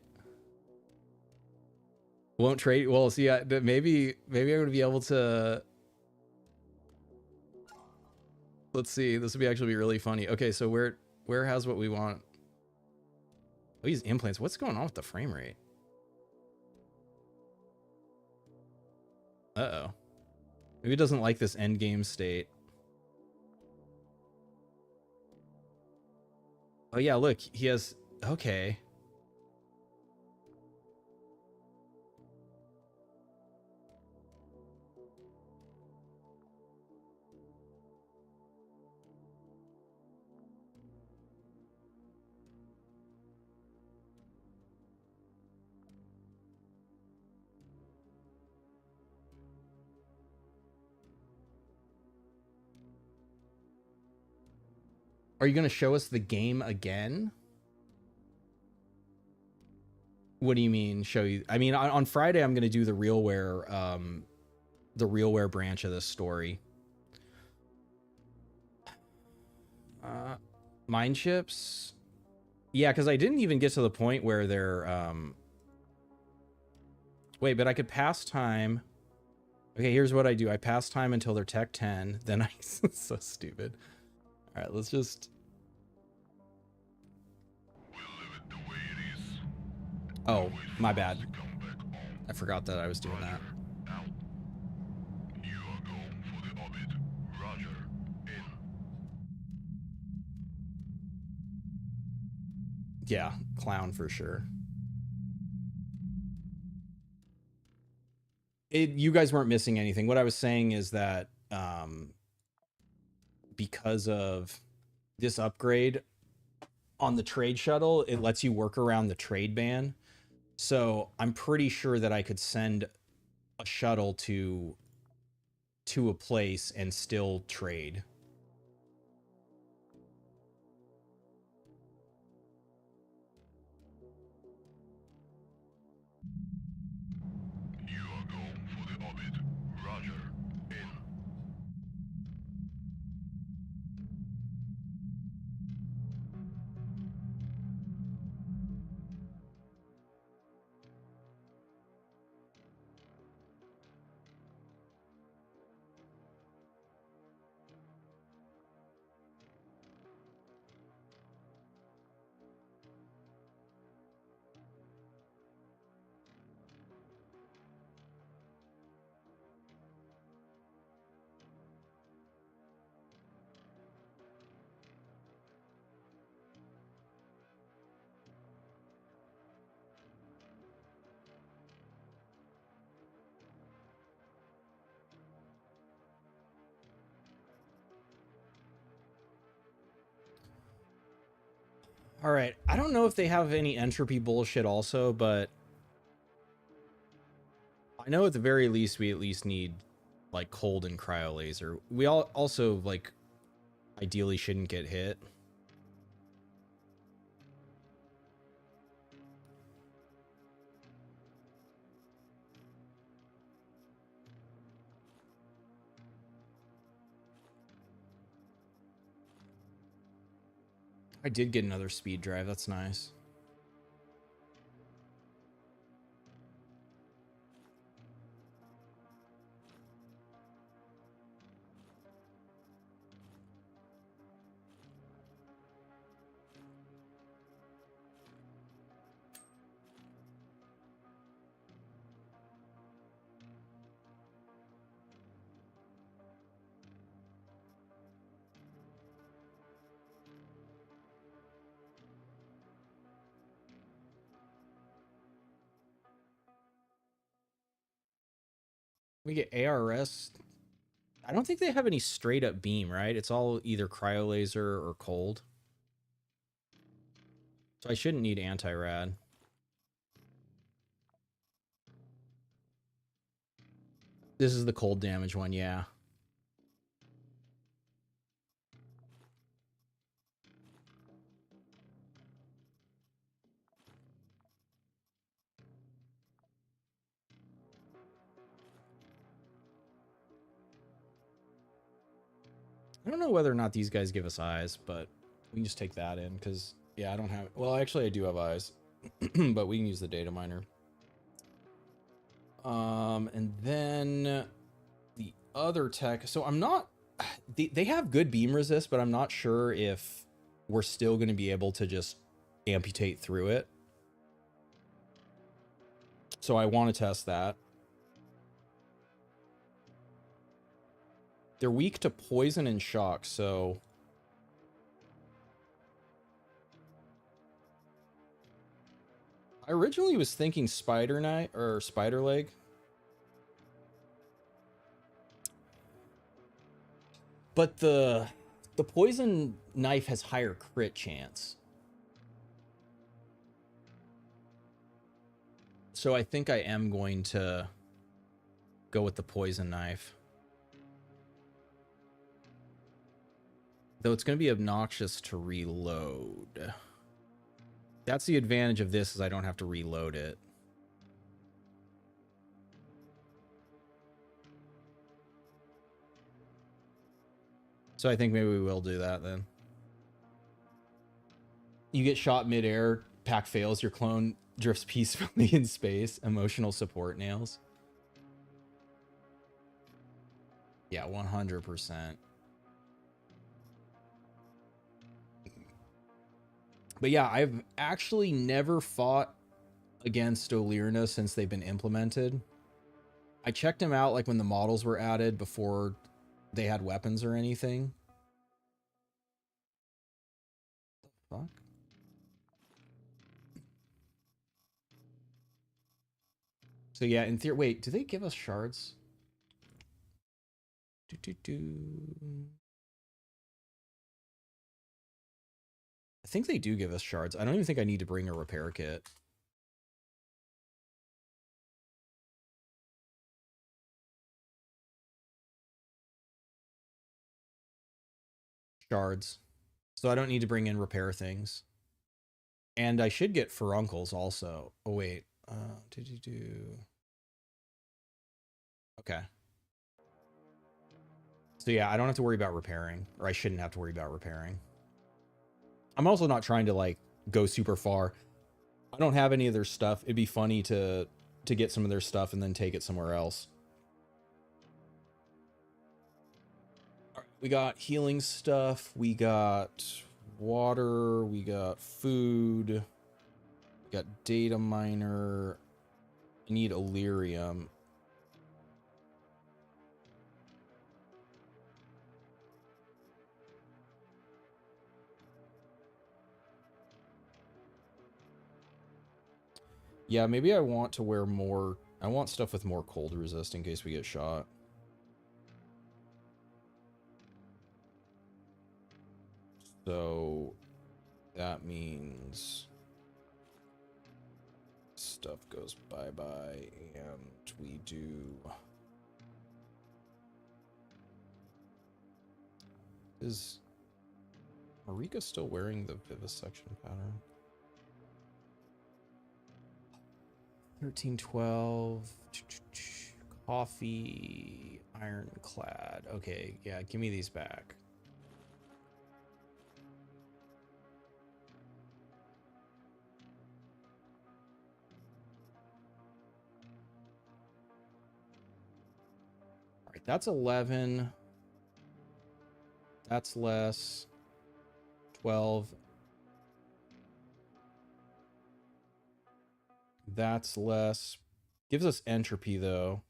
Won't trade. Well, see, maybe I'm gonna be able to. Let's see. This would be actually be really funny. Okay, so where has what we want? Oh, these implants. What's going on with the frame rate? Uh-oh. Maybe it doesn't like this end game state. Oh yeah, look, he has. Okay. Are you going to show us the game again? What do you mean show you? I mean, on Friday, I'm going to do the RealWare branch of this story. Mind chips? Yeah, because I didn't even get to the point where they're... Wait, but I could pass time. Okay, here's what I do. I pass time until they're Tech 10. Then I... so stupid. All right, let's just... Oh, my bad. I forgot that I was doing that. You are going for the orbit. Roger. In. Yeah, clown for sure. You guys weren't missing anything. What I was saying is that because of this upgrade on the trade shuttle, it lets you work around the trade ban. So I'm pretty sure that I could send a shuttle to a place and still trade. You are going for the orbit. Roger. In. All right. I don't know if they have any entropy bullshit also, but I know at the very least we at least need like cold and cryo laser. We all also like ideally shouldn't get hit. I did get another speed drive. That's nice. We get ARS. I don't think they have any straight up beam, right? It's all either cryo laser or cold. So I shouldn't need anti-rad. This is the cold damage one, yeah. I don't know whether or not these guys give us eyes, but we can just take that in because, yeah, I don't have... Well, actually, I do have eyes, but we can use the data miner. And then the other tech... So I'm not... They have good beam resist, but I'm not sure if we're still going to be able to just amputate through it. So I want to test that. They're weak to poison and shock, so... I originally was thinking spider knife or spider leg. But the poison knife has higher crit chance. So I think I am going to go with the poison knife. Though it's going to be obnoxious to reload. That's the advantage of this, is I don't have to reload it. So I think maybe we will do that then. You get shot midair, pack fails, your clone drifts peacefully in space. Emotional support nails. Yeah, 100%. But yeah, I've actually never fought against Olirna since they've been implemented. I checked them out like when the models were added before they had weapons or anything. The fuck? So yeah, in theory, wait, do they give us shards? I think they do give us shards. I don't even think I need to bring a repair kit. Shards. So I don't need to bring in repair things. And I should get furuncles also. Oh, wait. Okay. So yeah, I don't have to worry about repairing. Or I shouldn't have to worry about repairing. I'm also not trying to, like, go super far. I don't have any of their stuff. It'd be funny to get some of their stuff and then take it somewhere else. All right, we got healing stuff. We got water. We got food. We got data miner. I need Illyrium. Yeah, maybe I want to wear more... I want stuff with more cold resist in case we get shot. So that means stuff goes bye-bye and we do... Is Marika still wearing the vivisection pattern? 1312 coffee ironclad. Okay, yeah, give me these back. All right, that's 11. That's less. 12. That's less. Gives us entropy, though.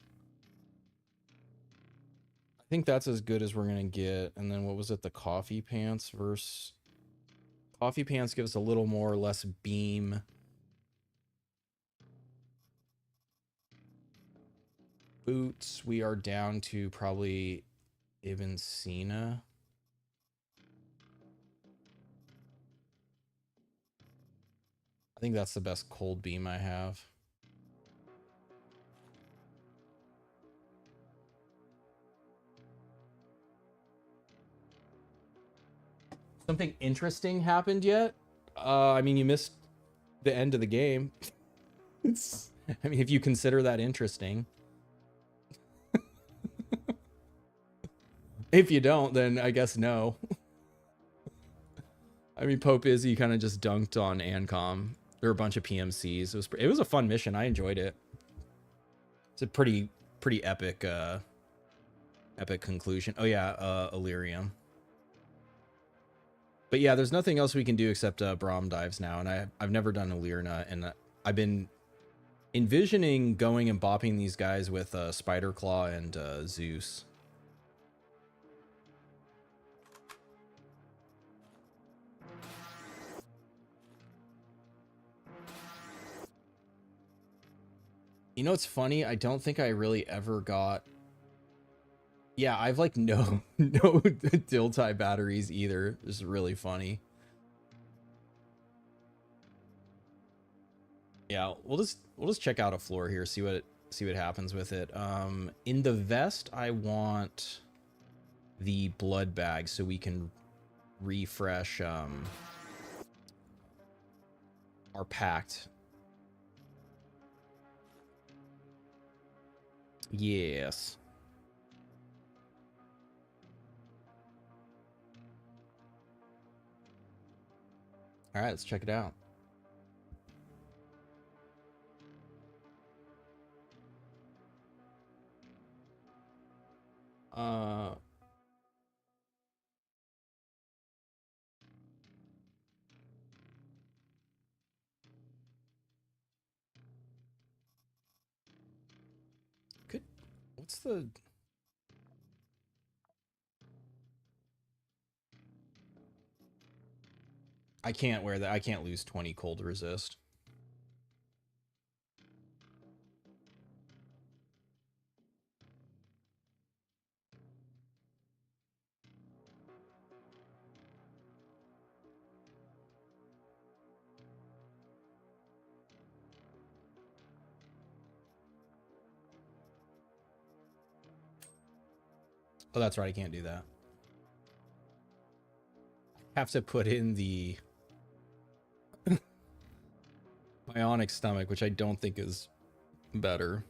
I think that's as good as we're going to get. And then what was it? The coffee pants versus... Coffee pants gives a little more, less beam. Boots, we are down to probably Ibn Sina. I think that's the best cold beam I have. Something interesting happened yet? I mean, you missed the end of the game. I mean, if you consider that interesting. If you don't, then I guess no. I mean, Pope Izzy kind of just dunked on ANCOM. There were a bunch of PMCs. It was a fun mission. I enjoyed it. It's a pretty epic epic conclusion. Oh yeah, Illyrium. But yeah, there's nothing else we can do except Brahm dives now, and I've never done Illyrna, and I've been envisioning going and bopping these guys with Spider Claw and Zeus. You know what's funny? I don't think I really ever got... Yeah, I've like no Diltai batteries either. This is really funny. Yeah, we'll just check out a floor here, see what happens with it. In the vest, I want the blood bag so we can refresh our pact. Yes. All right, let's check it out. What's the... I can't wear that. I can't lose 20 cold resist. Oh, that's right. I can't do that. I have to put in the bionic stomach, which I don't think is better.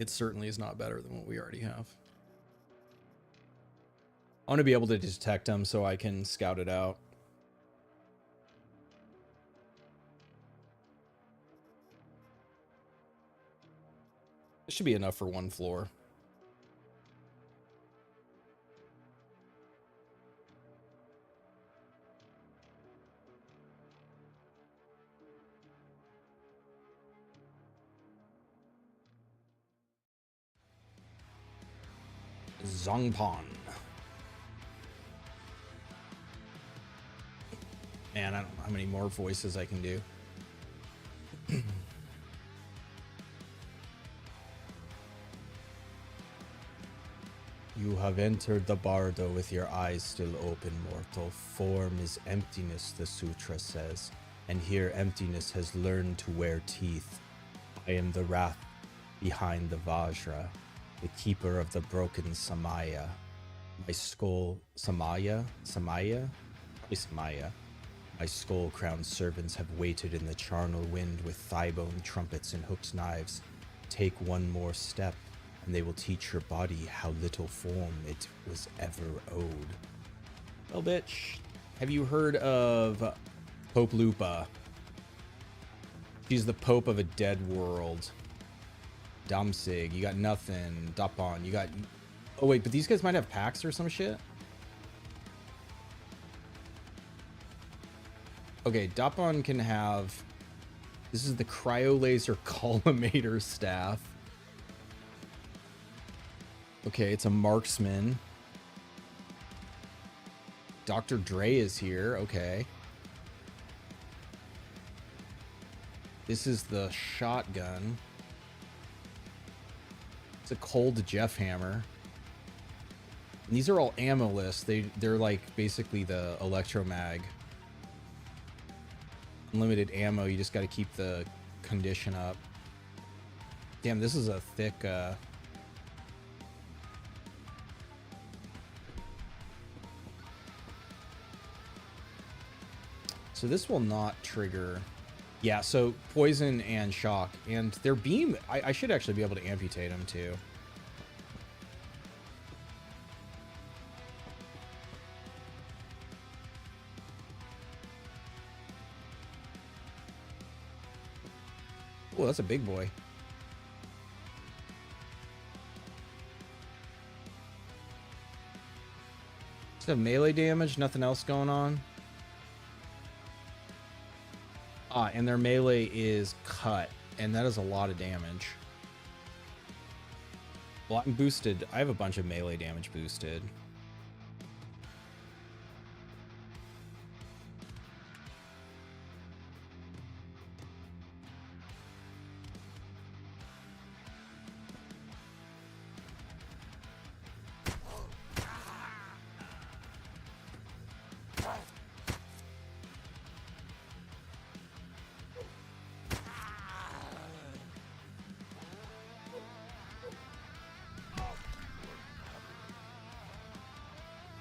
It certainly is not better than what we already have. I want to be able to detect them so I can scout it out. This should be enough for one floor. Zongpon. Man, I don't know how many more voices I can do. You have entered the bardo with your eyes still open, mortal. Form is emptiness, the sutra says, and here emptiness has learned to wear teeth. I am the wrath behind the Vajra, the keeper of the broken Samaya. My skull... Samaya? Samaya? Probably Samaya. My skull-crowned servants have waited in the charnel wind with thigh-bone trumpets and hooked knives. Take one more step, and they will teach your body how little form it was ever owed. Well, bitch, have you heard of Pope Lupa? She's the Pope of a dead world. Damsig, you got nothing. Dapon, you got... Oh, wait, but these guys might have packs or some shit? Okay, Dapon can have... This is the Cryo Laser Collimator Staff. Okay, it's a marksman. Dr. Dre is here. Okay. This is the shotgun. It's a cold Jeff hammer. And these are all ammo-less. They're like basically the electromag. Unlimited ammo. You just got to keep the condition up. Damn, this is a thick... So this will not trigger... Yeah, so poison and shock. And their beam, I should actually be able to amputate them too. Oh, that's a big boy. Just have melee damage, nothing else going on. Ah, and their melee is cut, and that is a lot of damage. Well, I'm boosted. I have a bunch of melee damage boosted.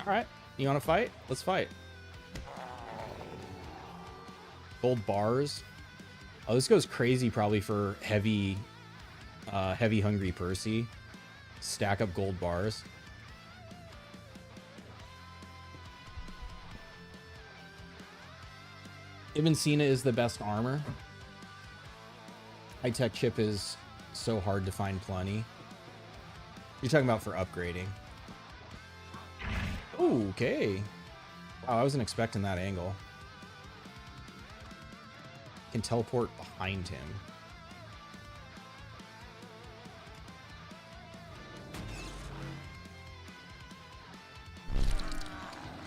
All right, you want to fight? Let's fight. Gold bars. Oh, this goes crazy probably for heavy hungry Percy. Stack up gold bars. Ibn Sina is the best armor. High-tech chip is so hard to find plenty. You're talking about for upgrading. Okay. Wow, I wasn't expecting that angle. Can teleport behind him.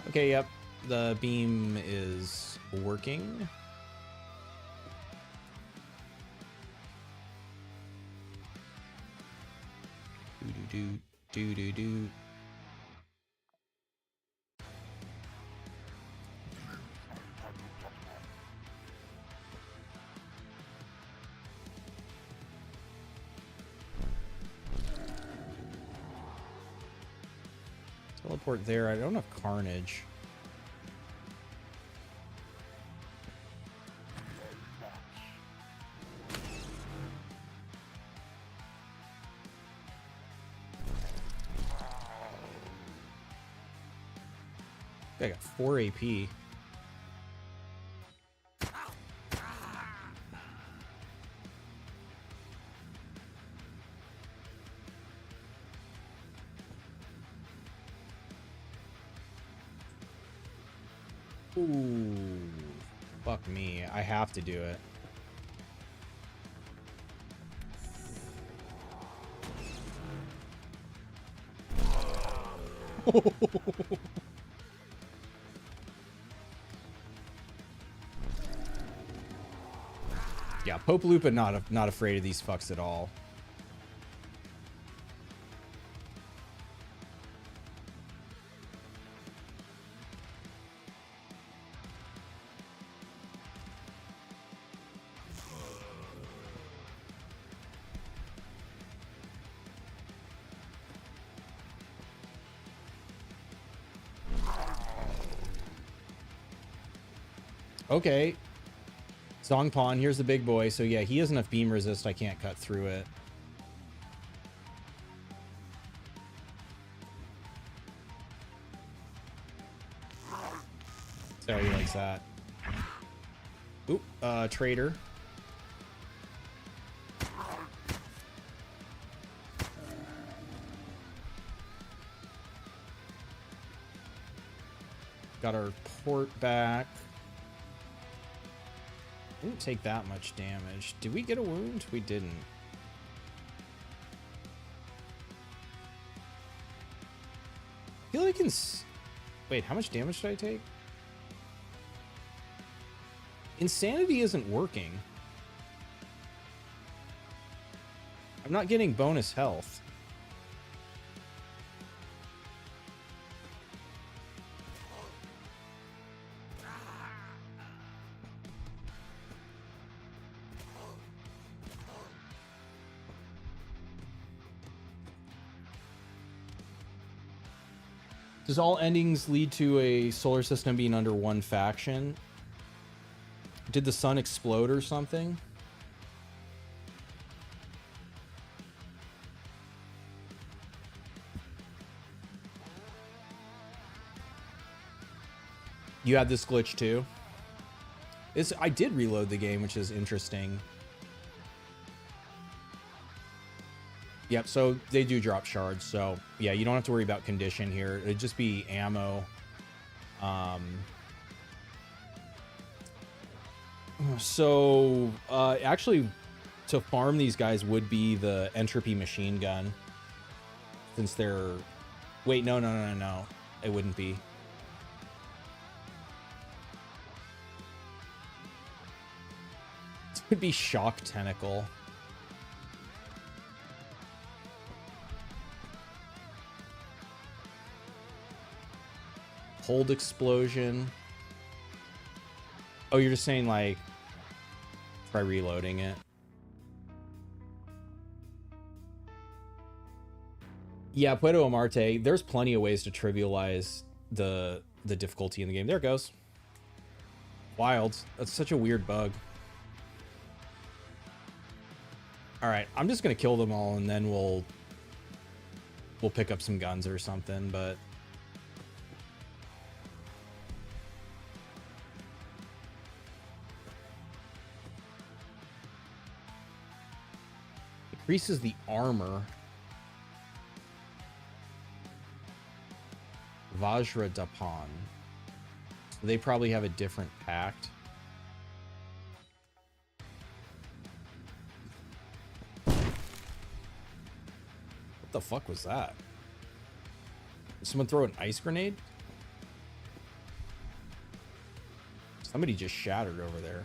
Okay, yep. The beam is working. Do-do-do. Teleport there. I don't have Carnage. I got 4 AP. Ooh, fuck me. I have to do it. Yeah, Pope Lupa not afraid of these fucks at all. Okay. Zongpan, here's the big boy. So yeah, he has enough beam resist, I can't cut through it. So he likes that. Oop, traitor. Got our port back. Didn't take that much damage. Did we get a wound? We didn't. I feel like wait, how much damage did I take? Insanity isn't working. I'm not getting bonus health. Does all endings lead to a solar system being under one faction? Did the sun explode or something? You had this glitch too? I did reload the game, which is interesting. Yep, so they do drop shards, so yeah, you don't have to worry about condition here. It'd just be ammo. Actually, to farm these guys would be the entropy machine gun. Since they're... Wait, no. It wouldn't be. It would be shock tentacle. Hold explosion. Oh, you're just saying, like, try reloading it. Yeah, Puerto Amarte, there's plenty of ways to trivialize the difficulty in the game. There it goes. Wild. That's such a weird bug. All right, I'm just gonna kill them all, and then we'll pick up some guns or something, but... Increases the armor. Vajra Dapan. So they probably have a different pact. What the fuck was that? Did someone throw an ice grenade? Somebody just shattered over there.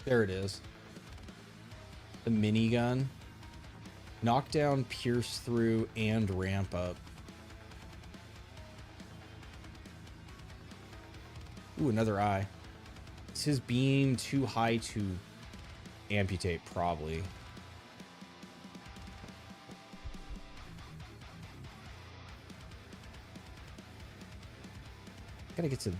There it is. The minigun. Knockdown, pierce through, and ramp up. Ooh, another eye. Is his beam too high to amputate? Probably. Gotta get to...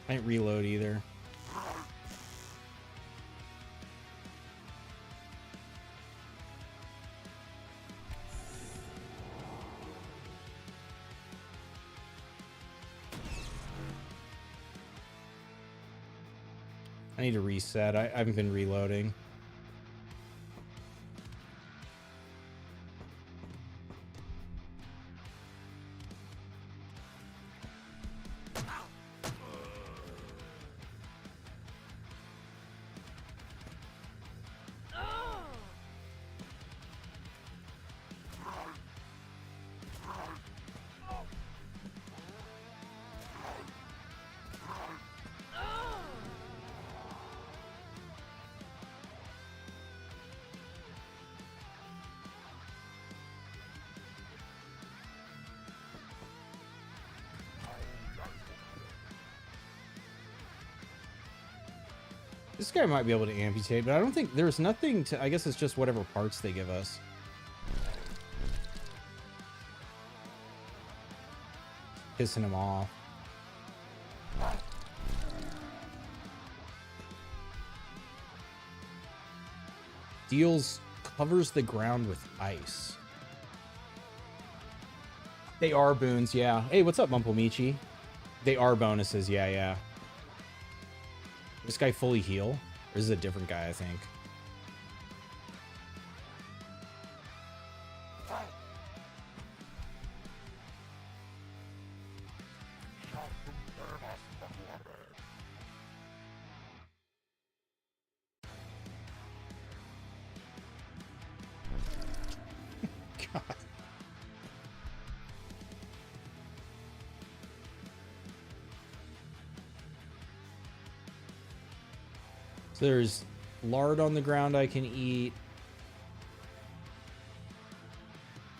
I didn't reload either. I need to reset. I haven't been reloading. This guy might be able to amputate, but I don't think there's nothing to... I guess it's just whatever parts they give us. Pissing him off. Covers the ground with ice. They are boons, yeah. Hey, what's up, Mumplemichi? They are bonuses, yeah. This guy fully heal? Or is this a different guy, I think? So there's lard on the ground I can eat.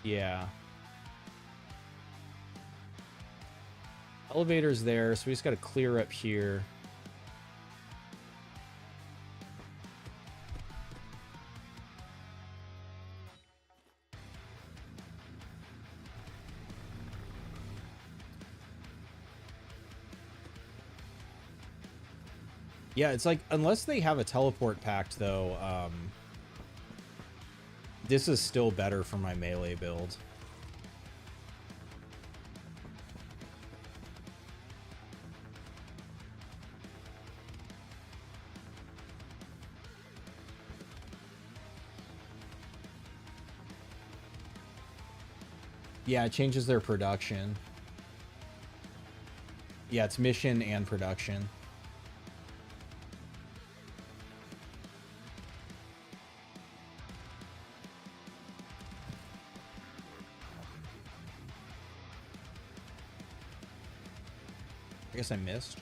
Yeah. Elevator's there, so we just got to clear up here. Yeah, it's like, unless they have a teleport pact, though, this is still better for my melee build. Yeah, it changes their production. Yeah, it's mission and production. I guess I missed.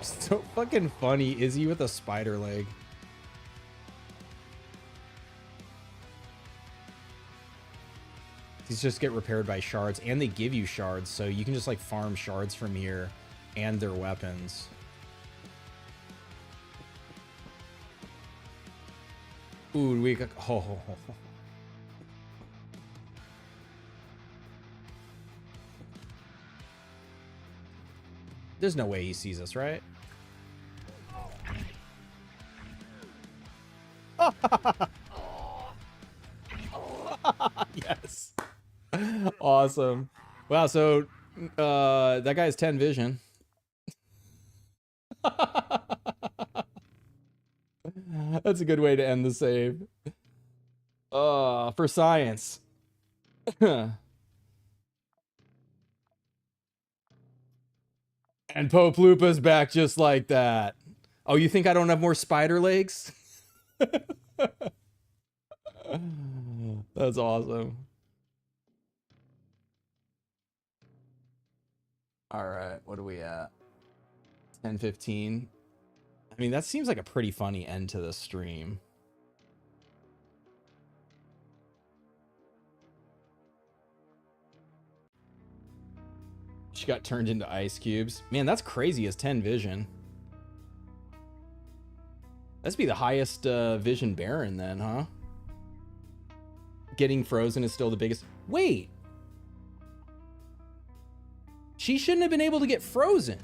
So fucking funny, Izzy with a spider leg. These just get repaired by shards, and they give you shards, so you can just like farm shards from here and their weapons. Ooh, we got, oh. There's no way he sees us, right? Yes. Awesome. Wow, so that guy has 10 vision. That's a good way to end the save. For science. And Pope Lupa's back just like that. Oh, you think I don't have more spider legs? That's awesome. All right, what are we at? 10:15. I mean, that seems like a pretty funny end to the stream. She got turned into ice cubes. Man, that's crazy as 10 vision. That's be the highest vision Baron then, huh? Getting frozen is still the biggest. Wait. She shouldn't have been able to get frozen.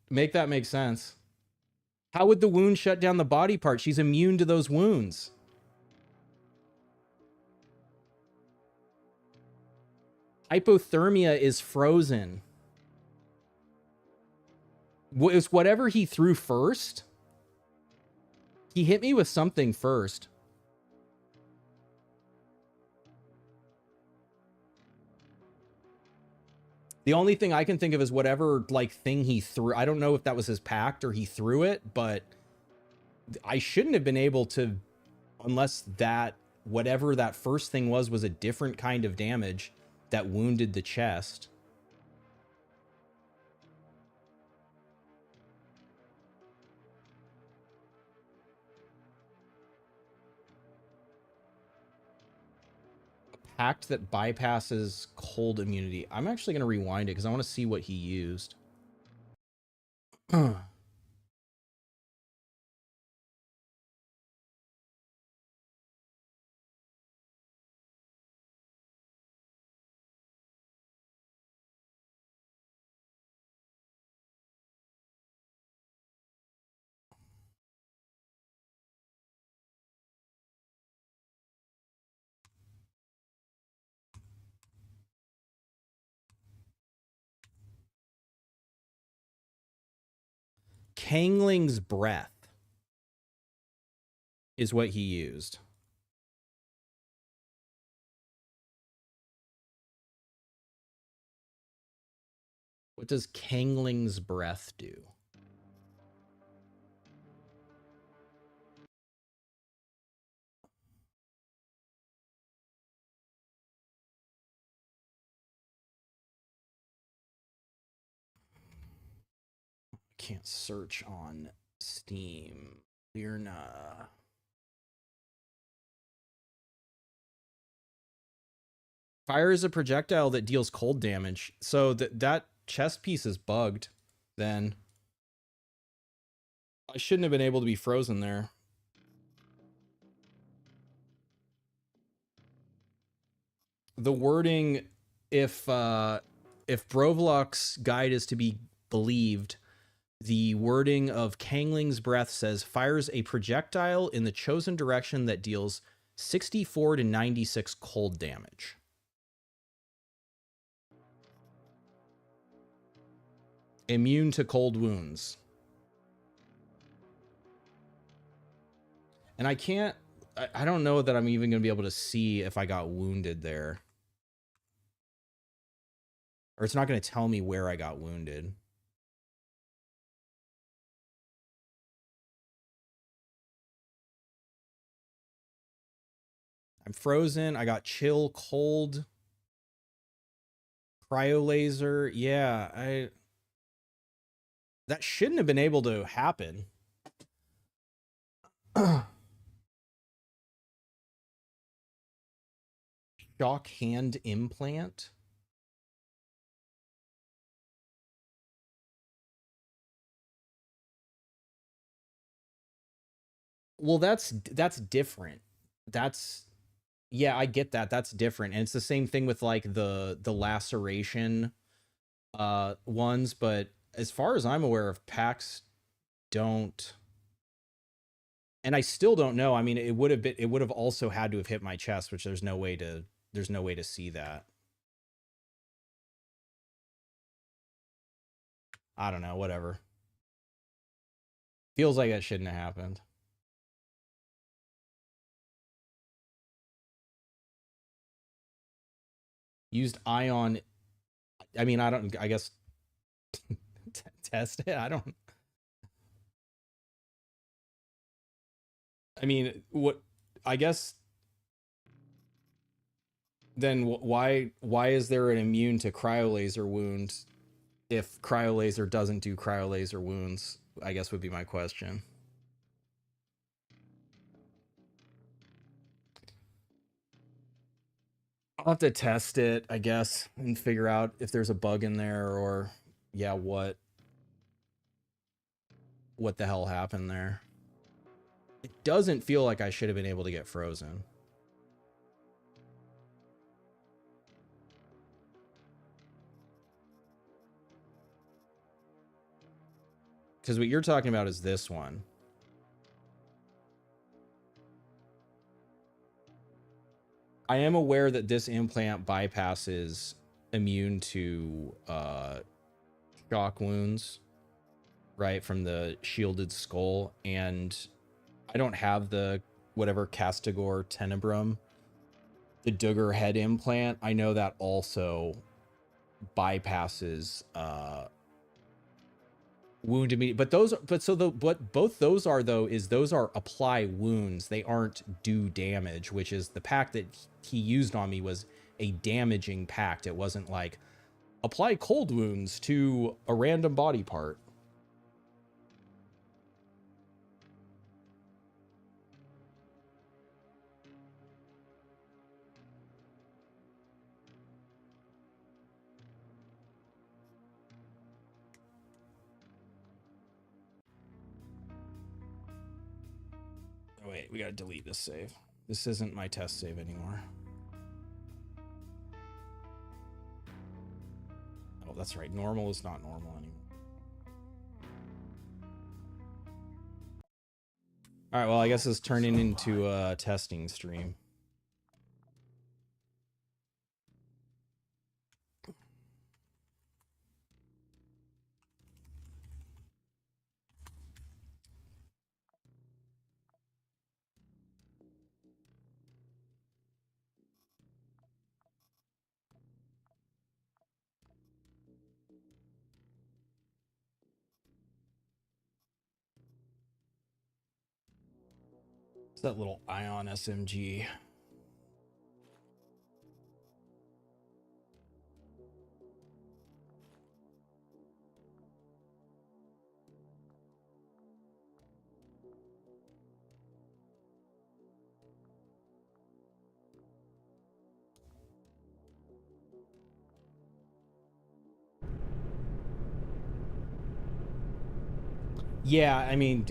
Make that make sense. How would the wound shut down the body part? She's immune to those wounds. Hypothermia is frozen. It's whatever he threw first. He hit me with something first. The only thing I can think of is whatever like thing he threw. I don't know if that was his pact or he threw it, but I shouldn't have been able to, unless that whatever that first thing was a different kind of damage that wounded the chest. Pact that bypasses cold immunity. I'm actually going to rewind it because I want to see what he used. Kangling's breath is what he used. What does Kangling's breath do? Can't search on Steam. Lirna. Fire is a projectile that deals cold damage. So that chest piece is bugged then. I shouldn't have been able to be frozen there. The wording, if Brovlok's guide is to be believed, the wording of Kangling's breath says fires a projectile in the chosen direction that deals 64 to 96 cold damage. Immune to cold wounds. And I can't, I don't know that I'm even going to be able to see if I got wounded there. Or it's not going to tell me where I got wounded. I'm frozen. I got chill, cold, cryo laser. Yeah, that shouldn't have been able to happen. Shock hand implant. Well, that's different. That's, yeah, I get that. That's different. And it's the same thing with like the laceration ones, but as far as I'm aware of, packs don't, and I still don't know. I mean, it would have also had to have hit my chest, which there's no way to see that. I don't know, whatever. Feels like that shouldn't have happened. Used ion. I mean, I guess test it. I mean, what, I guess then why is there an immune to cryolaser wound if cryolaser doesn't do cryolaser wounds? I guess would be my question. I'll have to test it, I guess, and figure out if there's a bug in there or, yeah, what the hell happened there. It doesn't feel like I should have been able to get frozen. Because what you're talking about is this one. I am aware that this implant bypasses immune to shock wounds, right, from the shielded skull, and I don't have the whatever Castigor Tenebrum, the Duggar head implant. I know that also bypasses wound immediate, but what both those are though is those are apply wounds. They aren't do damage, which is the pact that he used on me was a damaging pact. It wasn't like apply cold wounds to a random body part. Wait, we gotta delete this save. This isn't my test save anymore. Oh, that's right. Normal is not normal anymore. All right, well, I guess it's turning into a testing stream. It's that little ion SMG. Yeah, I mean,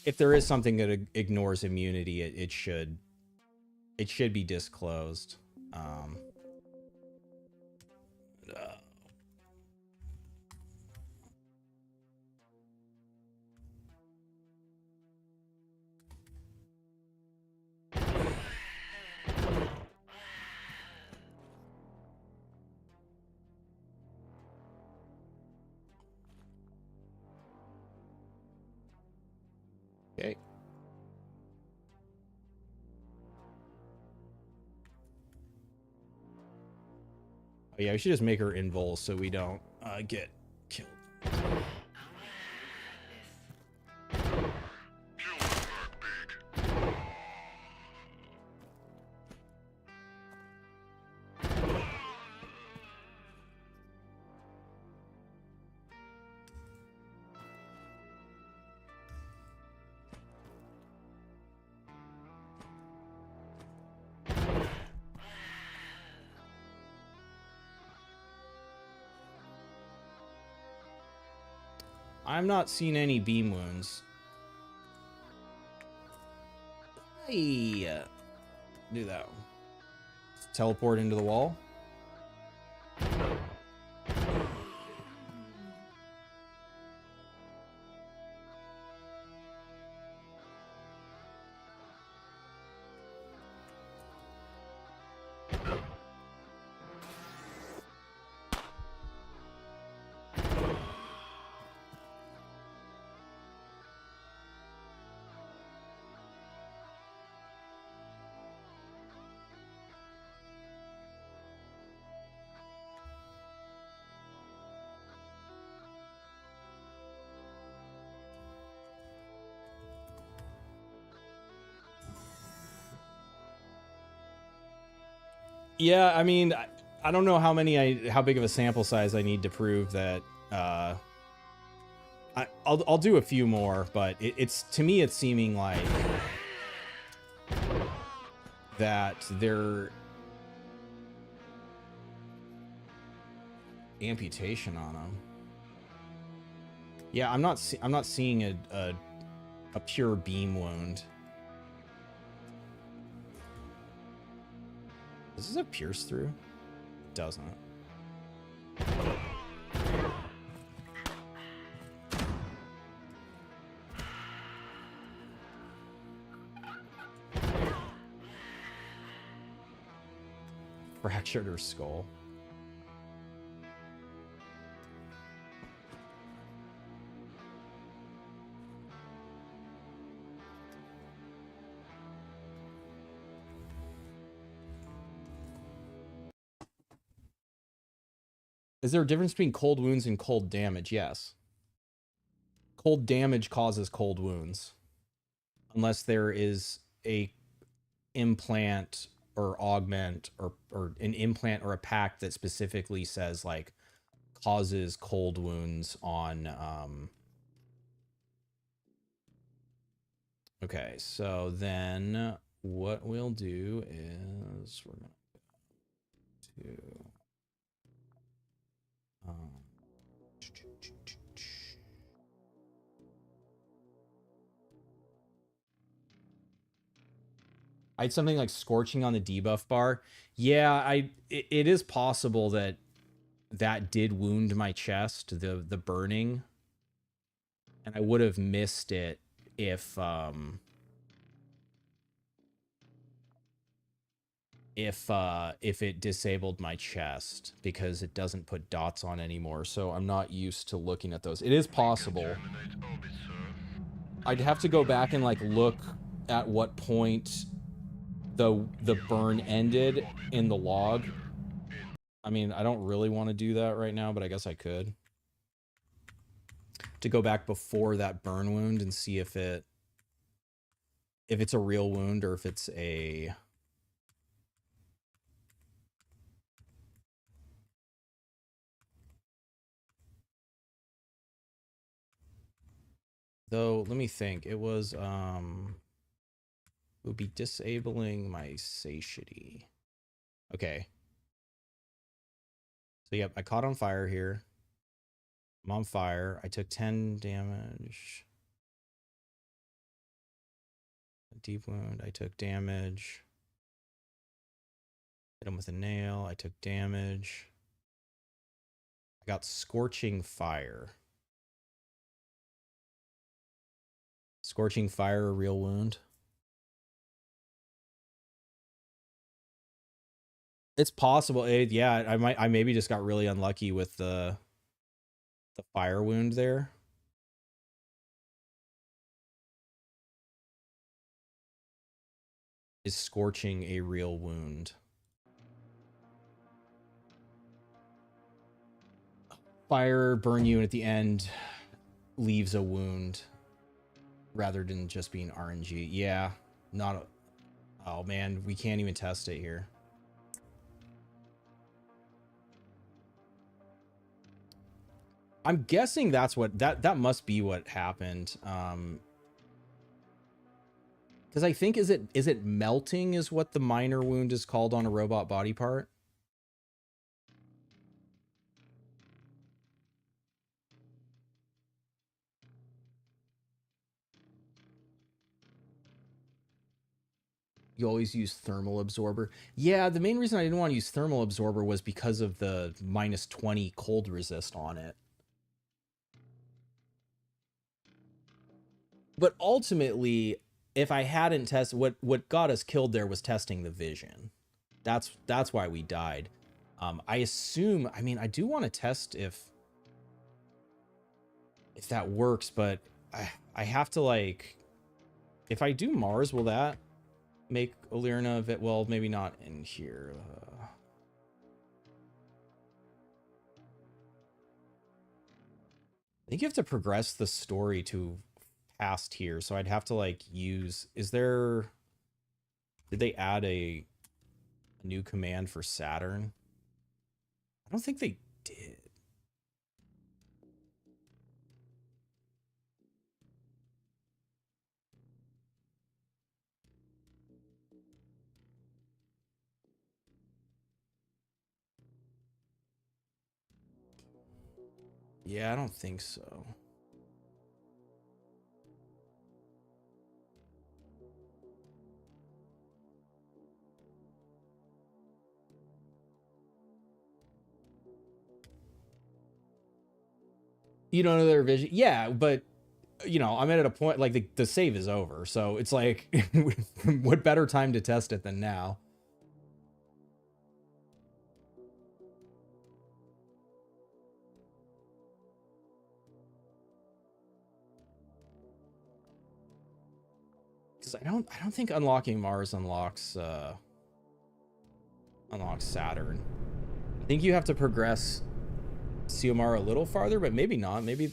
if there is something that ignores immunity, it should be disclosed. Okay. Oh, yeah, we should just make her invul so we don't get killed. I'm not seeing any beam wounds. Hey, do that one. Just teleport into the wall. Yeah, I mean, I don't know how big of a sample size I need to prove that. I'll do a few more, but it's to me it's seeming like that they're amputation on them. Yeah, I'm not seeing a pure beam wound. Does this have pierce through? It doesn't. Fractured her skull. Is there a difference between cold wounds and cold damage? Yes. Cold damage causes cold wounds. Unless there is a implant or augment or an implant or a pack that specifically says like causes cold wounds on okay, so then what we'll do is we're gonna go to I had something like scorching on the debuff bar. Yeah, it is possible that that did wound my chest, the burning, and I would have missed it if it disabled my chest, because it doesn't put dots on anymore. So I'm not used to looking at those. It is possible. Terminate orbit, sir. I'd have to go back and like look at what point the burn ended in the log. I mean, I don't really want to do that right now, but I guess I could. To go back before that burn wound and see if it's a real wound or if it's a... Though, let me think. It was, it would be disabling my satiety. Okay. So, yep, I caught on fire here. I'm on fire. I took 10 damage. A deep wound. I took damage. Hit him with a nail. I took damage. I got scorching fire. Scorching fire, a real wound. It's possible. Yeah, I maybe just got really unlucky with the fire wound there. Is scorching a real wound? Fire burn you, and at the end leaves a wound rather than just being RNG. Yeah, not a... Oh man, we can't even test it here. I'm guessing that's what that must be what happened. Because I think is it melting is what the minor wound is called on a robot body part. You always use thermal absorber. Yeah, the main reason I didn't want to use thermal absorber was because of the -20 cold resist on it. But ultimately, if I hadn't tested, what got us killed there was testing the vision. That's why we died. I assume, I mean, I do want to test if that works, but I have to, like, if I do Mars, will that make Illyria of it? Well, maybe not in here. I think you have to progress the story to past here, so I'd have to like use... Is there... Did they add a new command for Saturn? I don't think they did. Yeah, I don't think so. You don't know their vision? Yeah, but, you know, I'm at a point, like, the save is over, so it's like, what better time to test it than now? Because I don't think unlocking Mars unlocks Saturn. I think you have to progress CMR a little farther, but maybe not. Maybe...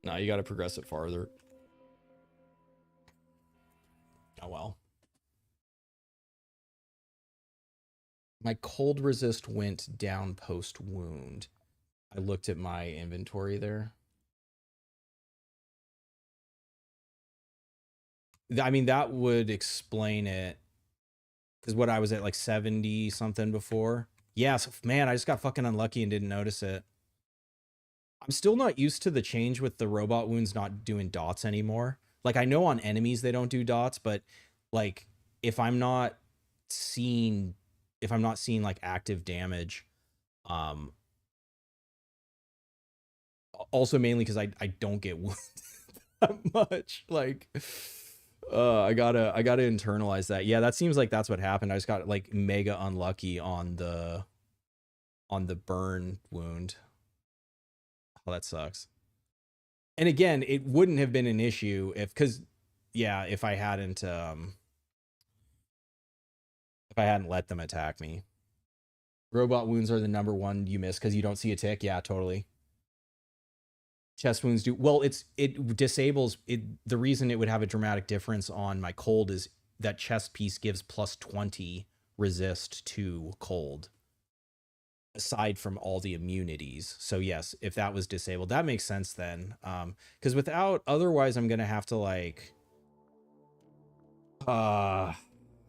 No, you got to progress it farther. Oh, well. My cold resist went down post wound. I looked at my inventory there. I mean, that would explain it. Because what I was at, like 70 something before. Yeah, so, man, I just got fucking unlucky and didn't notice it. I'm still not used to the change with the robot wounds not doing dots anymore. Like, I know on enemies they don't do dots, but like if I'm not seeing like active damage, also mainly because I don't get wounded that much. Like, I gotta internalize that. Yeah, that seems like that's what happened. I just got like mega unlucky on the burn wound. Oh, that sucks. And again, it wouldn't have been an issue if I hadn't let them attack me. Robot wounds are the number one you miss because you don't see a tick. Yeah, totally. Chest wounds do well. It disables it. The reason it would have a dramatic difference on my cold is that chest piece gives plus 20 resist to cold, aside from all the immunities. So yes, if that was disabled, that makes sense then. Because otherwise I'm gonna have to like, I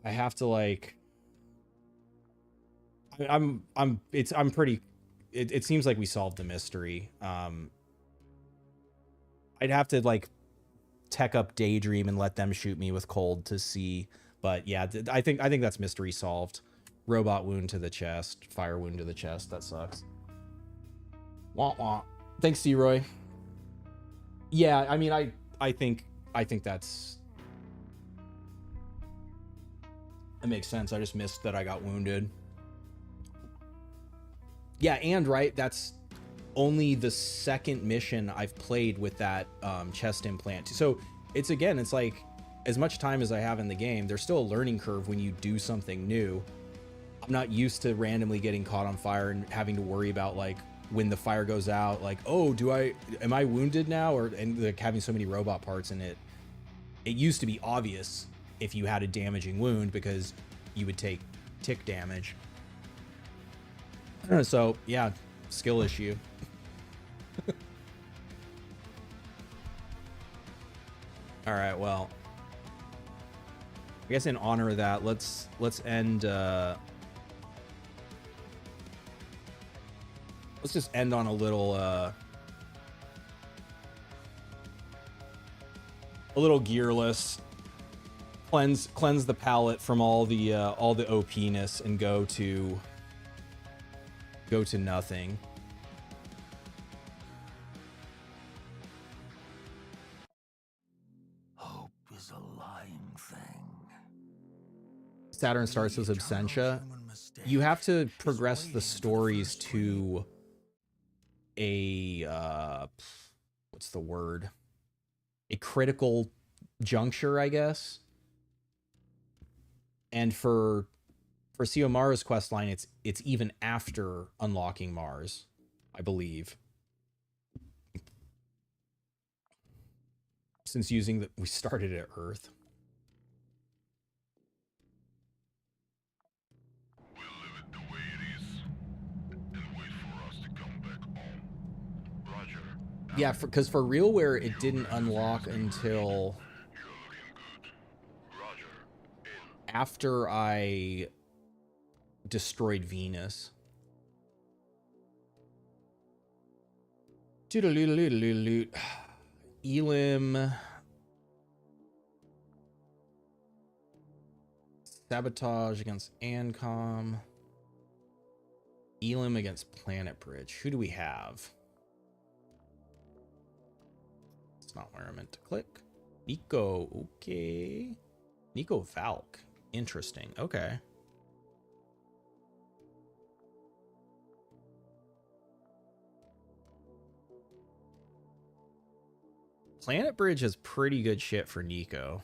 have to like, it seems like we solved the mystery. I'd have to like tech up Daydream and let them shoot me with cold to see. But yeah, I think that's mystery solved. Robot wound to the chest, fire wound to the chest. That sucks. Wah wah. Thanks, C-Roy. Yeah, I mean, I think that makes sense. I just missed that I got wounded. Yeah, and right, that's only the second mission I've played with that chest implant. So it's like as much time as I have in the game, there's still a learning curve when you do something new. I'm not used to randomly getting caught on fire and having to worry about like when the fire goes out, like, oh, am I wounded now? And like having so many robot parts in it. It used to be obvious if you had a damaging wound because you would take tick damage. So yeah, skill issue. All right, well, I guess in honor of that, let's end. Let's just end on a little gearless. Cleanse the palate from all the OP-ness and go to nothing. Hope is a lying thing. Saturn starts with Absentia. You have to progress the stories to a what's the word? A critical juncture, I guess. And for Siomaru's questline, it's even after unlocking Mars, I believe. Since we started at Earth. We'll leave it the way it is and wait for us to come back home. Roger. Yeah, because for RealWare, it didn't unlock until You're looking good. Roger. In. after I destroyed Venus. Doodle-doodle-doodle-doodle. Elim. Sabotage against ANCOM. Elim against Planet Bridge. Who do we have? It's not where I meant to click. Nico. Okay. Nico Valk. Interesting. Okay. Planet Bridge is pretty good shit for Nico.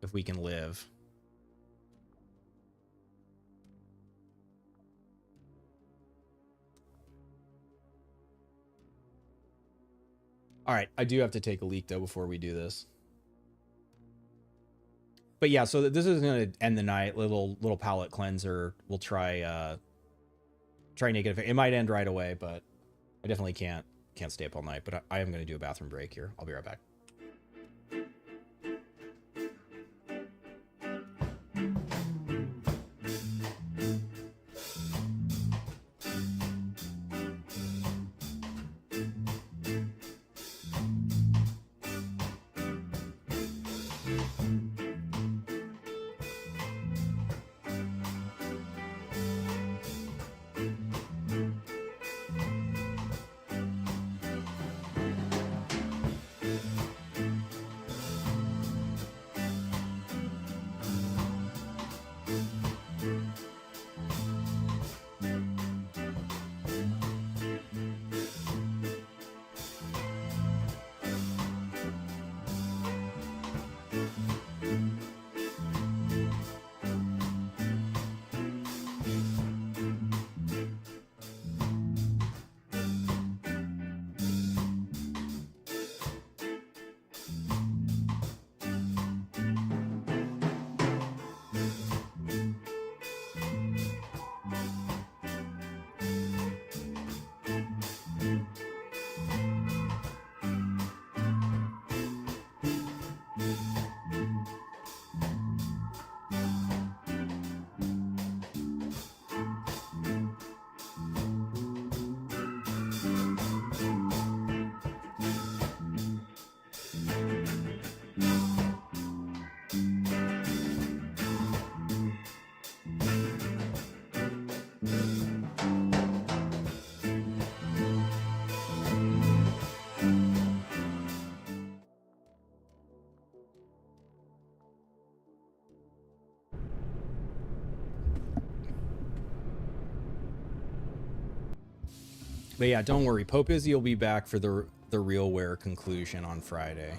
If we can live. All right, I do have to take a leak though before we do this. But yeah, so this is going to end the night. Little palate cleanser. We'll try negative. It might end right away, but I definitely can't stay up all night. But I am going to do a bathroom break here. I'll be right back. But yeah, don't worry. Pope Izzy will be back for the RealWare conclusion on Friday.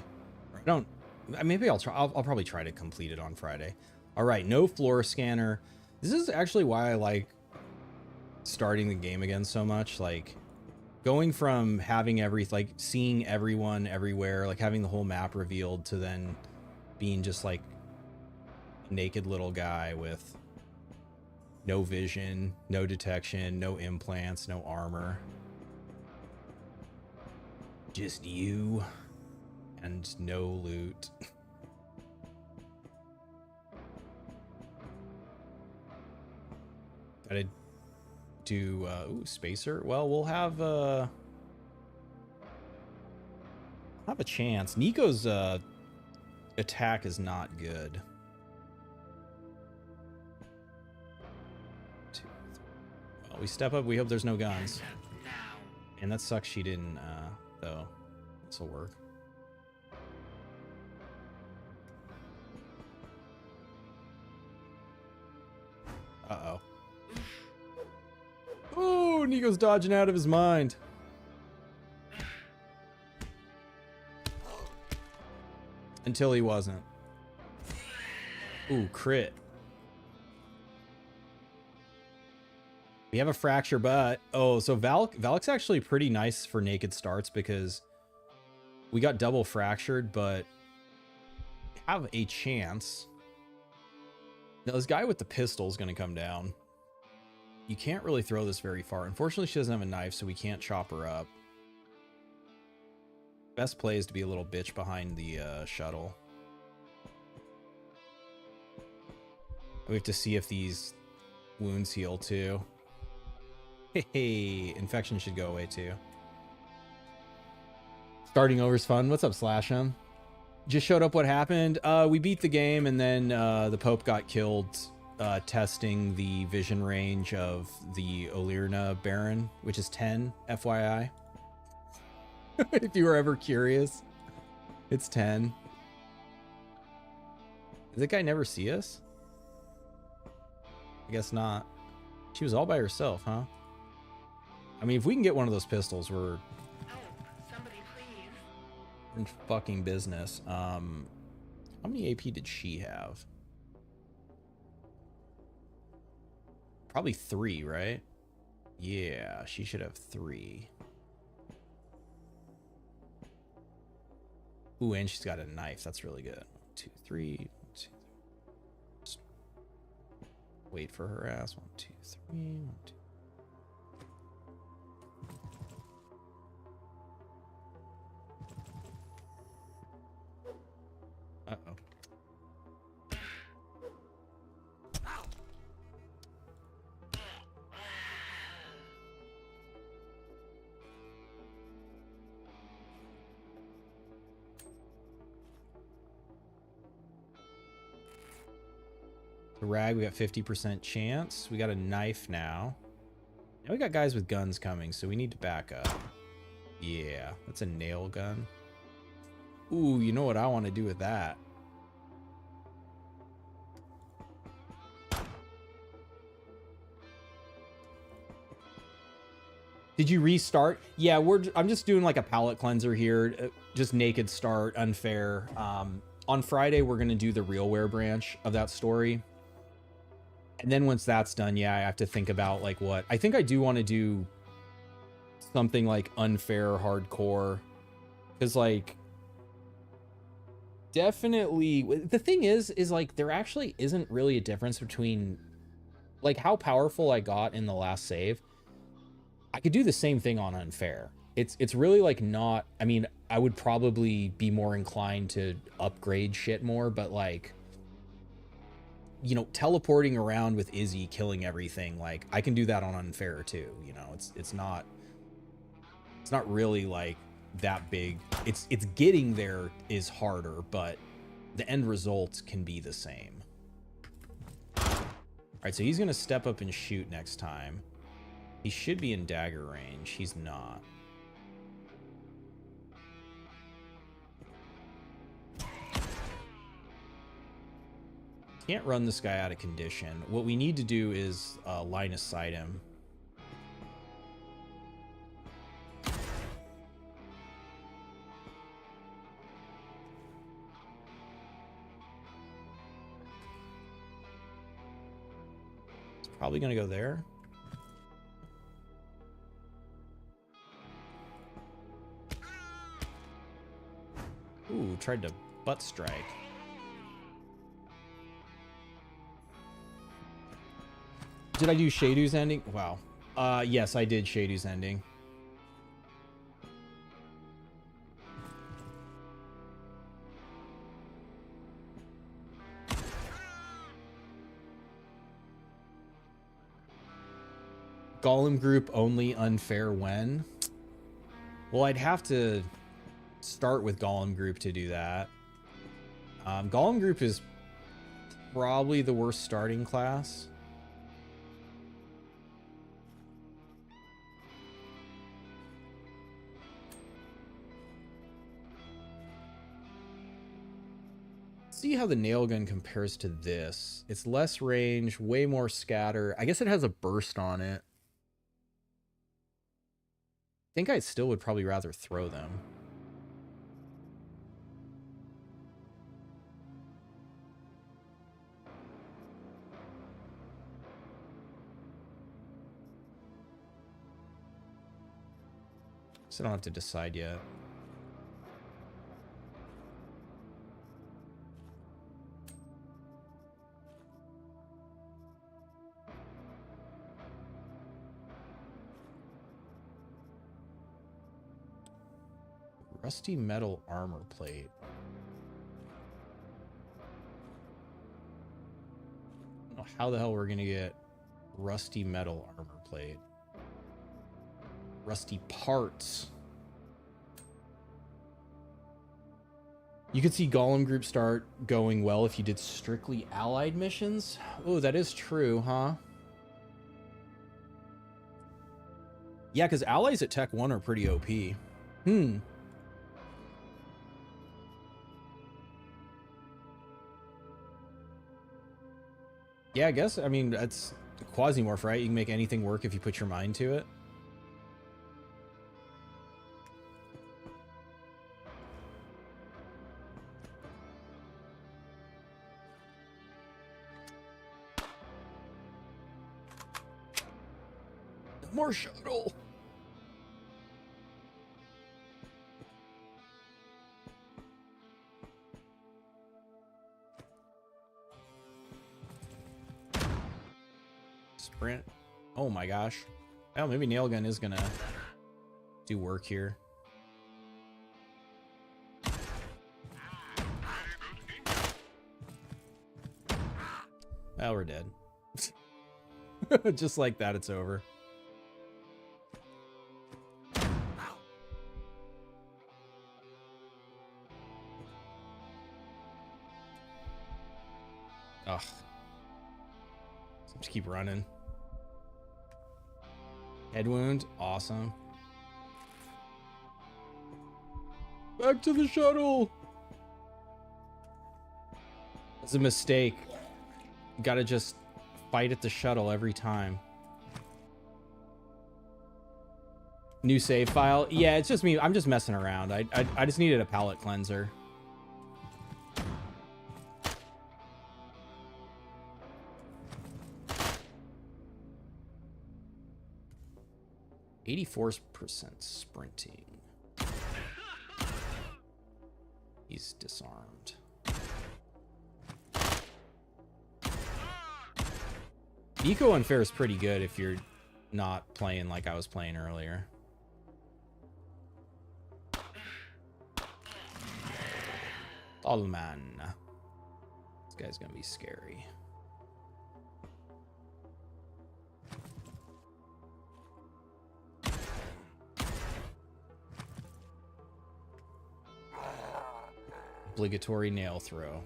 Maybe I'll try. I'll probably try to complete it on Friday. All right, no floor scanner. This is actually why I like starting the game again so much. Like going from having seeing everyone everywhere, like having the whole map revealed, to then being just like a naked little guy with no vision, no detection, no implants, no armor. Just you and no loot. Gotta do spacer. Well, we'll have a chance. Nico's attack is not good. 2, 3. Well, we step up. We hope there's no guns. And that sucks she didn't though. This will work. Uh-oh. Oh, Nico's dodging out of his mind. Until he wasn't. Ooh, crit. We have a fracture butt. Oh, so Valak's actually pretty nice for naked starts because we got double fractured, but have a chance. Now, this guy with the pistol is going to come down. You can't really throw this very far. Unfortunately, she doesn't have a knife, so we can't chop her up. Best play is to be a little bitch behind the shuttle. We have to see if these wounds heal too. Hey, infection should go away too. Starting over is fun. What's up, Slash'em? Just showed up. What happened? We beat the game, and then the Pope got killed testing the vision range of the Olirna Baron, which is 10, FYI. If you were ever curious, it's 10. Did that guy never see us? I guess not. She was all by herself, huh? I mean, if we can get one of those pistols, we're in fucking business. How many AP did she have? Probably 3, right? Yeah, she should have 3. Ooh, and she's got a knife. That's really good. 1, 2, 3. 1, 2, 3. Just wait for her ass. 1, 2, 3. 1, 2. Uh-oh. The rag, we got 50% chance. We got a knife now. Now we got guys with guns coming, so we need to back up. Yeah, that's a nail gun. Ooh, you know what I want to do with that? Did you restart? Yeah, I'm just doing like a palette cleanser here. Just naked start, unfair. On Friday, we're going to do the RealWare branch of that story. And then once that's done, yeah, I have to think about like what... I think I do want to do something like unfair hardcore. Because like... Definitely... The thing is like there actually isn't really a difference between like how powerful I got in the last save. I could do the same thing on unfair. It's really like not... I mean, I would probably be more inclined to upgrade shit more, but like, you know, teleporting around with Izzy, killing everything, like I can do that on unfair too. You know, it's not really like that big. It's getting there is harder, but the end results can be the same. All right, so he's gonna step up and shoot next time. He should be in dagger range. He's not. Can't run this guy out of condition. What we need to do is line of sight him. It's probably going to go there. Ooh, tried to butt strike. Did I do Shedu's ending? Wow. Yes, I did Shedu's ending. Golem group only unfair when? Well, I'd have to start with Golem group to do that. Golem group is probably the worst starting class. See how the nail gun compares to this. It's less range, way more scatter. I guess it has a burst on it. I think I still would probably rather throw them. So I don't have to decide yet. Rusty metal armor plate. I don't know how the hell we're gonna get rusty metal armor plate. Rusty parts. You could see Golem group start going well if you did strictly allied missions. Oh, that is true, huh? Yeah, because allies at Tech 1 are pretty OP. Yeah, I guess. I mean, that's QUASIMORPH, right? You can make anything work if you put your mind to it. More shuttle. Sprint. Oh my gosh. Well, maybe nail gun is gonna do work here. Well, we're dead. Just like that, it's over. Ugh. Just keep running. Head wound, awesome. Back to the shuttle. That's a mistake. You gotta just fight at the shuttle every time. New save file. Yeah, it's just me. I'm just messing around. I just needed a palette cleanser. %84 sprinting. He's disarmed. Eco unfair is pretty good if you're not playing like I was playing earlier. Tallman. This guy's gonna be scary. Obligatory nail throw.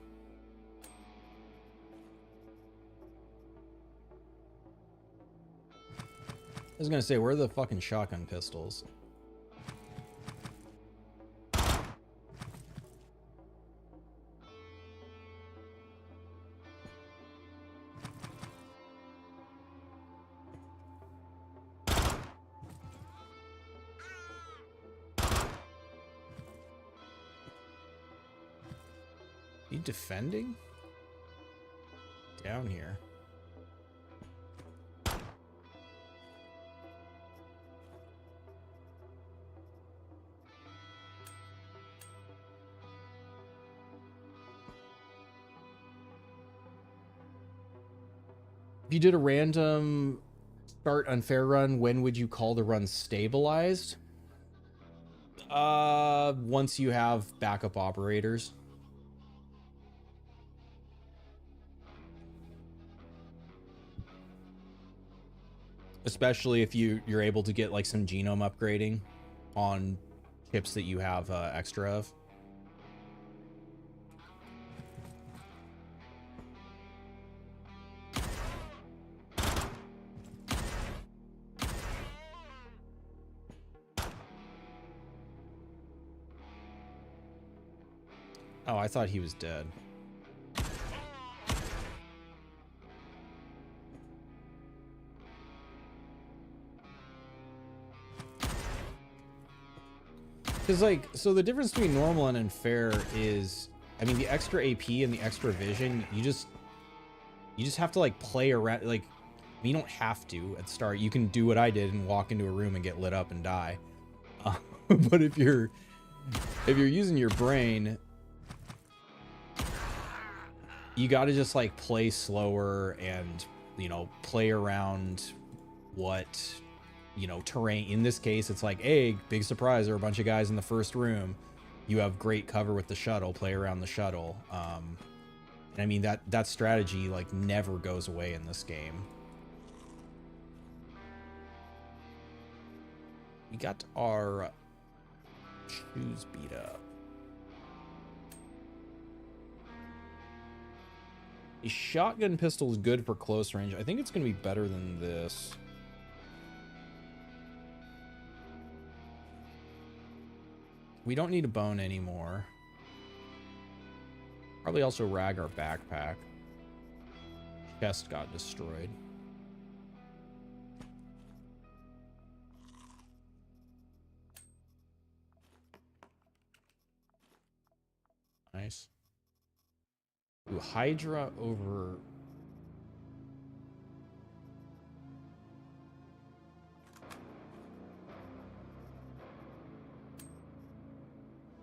I was gonna say, where are the fucking shotgun pistols? You defending? Down here. If you did a random start unfair run, when would you call the run stabilized? Once you have backup operators. Especially if you're able to get like some genome upgrading on chips that you have extra of. Oh, I thought he was dead. Because, like, so the difference between normal and unfair is, I mean, the extra AP and the extra vision, you just have to, like, play around. Like, you don't have to at the start. You can do what I did and walk into a room and get lit up and die. But if you're using your brain, you got to just, like, play slower and, you know, play around what... you know, terrain. In this case, it's like, hey, big surprise, there are a bunch of guys in the first room. You have great cover with the shuttle, play around the shuttle. And I mean, that strategy, like, never goes away in this game. We got our shoes beat up. A shotgun pistol is good for close range. I think it's going to be better than this. We don't need a bone anymore. Probably also rag our backpack. Chest got destroyed. Nice. Ooh, Hydra over...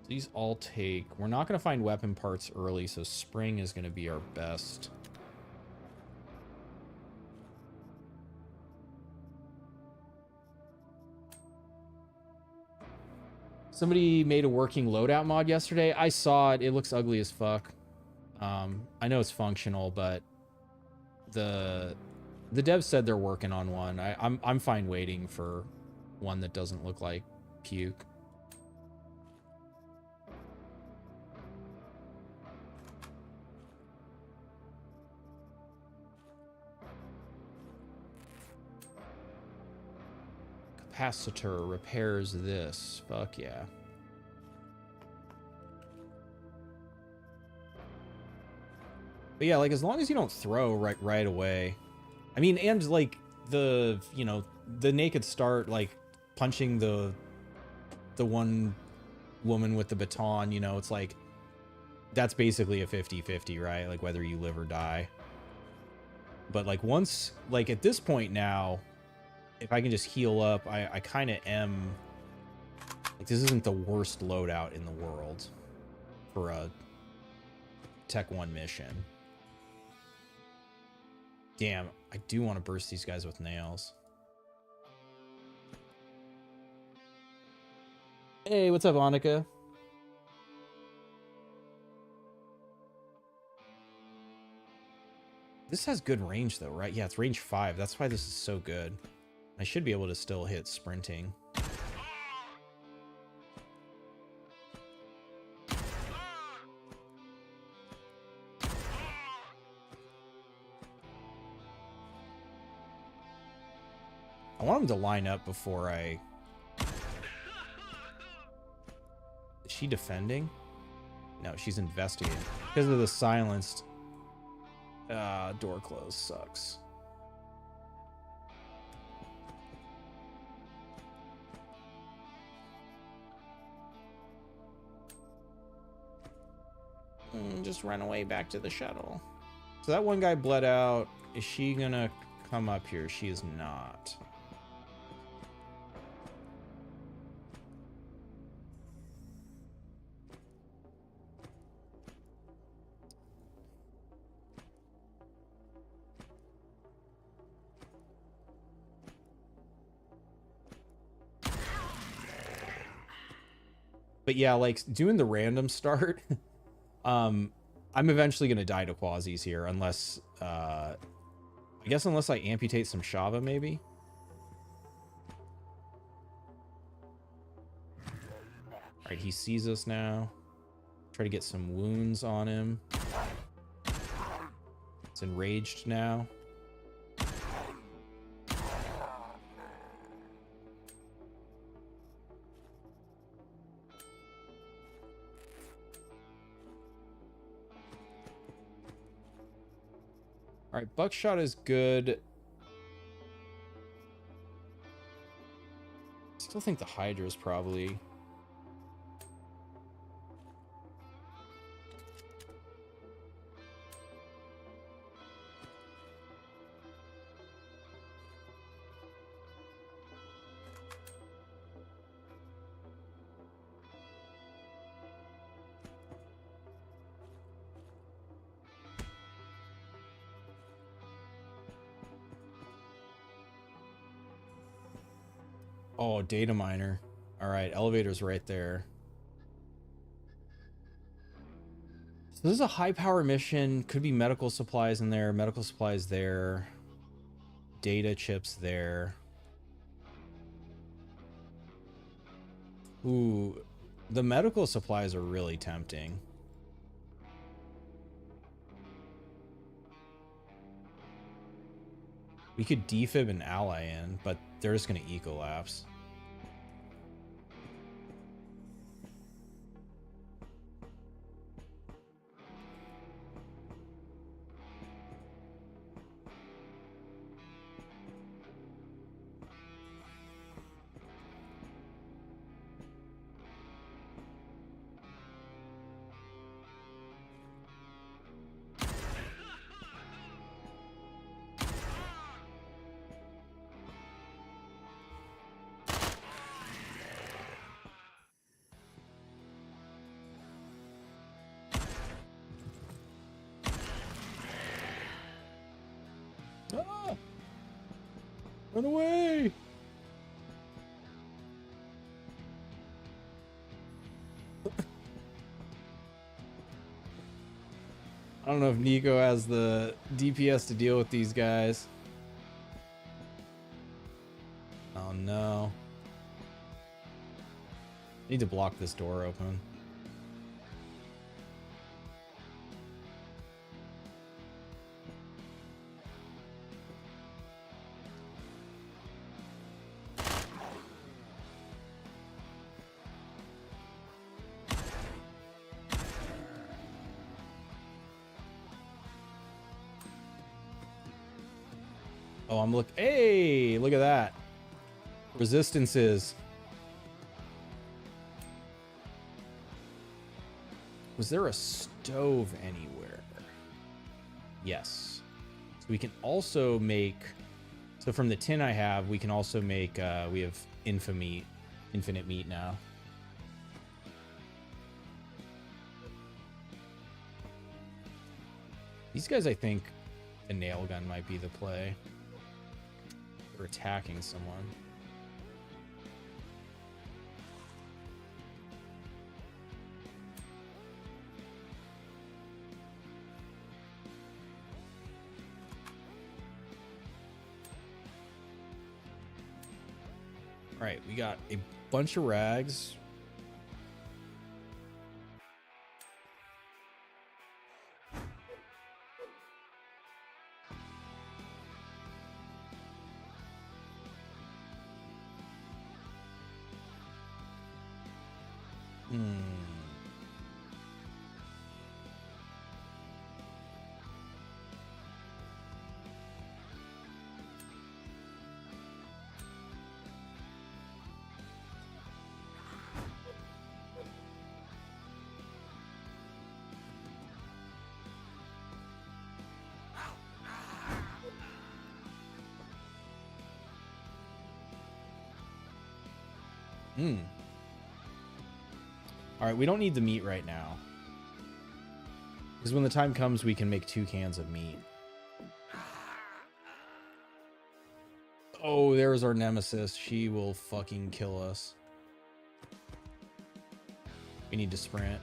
These all take... We're not going to find weapon parts early, so spring is going to be our best. Somebody made a working loadout mod yesterday. I saw it. It looks ugly as fuck. I know it's functional, but the devs said they're working on one. I'm fine waiting for one that doesn't look like puke. Capacitor repairs this. Fuck yeah. But yeah, like, as long as you don't throw right away. I mean, and like the, you know, the naked start, like punching the one woman with the baton, you know, it's like, that's basically a 50-50, right? Like, whether you live or die. But like, once, like, at this point now, if I can just heal up, I kind of am... Like, this isn't the worst loadout in the world for a Tech 1 mission. Damn, I do want to burst these guys with nails. Hey, what's up, Annika? This has good range though, right? Yeah, it's range 5. That's why this is so good. I should be able to still hit sprinting. I want him to line up before I... Is she defending? No, she's investigating. Because of the silenced... door closed sucks. Just run away back to the shuttle. So that one guy bled out. Is she gonna come up here? She is not. But yeah, like doing the random start, I'm eventually gonna die to quasis here unless I guess unless I amputate some Shava maybe. Alright, he sees us now. Try to get some wounds on him. It's enraged now. All right, buckshot is good. Still think the Hydra is probably... Oh, data miner. All right, elevator's right there. So this is a high power mission. Could be medical supplies in there. Medical supplies there. Data chips there. Ooh, the medical supplies are really tempting. We could defib an ally in, but they're just going to ecolapse. Ah! Run away! I don't know if Nico has the DPS to deal with these guys. Oh no. Need to block this door open. Oh, I'm hey, look at that. Resistances. Was there a stove anywhere? Yes. So we can also make, so from the tin I have, we can also make, we have infinite meat now. These guys, I think the nail gun might be the play. We're attacking someone. Right, we got a bunch of rags. All right, we don't need the meat right now. Because when the time comes, we can make 2 cans of meat. Oh, there's our nemesis. She will fucking kill us. We need to sprint.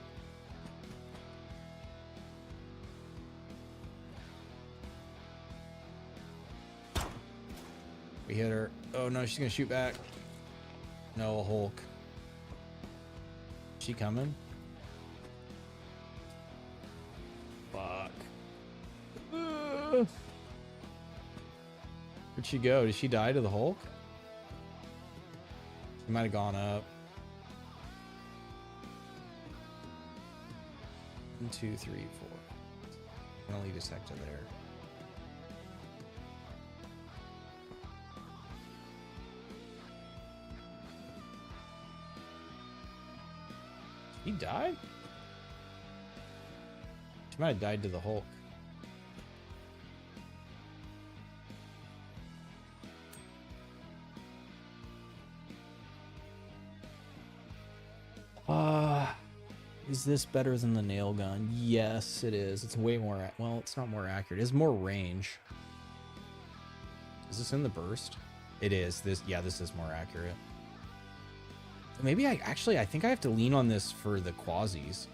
We hit her. Oh no, she's gonna shoot back. No, a Hulk. She coming? Fuck. Where'd she go? Did she die to the Hulk? She might have gone up. 1, 2, 3, 4. Can only detect her there. He died? She might have died to the Hulk. Is this better than the nail gun? Yes, it is. It's way more, well, it's not more accurate. It's more range. Is this in the burst? It is. This is more accurate. Maybe I think I have to lean on this for the quasis.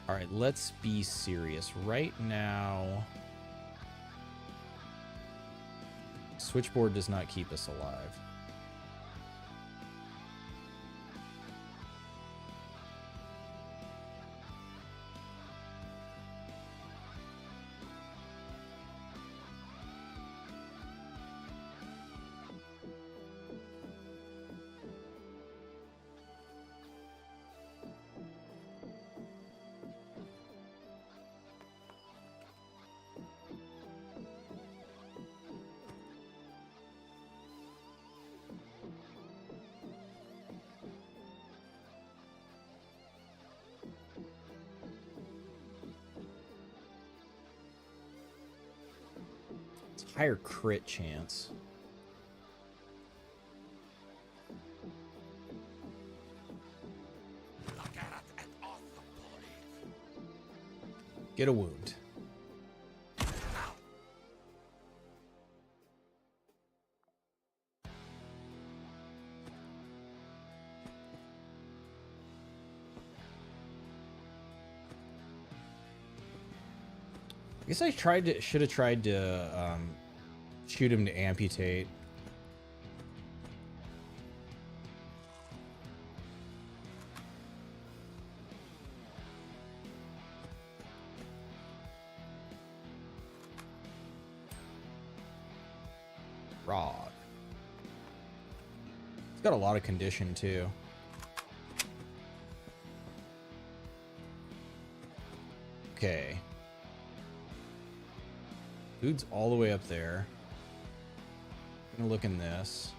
All right, let's be serious. Right now, switchboard does not keep us alive. Higher crit chance. Get a wound. I guess I should have tried to shoot him to amputate. Rod. It's got a lot of condition too. Okay. Dude's all the way up there. I'm gonna look in this.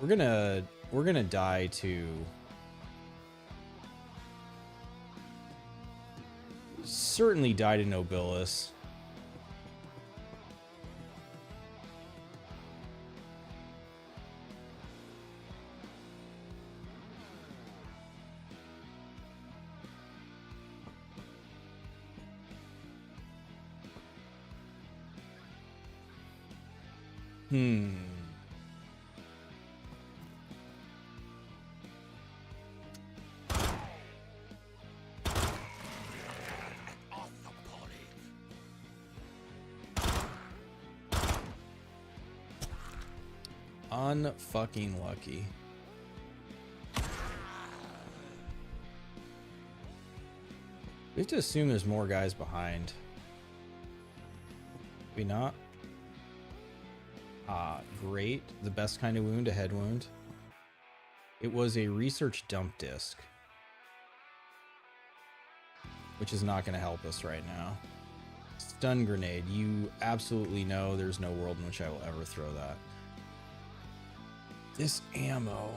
We're gonna die to certainly die to Nobilis. Unfucking lucky. We have to assume there's more guys behind. Maybe not. Great. The best kind of wound, a head wound. It was a research dump disc, which is not going to help us right now. Stun grenade. You absolutely know there's no world in which I will ever throw that. This ammo.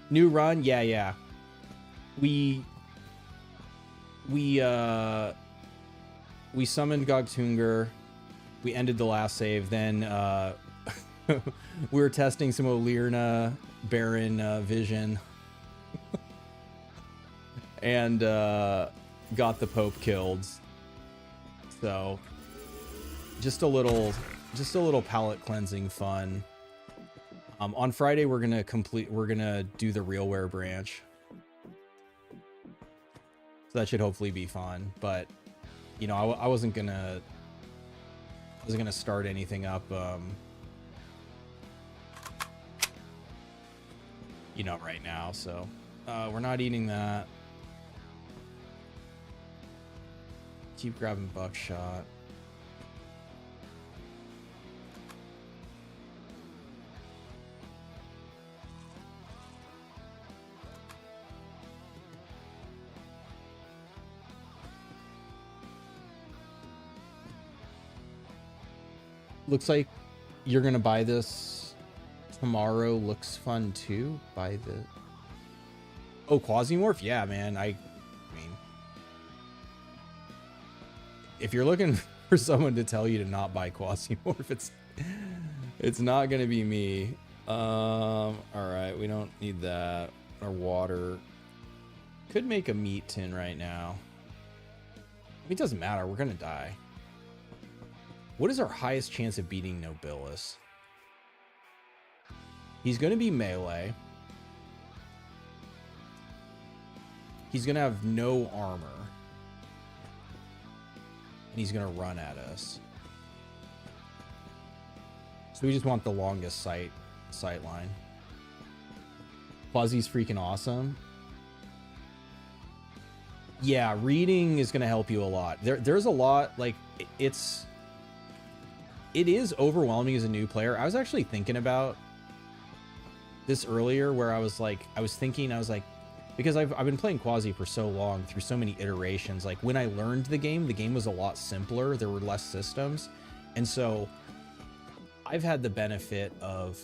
New run? Yeah. We summoned Gogtungur. We ended the last save. Then we were testing some Olirna Baron vision. And got the Pope killed. So just a little palate cleansing fun. On Friday we're gonna do the RealWare branch. So that should hopefully be fun, but you know, I wasn't gonna start anything up you know, right now, so we're not eating that. Keep grabbing buckshot. Looks like you're gonna buy this tomorrow. Looks fun too. Buy the QUASIMORPH? Yeah, man. I mean, if you're looking for someone to tell you to not buy QUASIMORPH, it's not gonna be me. All right, we don't need that. Our water could make a meat tin right now. It doesn't matter. We're gonna die. What is our highest chance of beating Nobilis? He's going to be melee. He's going to have no armor. And he's going to run at us. So we just want the longest sight line. Quasi's freaking awesome. Yeah, reading is going to help you a lot. There's a lot, like, it is overwhelming as a new player. I was actually thinking about this earlier where I was like, because I've been playing Quasi for so long through so many iterations. Like when I learned the game was a lot simpler. There were less systems. And so I've had the benefit of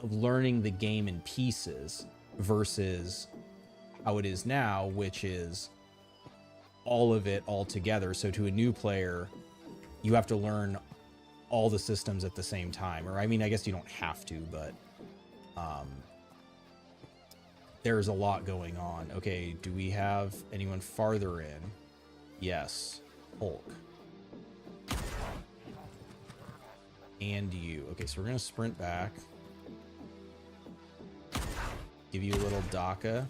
learning the game in pieces versus how it is now, which is all of it all together. So to a new player, you have to learn all the systems at the same time. Or I mean, I guess you don't have to, but there's a lot going on. Okay, do we have anyone farther in? Yes, Hulk. And you. Okay, so we're gonna sprint back. Give you a little DACA.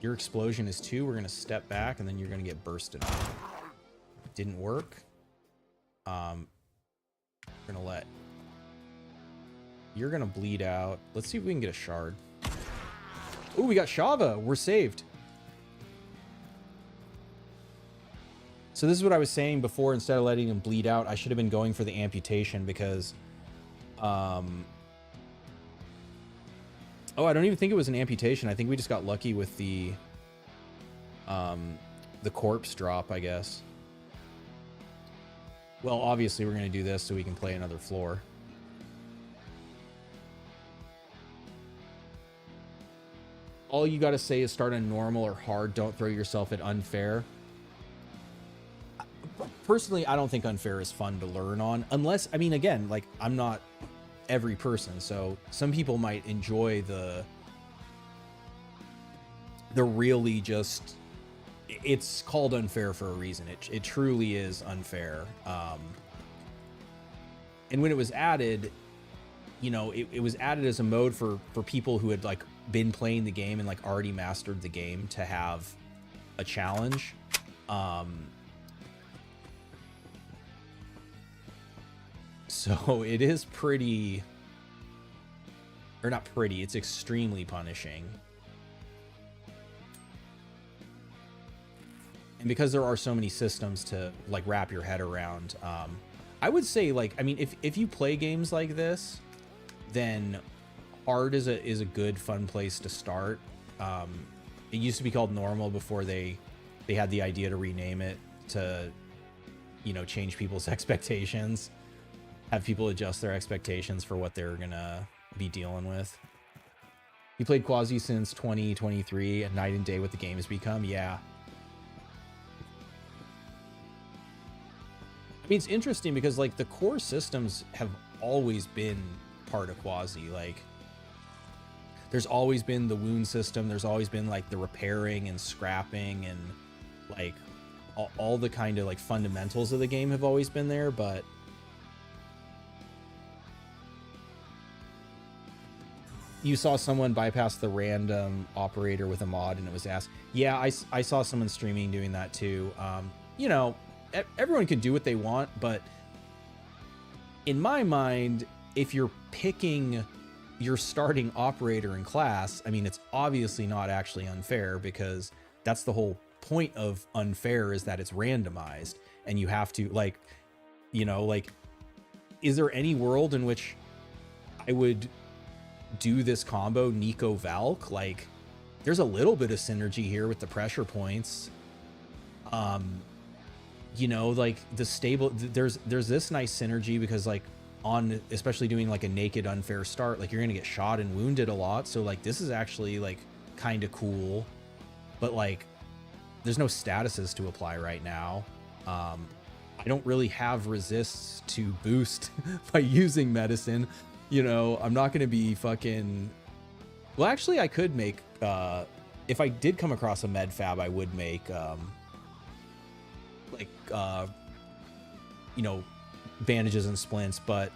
Your explosion is 2. We're gonna step back and then you're gonna get bursted on. Didn't work. We're gonna let. You're gonna bleed out. Let's see if we can get a shard. Oh, we got Shava. We're saved. So this is what I was saying before. Instead of letting him bleed out, I should have been going for the amputation because, oh, I don't even think it was an amputation. I think we just got lucky with the corpse drop, I guess. Well, obviously we're going to do this so we can play another floor. All you got to say is start on normal or hard. Don't throw yourself at unfair. Personally, I don't think unfair is fun to learn on. Unless, I mean, again, like, I'm not every person. So some people might enjoy the really just... It's called unfair for a reason. It truly is unfair. And when it was added, you know, it was added as a mode for people who had like been playing the game and like already mastered the game to have a challenge. So it is pretty, or not pretty, it's extremely punishing. And because there are so many systems to like wrap your head around, I would say, like, I mean, if you play games like this, then hard is a good fun place to start. It used to be called normal before they had the idea to rename it to, you know, change people's expectations, have people adjust their expectations for what they're gonna be dealing with. You played Quasi since 2023, and night and day what the game has become. Yeah. I mean, it's interesting because, like, the core systems have always been part of Quasi. Like, there's always been the wound system. There's always been, like, the repairing and scrapping and, like, all the kind of, like, fundamentals of the game have always been there. But you saw someone bypass the random operator with a mod and it was asked. Yeah, I saw someone streaming doing that too. You know, everyone can do what they want, but in my mind, if you're picking your starting operator in class, I mean, it's obviously not actually unfair, because that's the whole point of unfair, is that it's randomized and you have to, like, you know, like, is there any world in which I would do this combo Nico Valk? Like, there's a little bit of synergy here with the pressure points. You know, like the stable, there's this nice synergy because, like, on especially doing like a naked unfair start, like, you're gonna get shot and wounded a lot, so like this is actually like kind of cool. But like, there's no statuses to apply right now. I don't really have resists to boost by using medicine. You know, I'm not gonna be fucking, well, actually I could make, if I did come across a med fab, I would make like you know, bandages and splints, but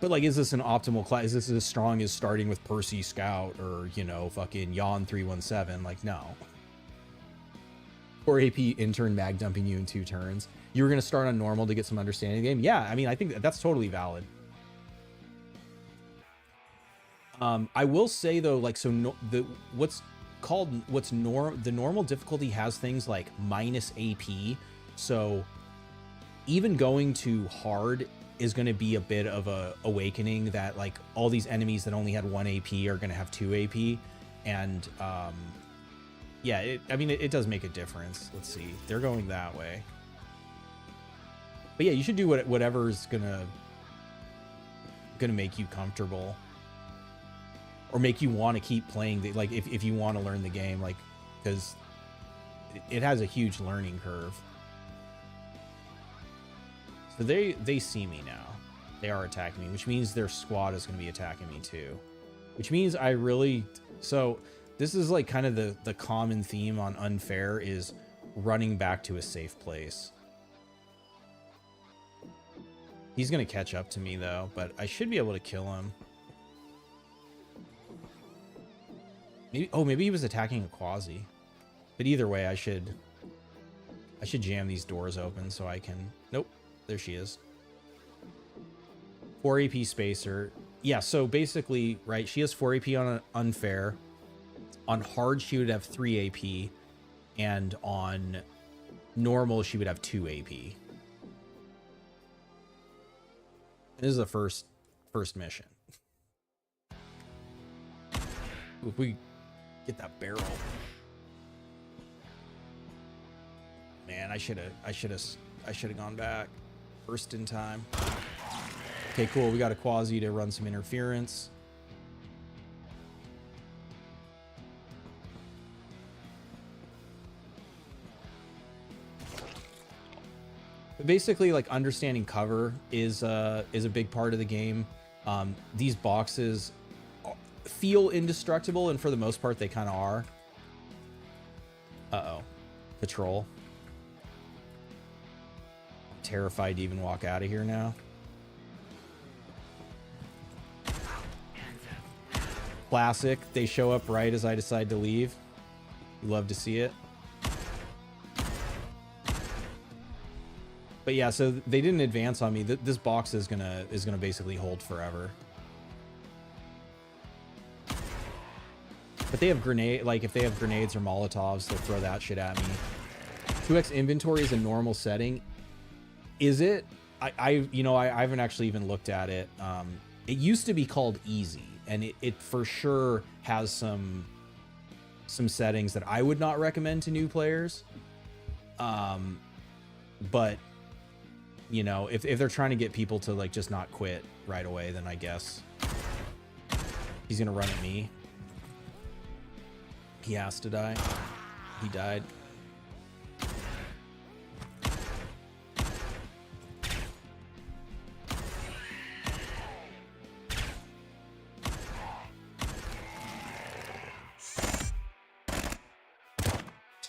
like, is this an optimal class? Is this as strong as starting with Percy Scout or, you know, fucking Yawn 317? Like, no. 4 AP intern mag dumping you in 2 turns. You were going to start on normal to get some understanding of the game. Yeah, I mean, I think that's totally valid. I will say though, like, so the normal difficulty has things like minus AP. So even going to hard is going to be a bit of a awakening that, like, all these enemies that only had 1 AP are going to have 2 AP. And yeah, I mean, it does make a difference. Let's see, they're going that way. But yeah, you should do whatever's gonna make you comfortable, or make you want to keep playing the, like, if you want to learn the game, like, because it has a huge learning curve. So they see me now. They are attacking me, which means their squad is going to be attacking me too. Which means I really, so this is like kind of the common theme on unfair, is running back to a safe place. He's going to catch up to me though, but I should be able to kill him. Maybe, oh, maybe he was attacking a Quasi. But either way, I should jam these doors open so I can, nope, there she is. 4 AP spacer. Yeah, so basically, right, she has 4 AP on unfair. On hard, she would have 3 AP. And on normal, she would have 2 AP. This is the first mission. If we get that barrel, man, I should have gone back first in time. Okay, cool. We got a Quasi to run some interference. But basically, like, understanding cover is a big part of the game. These boxes feel indestructible, and for the most part, they kind of are. Uh-oh. Patrol. I'm terrified to even walk out of here now. Classic. They show up right as I decide to leave. You love to see it. But yeah, so they didn't advance on me. This box is gonna basically hold forever. But they have grenade, like if they have grenades or Molotovs, they'll throw that shit at me. 2x inventory is a normal setting. Is it? I haven't actually even looked at it. It used to be called easy, and it for sure has some settings that I would not recommend to new players. But you know, if they're trying to get people to like just not quit right away, then I guess he's gonna run at me. He has to die. He died.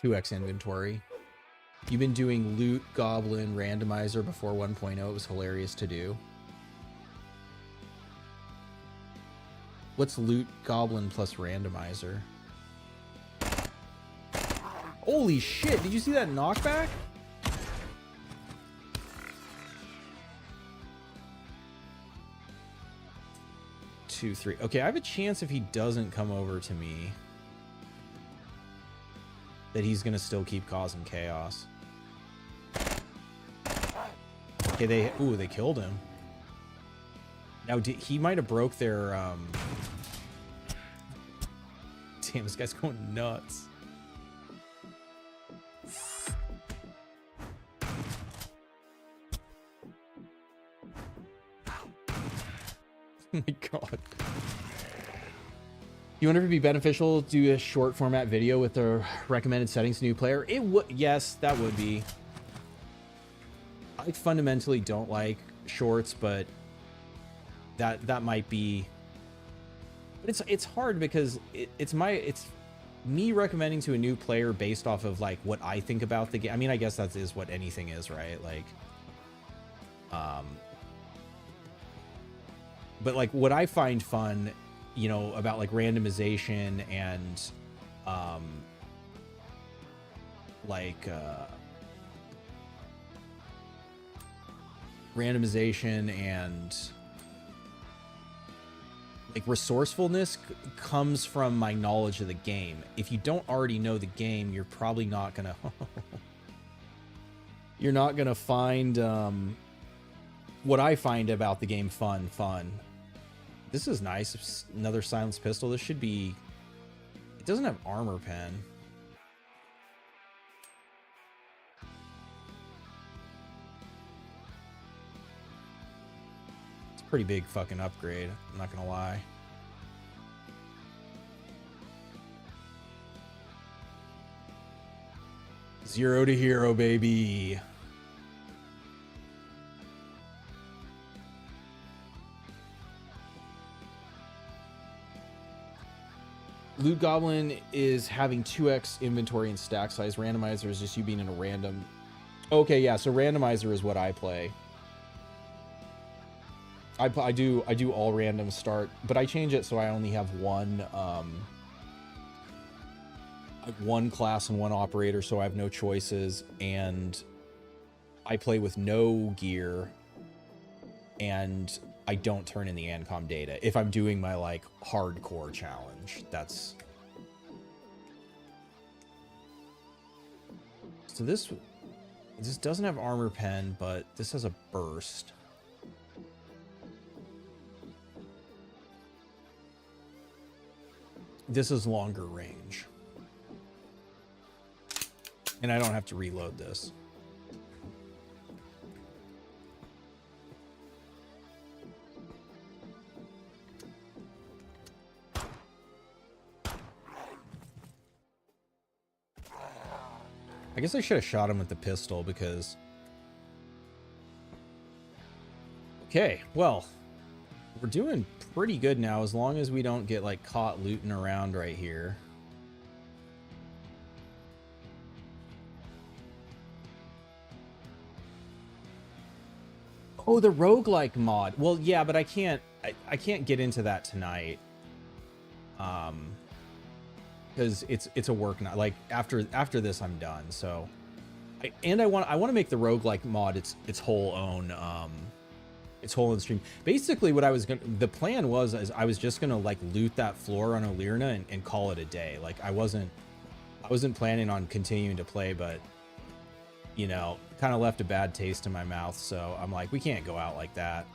$2x inventory. You've been doing loot goblin randomizer before 1.0. It was hilarious to do. What's loot goblin plus randomizer? Holy shit, did you see that knockback? Two, three. Okay, I have a chance if he doesn't come over to me that he's gonna still keep causing chaos. Okay, they killed him. Now he might have broke their damn, this guy's going nuts. Oh my god. You wonder if it'd be beneficial to do a short format video with the recommended settings to new player? It would, yes, that would be. I fundamentally don't like shorts, but that might be. But it's hard because it's me recommending to a new player based off of like what I think about the game. I mean, I guess that is what anything is, right? Like, but like what I find fun, you know, about like randomization and randomization and like resourcefulness comes from my knowledge of the game. If you don't already know the game, you're probably not gonna you're not gonna find what I find about the game fun. This is nice. Another silenced pistol. This should be... It doesn't have armor pen. It's a pretty big fucking upgrade. I'm not gonna lie. Zero to hero, baby. Loot Goblin is having 2x inventory and stack size. Randomizer is just you being in a random. Okay, yeah, so randomizer is what I play. I do all random start, but I change it so I only have one class and one operator, so I have no choices, and I play with no gear, and I don't turn in the ANCOM data if I'm doing my like hardcore challenge. That's so this doesn't have armor pen, but this has a burst. This is longer range, and I don't have to reload this. I guess I should have shot him with the pistol because... Okay, well, we're doing pretty good now as long as we don't get like caught looting around right here. Oh, the roguelike mod. Well, yeah, but I can't get into that tonight. because it's a work now. Like after this, I'm done. So, I want to make the roguelike mod its whole own stream. Basically, what the plan was is I was just gonna like loot that floor on Olirna and call it a day. Like I wasn't planning on continuing to play, but you know, kind of left a bad taste in my mouth. So I'm like, we can't go out like that.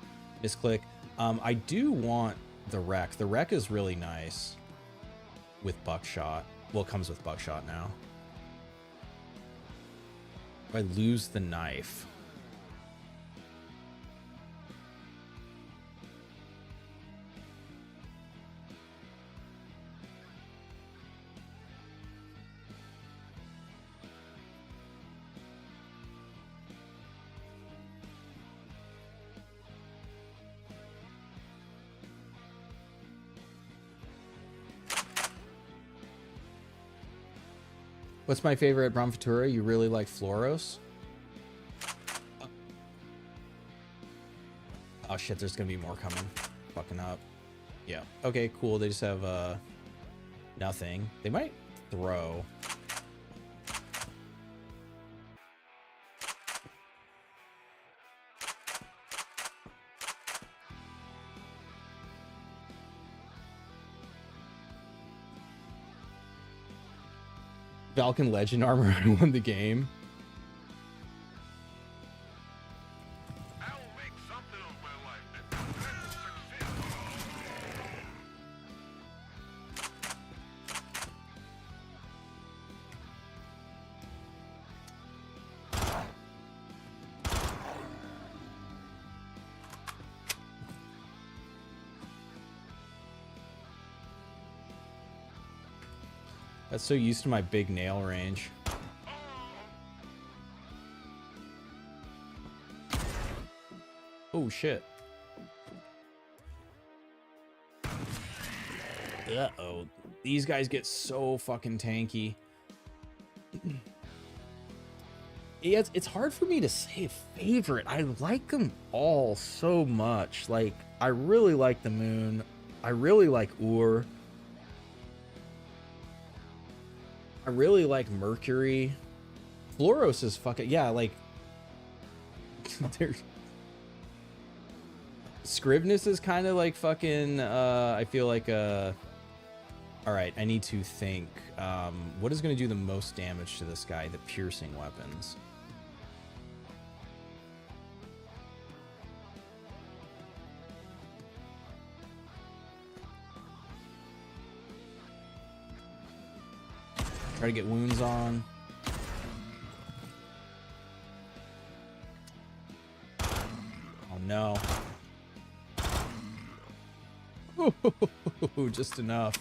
Misclick. I do want the wreck. The wreck is really nice with buckshot. Well, it comes with buckshot now. If I lose the knife. What's my favorite Bromfatura? You really like Floros? Oh shit, there's gonna be more coming. Fucking up. Yeah. Okay, cool. They just have nothing. They might throw. Falcon Legend armor. I won the game. I will make something of my life that success. That's so used to my big nail range. Oh shit. Uh-oh. These guys get so fucking tanky. Yeah, it's hard for me to say a favorite. I like them all so much. Like, I really like the moon. I really like Ur. I really like Mercury. Floros is fucking, yeah, like there's Scrivenus is kind of like fucking I feel like all right, I need to think what is going to do the most damage to this guy? The piercing weapons. Try to get wounds on. Oh no. Just enough.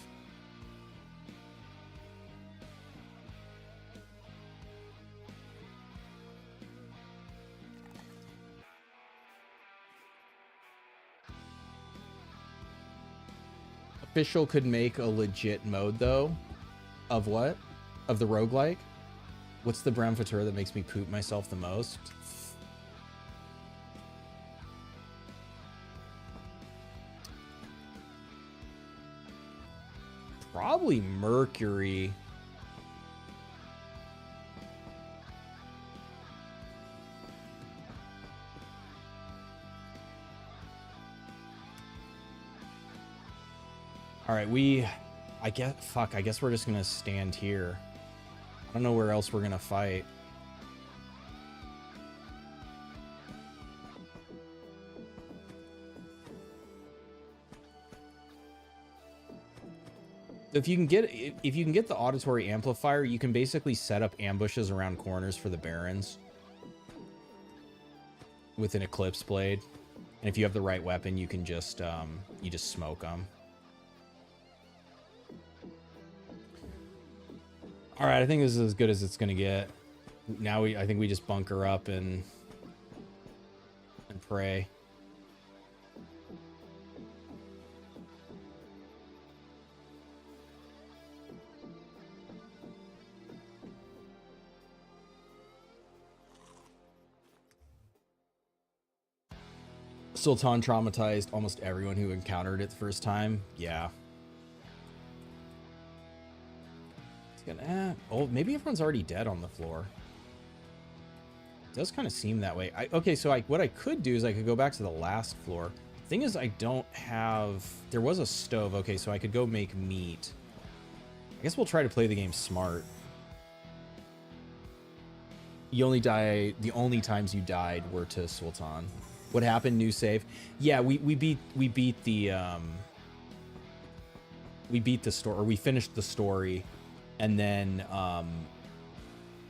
Official could make a legit mode though. Of what? Of the roguelike? What's the brown fatura that makes me poop myself the most? Probably Mercury. All right, I guess we're just gonna stand here. I don't know where else we're gonna fight. If you can get the auditory amplifier, you can basically set up ambushes around corners for the barons with an eclipse blade. And if you have the right weapon, you can just you just smoke them. All right, I think this is as good as it's gonna get. Now I think we just bunker up and pray. Sultan traumatized almost everyone who encountered it the first time. Yeah. gonna... oh, maybe everyone's already dead on the floor. It does kind of seem that way. Okay, so what I could do is I could go back to the last floor. Thing is, I don't have... there was a stove. Okay, so I could go make meat. I guess we'll try to play the game smart. You only die... the only times you died were to Sultan. What happened? New save? Yeah, we beat the... we beat the story, or we finished the story, and then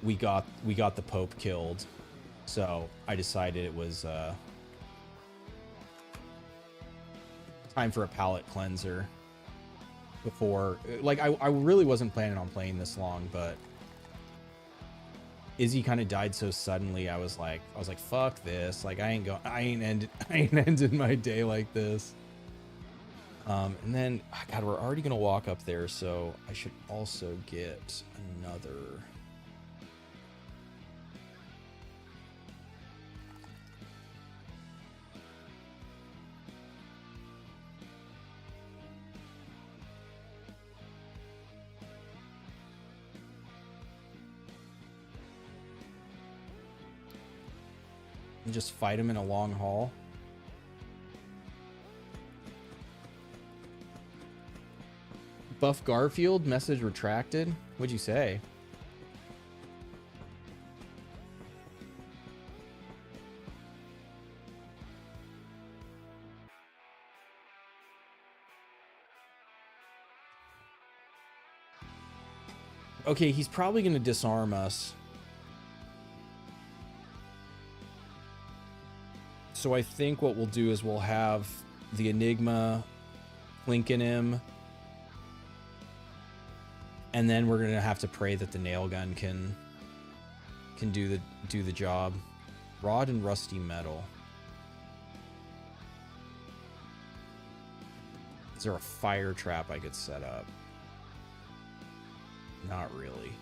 we got the Pope killed. So I decided it was time for a palate cleanser before, like, I really wasn't planning on playing this long, but Izzy kind of died so suddenly. I was like, fuck this. Like, I ain't ending my day like this. And then, God, we're already gonna walk up there, so I should also get another. And just fight him in a long haul. Buff Garfield, message retracted. What'd you say? Okay, he's probably going to disarm us. So I think what we'll do is we'll have the Enigma flanking him. And then we're going to have to pray that the nail gun can do the job. Rod and rusty metal. Is there a fire trap I could set up? Not really.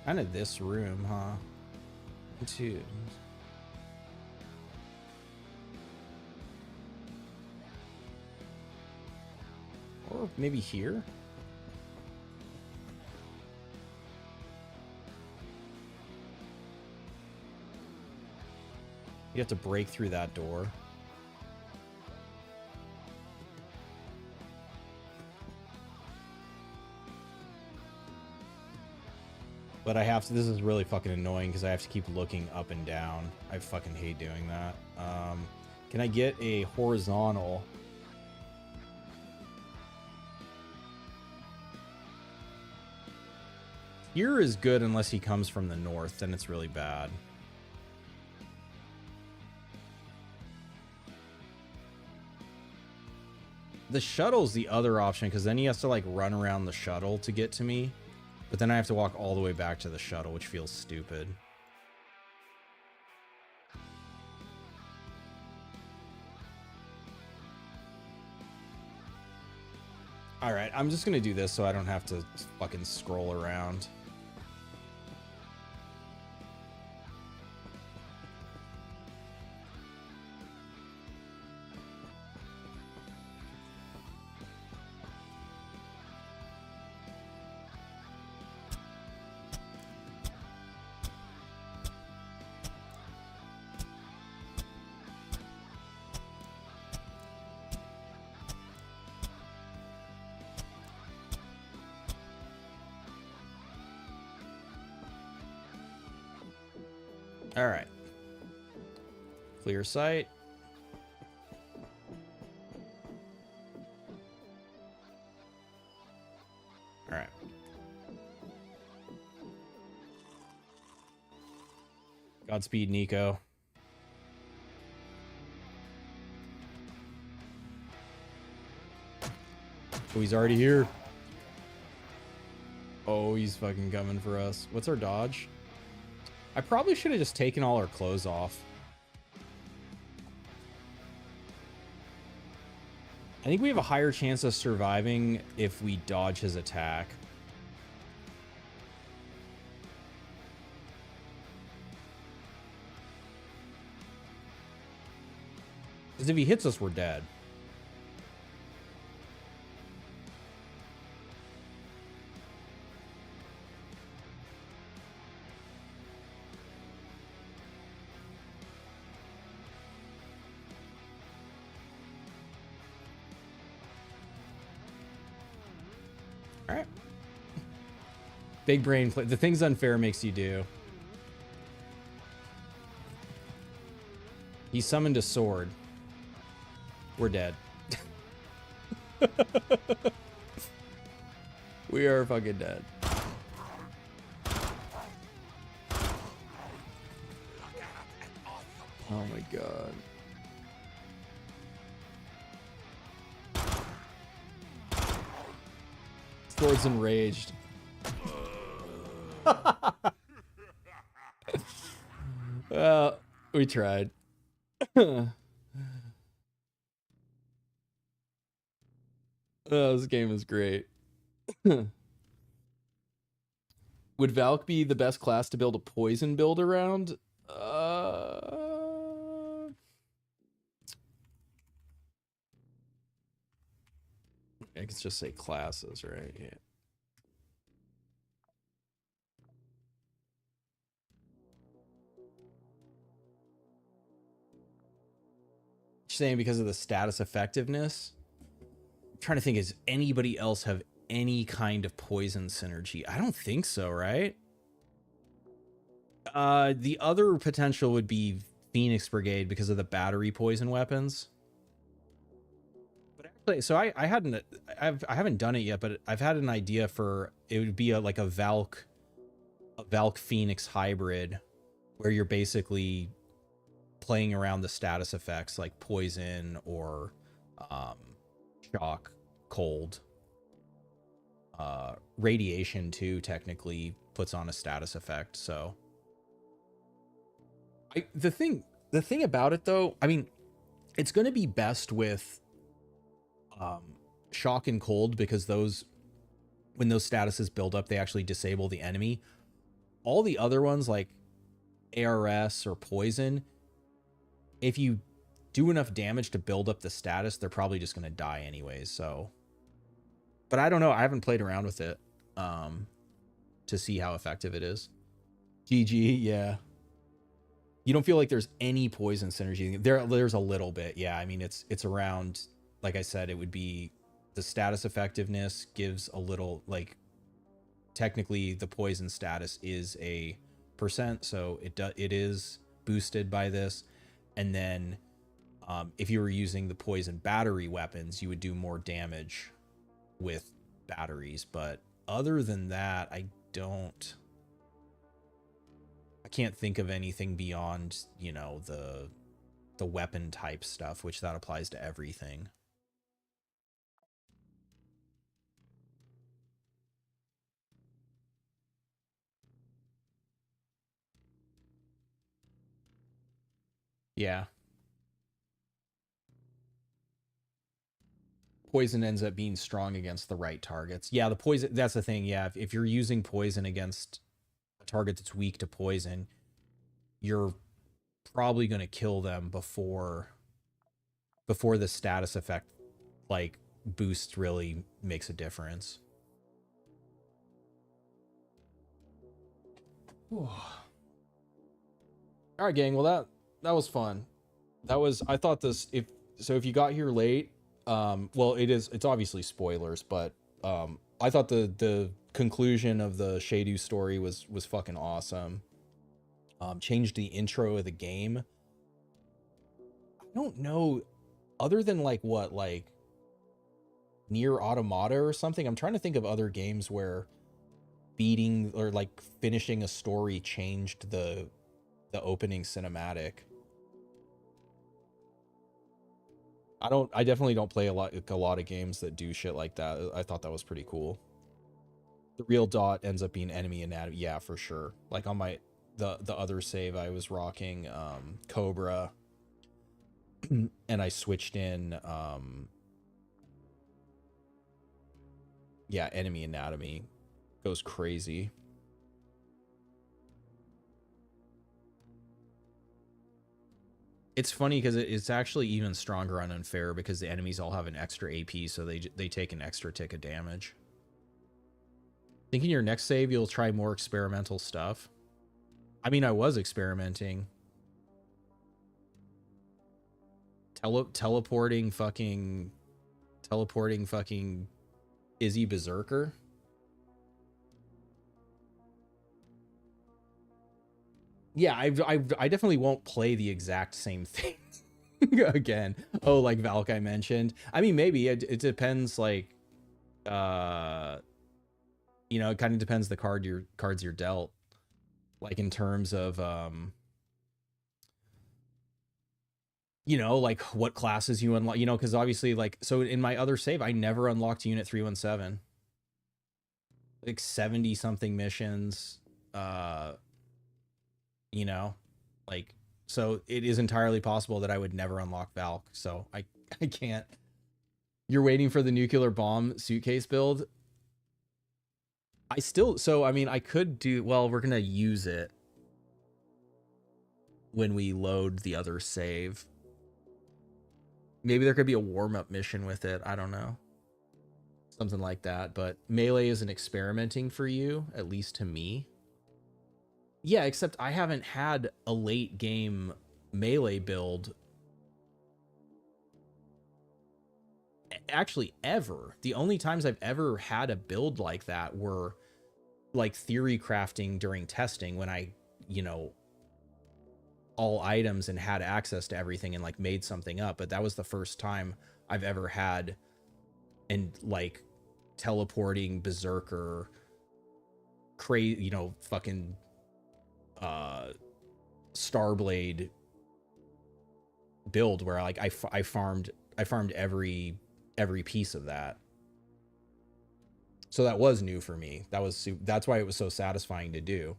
Kind of this room, huh? Two. Or maybe here? You have to break through that door. But I have to, this is really fucking annoying because I have to keep looking up and down. I fucking hate doing that. Can I get a horizontal? Here is good unless he comes from the north, then it's really bad. The shuttle's the other option because then he has to like run around the shuttle to get to me. But then I have to walk all the way back to the shuttle, which feels stupid. Alright, I'm just gonna do this so I don't have to fucking scroll around. All right. Clear sight. All right. Godspeed, Nico. Oh, he's already here. Oh, he's fucking coming for us. What's our dodge? I probably should have just taken all our clothes off. I think we have a higher chance of surviving if we dodge his attack. Because if he hits us, we're dead. All right. Big brain play. The things unfair makes you do. He summoned a sword. We're dead. We are fucking dead. Oh my god. Sword's enraged. Well, we tried. Oh, this game is great. Would Valk be the best class to build a poison build around? I can just say classes, right? Yeah. Saying because of the status effectiveness. I'm trying to think, does anybody else have any kind of poison synergy? I don't think so, right? The other potential would be Phoenix Brigade because of the battery poison weapons. But actually, so I haven't done it yet, but I've had an idea for it would be like a Valk Phoenix hybrid, where you're basically playing around the status effects like poison or shock, cold, radiation too. Technically puts on a status effect, so. The thing about it though, I mean, it's going to be best with shock and cold because those, when those statuses build up, they actually disable the enemy. All the other ones like ARS or poison, if you do enough damage to build up the status, they're probably just going to die anyways. So, but I don't know. I haven't played around with it to see how effective it is. GG, yeah. You don't feel like there's any poison synergy. There's a little bit, yeah. I mean, it's around, like I said, it would be the status effectiveness gives a little, like, technically the poison status is a %, so it is boosted by this. And then if you were using the poison battery weapons, you would do more damage with batteries. But other than that, I can't think of anything beyond, you know, the weapon type stuff, which that applies to everything. Yeah. Poison ends up being strong against the right targets. Yeah, the poison, that's the thing. Yeah, if you're using poison against a target that's weak to poison, you're probably going to kill them before the status effect, like, boost really makes a difference. All right, gang. Well, that was fun. I thought this, if you got here late, well, it's obviously spoilers, but I thought the conclusion of the Shedu story was fucking awesome. Changed the intro of the game. I don't know, other than like Nier Automata or something. I'm trying to think of other games where beating or like finishing a story changed the opening cinematic. I definitely don't play a lot of games that do shit like that. I thought that was pretty cool. The real dot ends up being enemy anatomy. Yeah, for sure. Like on the other save, I was rocking Cobra, and I switched in Yeah, enemy anatomy goes crazy. It's funny because it's actually even stronger on unfair because the enemies all have an extra AP, so they take an extra tick of damage. Thinking your next save you'll try more experimental stuff. I mean, I was experimenting. Teleporting fucking Izzy Berserker. Yeah, I definitely won't play the exact same thing again. Oh, like Valk I mentioned. I mean, maybe it depends. Like, you know, it kind of depends the cards you're dealt. Like in terms of, you know, like what classes you unlock. You know, because obviously, like, so in my other save, I never unlocked Unit 317. Like 70 something missions. You know, like, so it is entirely possible that I would never unlock Valk. So I can't. You're waiting for the nuclear bomb suitcase build. I still, so I mean, I could do, well, we're gonna use it when we load the other save. Maybe there could be a warm-up mission with it. I don't know. Something like that. But melee isn't experimenting for you, at least to me. Yeah, except I haven't had a late game melee build actually ever. The only times I've ever had a build like that were like theory crafting during testing when I, you know, all items and had access to everything and like made something up. But that was the first time I've ever had and like teleporting berserker crazy, you know, fucking Starblade build where like I farmed every piece of that. So that was new for me. That's why it was so satisfying to do.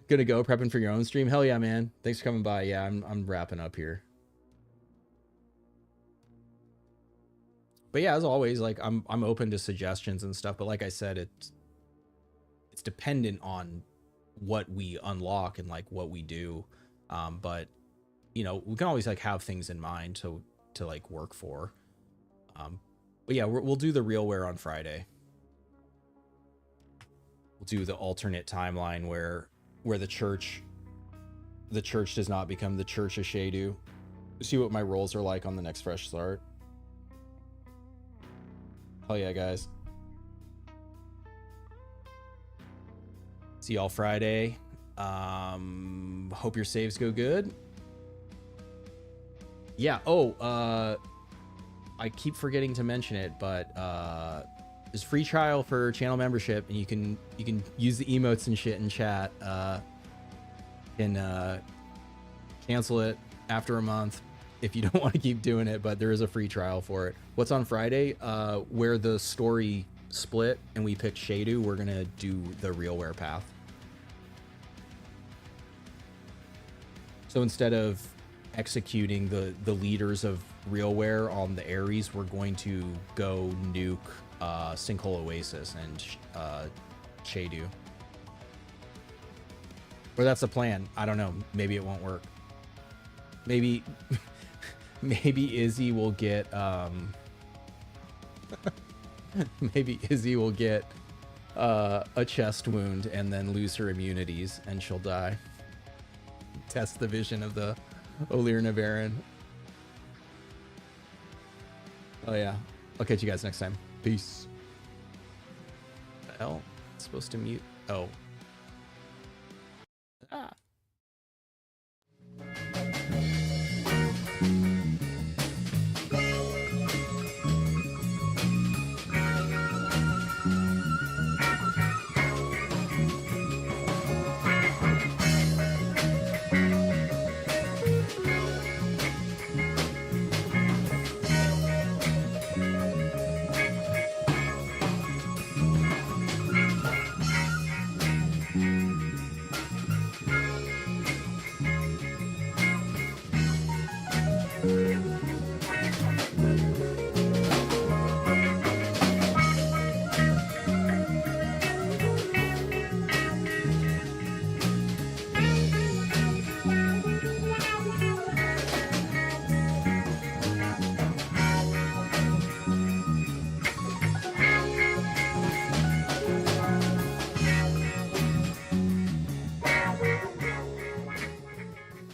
Gonna go prepping for your own stream? Hell yeah, man. Thanks for coming by. Yeah, I'm wrapping up here. But yeah, as always, like I'm open to suggestions and stuff, but like I said, it's dependent on what we unlock and like what we do. But you know, we can always like have things in mind to like work for. But yeah, we'll do the realware on Friday. We'll do the alternate timeline where the church does not become the Church of Shedu. See what my rolls are like on the next fresh start. Hell yeah, guys. See y'all Friday. Hope your saves go good. Yeah. Oh, I keep forgetting to mention it, but there's free trial for channel membership, and you can use the emotes and shit in chat. Can cancel it after a month if you don't want to keep doing it, but there is a free trial for it. What's on Friday? Where the story split and we picked Shedu, we're gonna do the realware path. So instead of executing the leaders of realware on the Ares, we're going to go nuke Sinkhole Oasis and Shedu. Or that's the plan. I don't know. Maybe it won't work. Maybe maybe Izzy will get maybe Izzy will get a chest wound and then lose her immunities and she'll die. Test the vision of the Olir Navarin. Oh yeah. I'll catch you guys next time. Peace. The hell? It's supposed to mute. Oh.